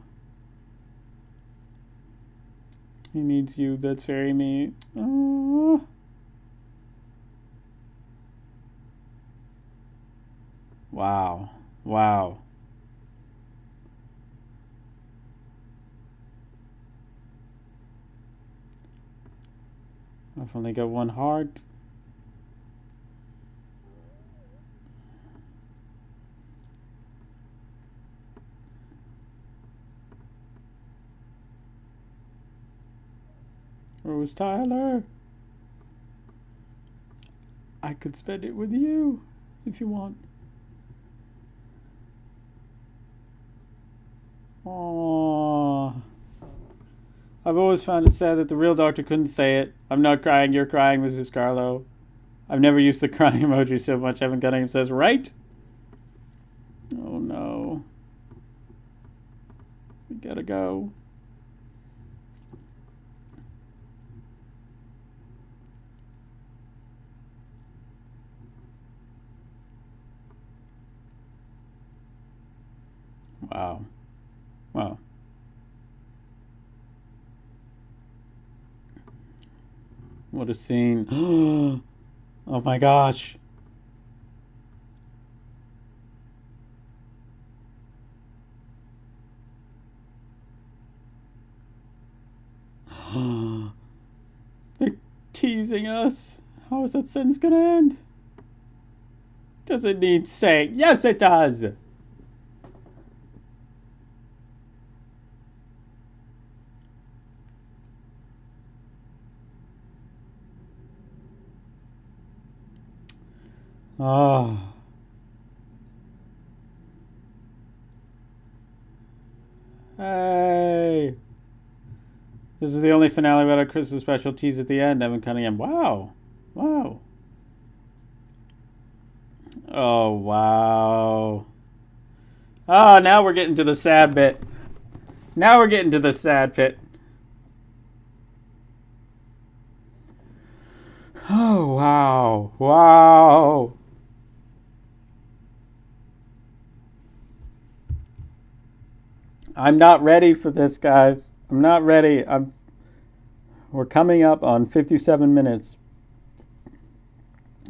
He needs you, that's very me. Oh. Wow. Wow. I've only got one heart. Rose Tyler. I could spend it with you if you want. Aww. I've always found it sad that the real doctor couldn't say it. I'm not crying, you're crying, Mrs. Carlo. I've never used the crying emoji so much. Evan Cunningham says, right? Oh no. We gotta go. Wow. Wow. What a scene. Oh my gosh. They're teasing us. How is that sentence gonna end? Does it need saying? Yes, it does. Oh. Hey. This is the only finale without a Christmas special tease at the end. Evan Cunningham. Wow. Wow. Oh, wow. Oh, now we're getting to the sad bit. Now we're getting to the sad bit. Oh, wow. Wow. I'm not ready for this, guys. I'm not ready. We're coming up on 57 minutes.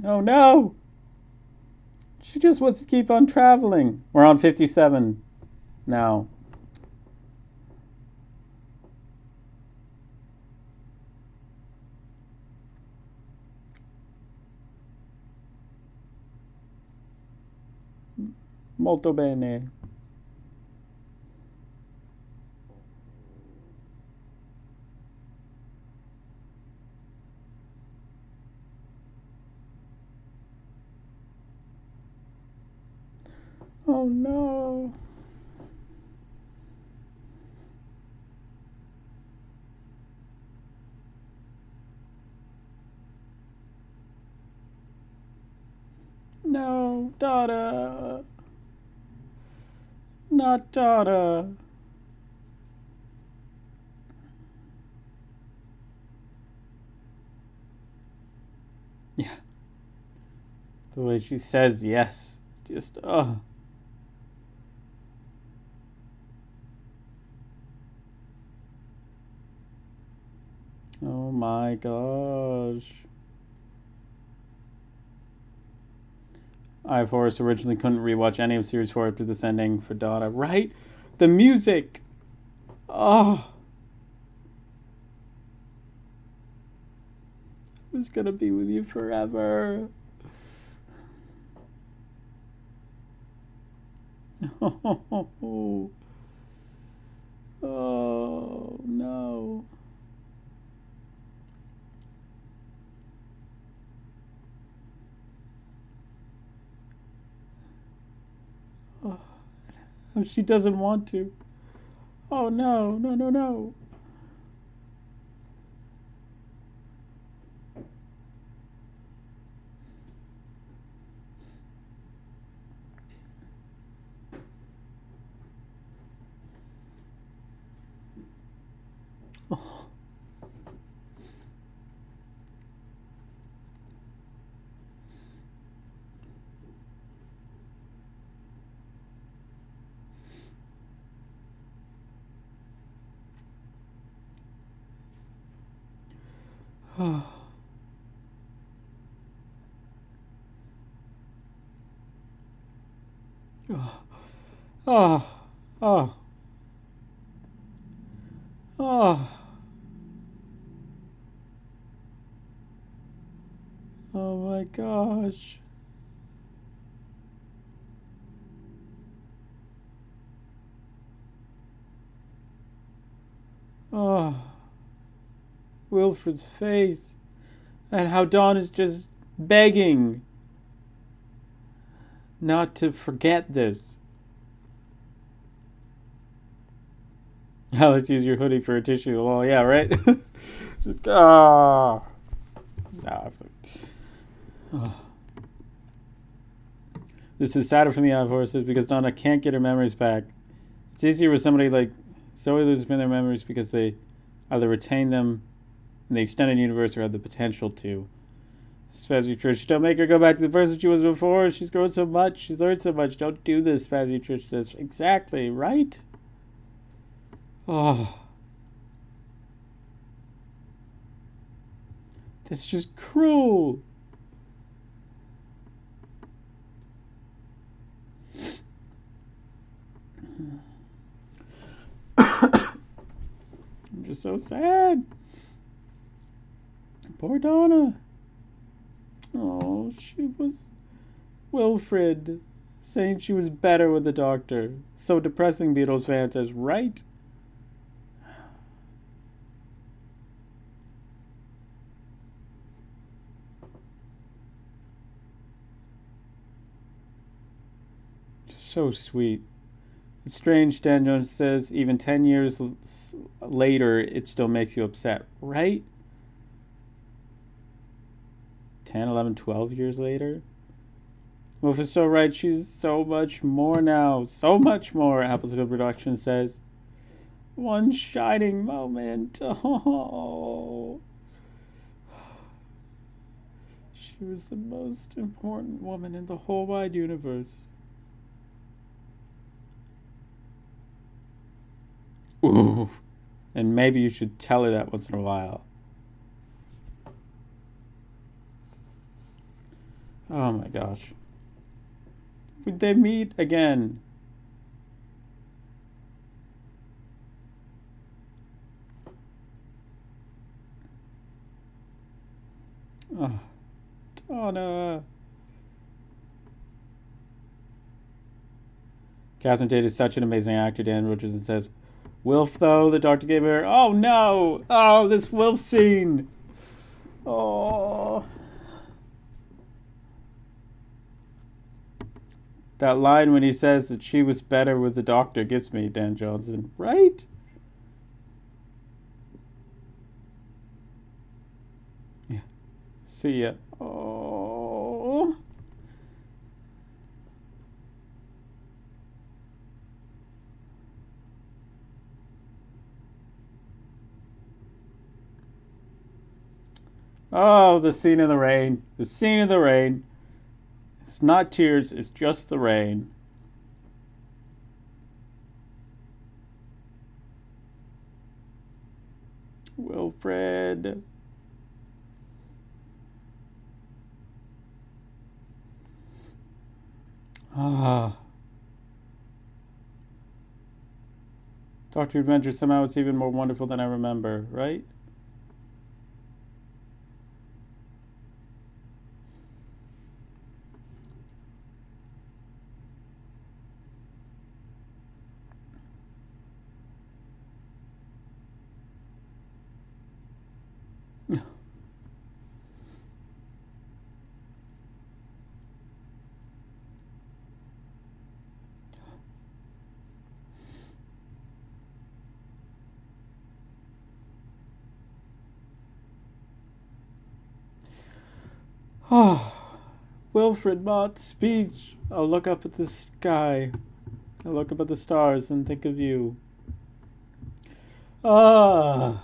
Oh, no. She just wants to keep on traveling. We're on 57 now. Molto bene. Oh no. No, Dada. Not Dada. Yeah. The way she says yes. Just, oh. Oh my gosh. I, of course, originally couldn't rewatch any of Series 4 after this ending for Dada. Right? The music! Oh! was gonna be with you forever. Oh, oh no. Oh, she doesn't want to. Oh no, no, no, no. Oh. Oh. Oh. Oh. Oh. Oh my gosh. Oh. Wilfred's face. And how Dawn is just begging not to forget this. Let's use your hoodie for a tissue. Well, yeah, right? Just, oh. Oh. This is sadder for me, of course, because Donna can't get her memories back. It's easier with somebody like Zoe loses their memories because they either retain them in the extended universe or have the potential to. Spazzy Trish, don't make her go back to the person she was before. She's grown so much. She's learned so much. Don't do this, Spazzy Trish says. Exactly, right? Oh. That's just cruel. I'm just so sad. Poor Donna. Oh, she was Wilfred, saying she was better with the doctor. So depressing, Beatles fan says, right? So sweet. It's strange, Dan Jones says, even 10 years later, it still makes you upset, right? 10, 11, 12 years later? Wolf is so right, she's so much more now. So much more, Appleton Production says. One shining moment. Oh. She was the most important woman in the whole wide universe. Ooh. And maybe you should tell her that once in a while. Oh my gosh. Would they meet again? Oh, Donna. Catherine Tate is such an amazing actor, Dan Richardson says. Wilf, though, the doctor gave her. Oh no! Oh, this Wilf scene! Oh. That line when he says that she was better with the doctor gets me, Dan Johnson. Right? Yeah. See ya. Oh. Oh, the scene in the rain. The scene in the rain. It's not tears, it's just the rain. Wilfred. Ah. Doctor Adventure, somehow it's even more wonderful than I remember, right? Oh, Wilfred Mott's speech. I'll look up at the sky. I'll look up at the stars and think of you. Ah,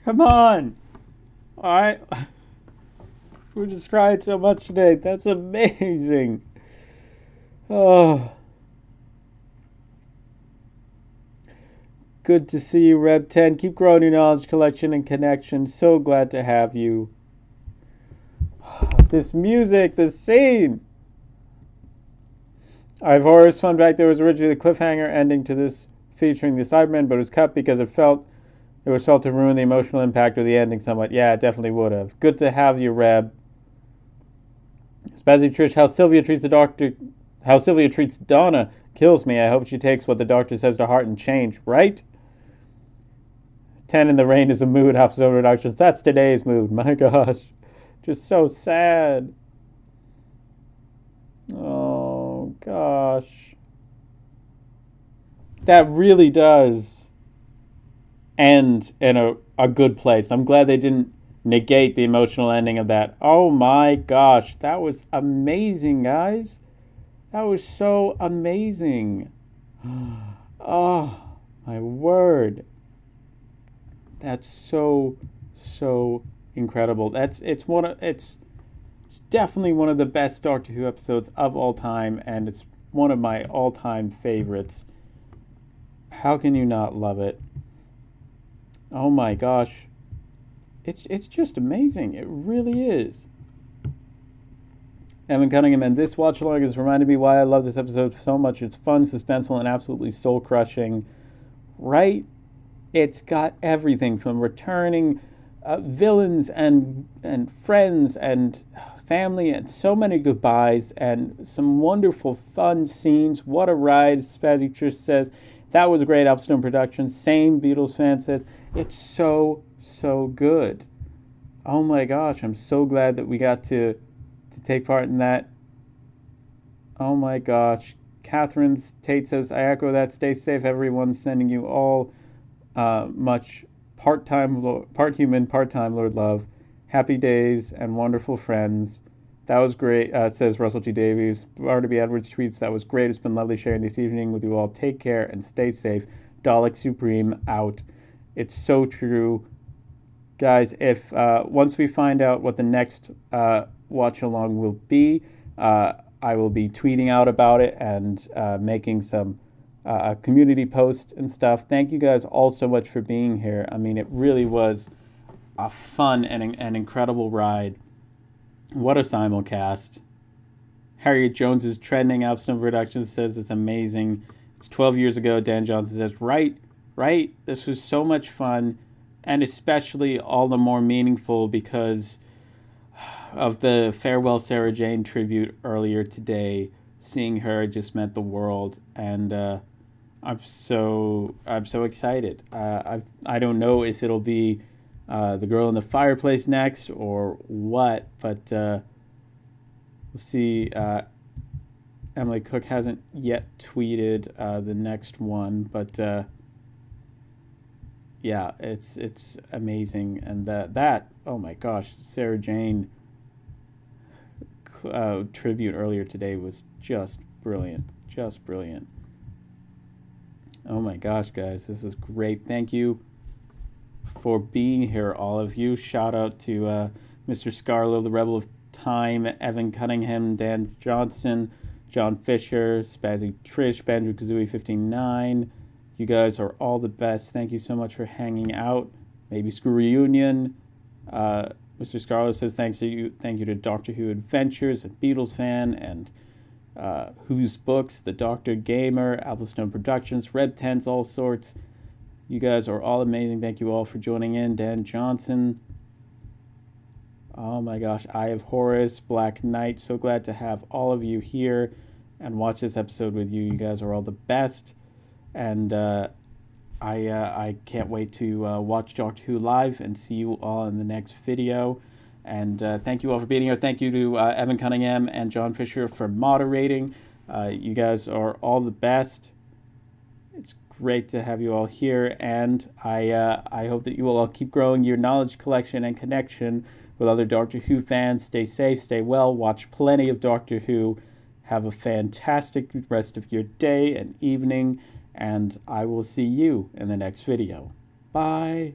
come on. Alright. We just cried so much today. That's amazing. Oh. Good to see you, Reb 10. Keep growing your knowledge collection and connection. So glad to have you. This music, this scene. I have Horace. Fun fact, there was originally a cliffhanger ending to this featuring the Cybermen, but it was cut because it was felt to ruin the emotional impact of the ending somewhat. Yeah, it definitely would have. Good to have you, Reb. Spazzy Trish, how Sylvia treats Donna kills me. I hope she takes what the doctor says to heart and change, right? 10 in the rain is a mood, half zone reductions. That's today's mood. My gosh. Just so sad. Oh, gosh. That really does end in a good place. I'm glad they didn't negate the emotional ending of that. Oh, my gosh. That was amazing, guys. That was so amazing. Oh, my word. That's so incredible. It's definitely one of the best Doctor Who episodes of all time, and it's one of my all-time favorites. How can you not love it? Oh my gosh. It's just amazing. It really is. Evan Cunningham, and this watch along has reminded me why I love this episode so much. It's fun, suspenseful, and absolutely soul-crushing. Right? It's got everything from returning villains and friends and family and so many goodbyes and some wonderful fun scenes. What a ride, Spazzy Trish says. That was a great Upstone production. Same Beatles fan says. It's so good. Oh my gosh, I'm so glad that we got to take part in that. Oh my gosh. Catherine Tate says, I echo that. Stay safe, everyone. Sending you all much part human, part-time Lord love. Happy days and wonderful friends. That was great, says Russell T. Davies. Barnaby Edwards tweets, that was great. It's been lovely sharing this evening with you all. Take care and stay safe. Dalek Supreme out. It's so true. Guys, if once we find out what the next watch along will be, I will be tweeting out about it and making some community posts and stuff. Thank you guys all so much for being here. I mean, it really was a fun and an incredible ride. What a simulcast. Harriet Jones is trending. Abston Productions says it's amazing. It's 12 years ago. Dan Johnson says, right. This was so much fun, and especially all the more meaningful because of the Farewell Sarah Jane tribute earlier today. Seeing her just meant the world, and I'm so excited. I don't know if it'll be the girl in the fireplace next or what, but we'll see. Emily Cook hasn't yet tweeted the next one, but yeah, it's amazing, and that oh my gosh, Sarah Jane tribute earlier today was just brilliant. Oh my gosh, guys, this is great. Thank you for being here, all of you. Shout out to Mr. Scarlo, the Rebel of Time, Evan Cunningham, Dan Johnson, John Fisher, Spazzy Trish, Banjo Kazooie 59. You guys are all the best. Thank you so much for hanging out. Maybe Screw Reunion. Mr. Scarlo says thank you to Doctor Who Adventures, and Beatles fan, and Who's Books, The Doctor Gamer, Applestone Productions, Red Tents, all sorts. You guys are all amazing. Thank you all for joining in. Dan Johnson. Oh my gosh. I have Horace, Black Knight. So glad to have all of you here and watch this episode with you. You guys are all the best. And I can't wait to watch Doctor Who live and see you all in the next video. And thank you all for being here. Thank you to Evan Cunningham and John Fisher for moderating. You guys are all the best. It's great to have you all here, and I hope that you will all keep growing your knowledge collection and connection with other Doctor Who fans. Stay safe, stay well, watch plenty of Doctor Who. Have a fantastic rest of your day and evening, and I will see you in the next video. Bye.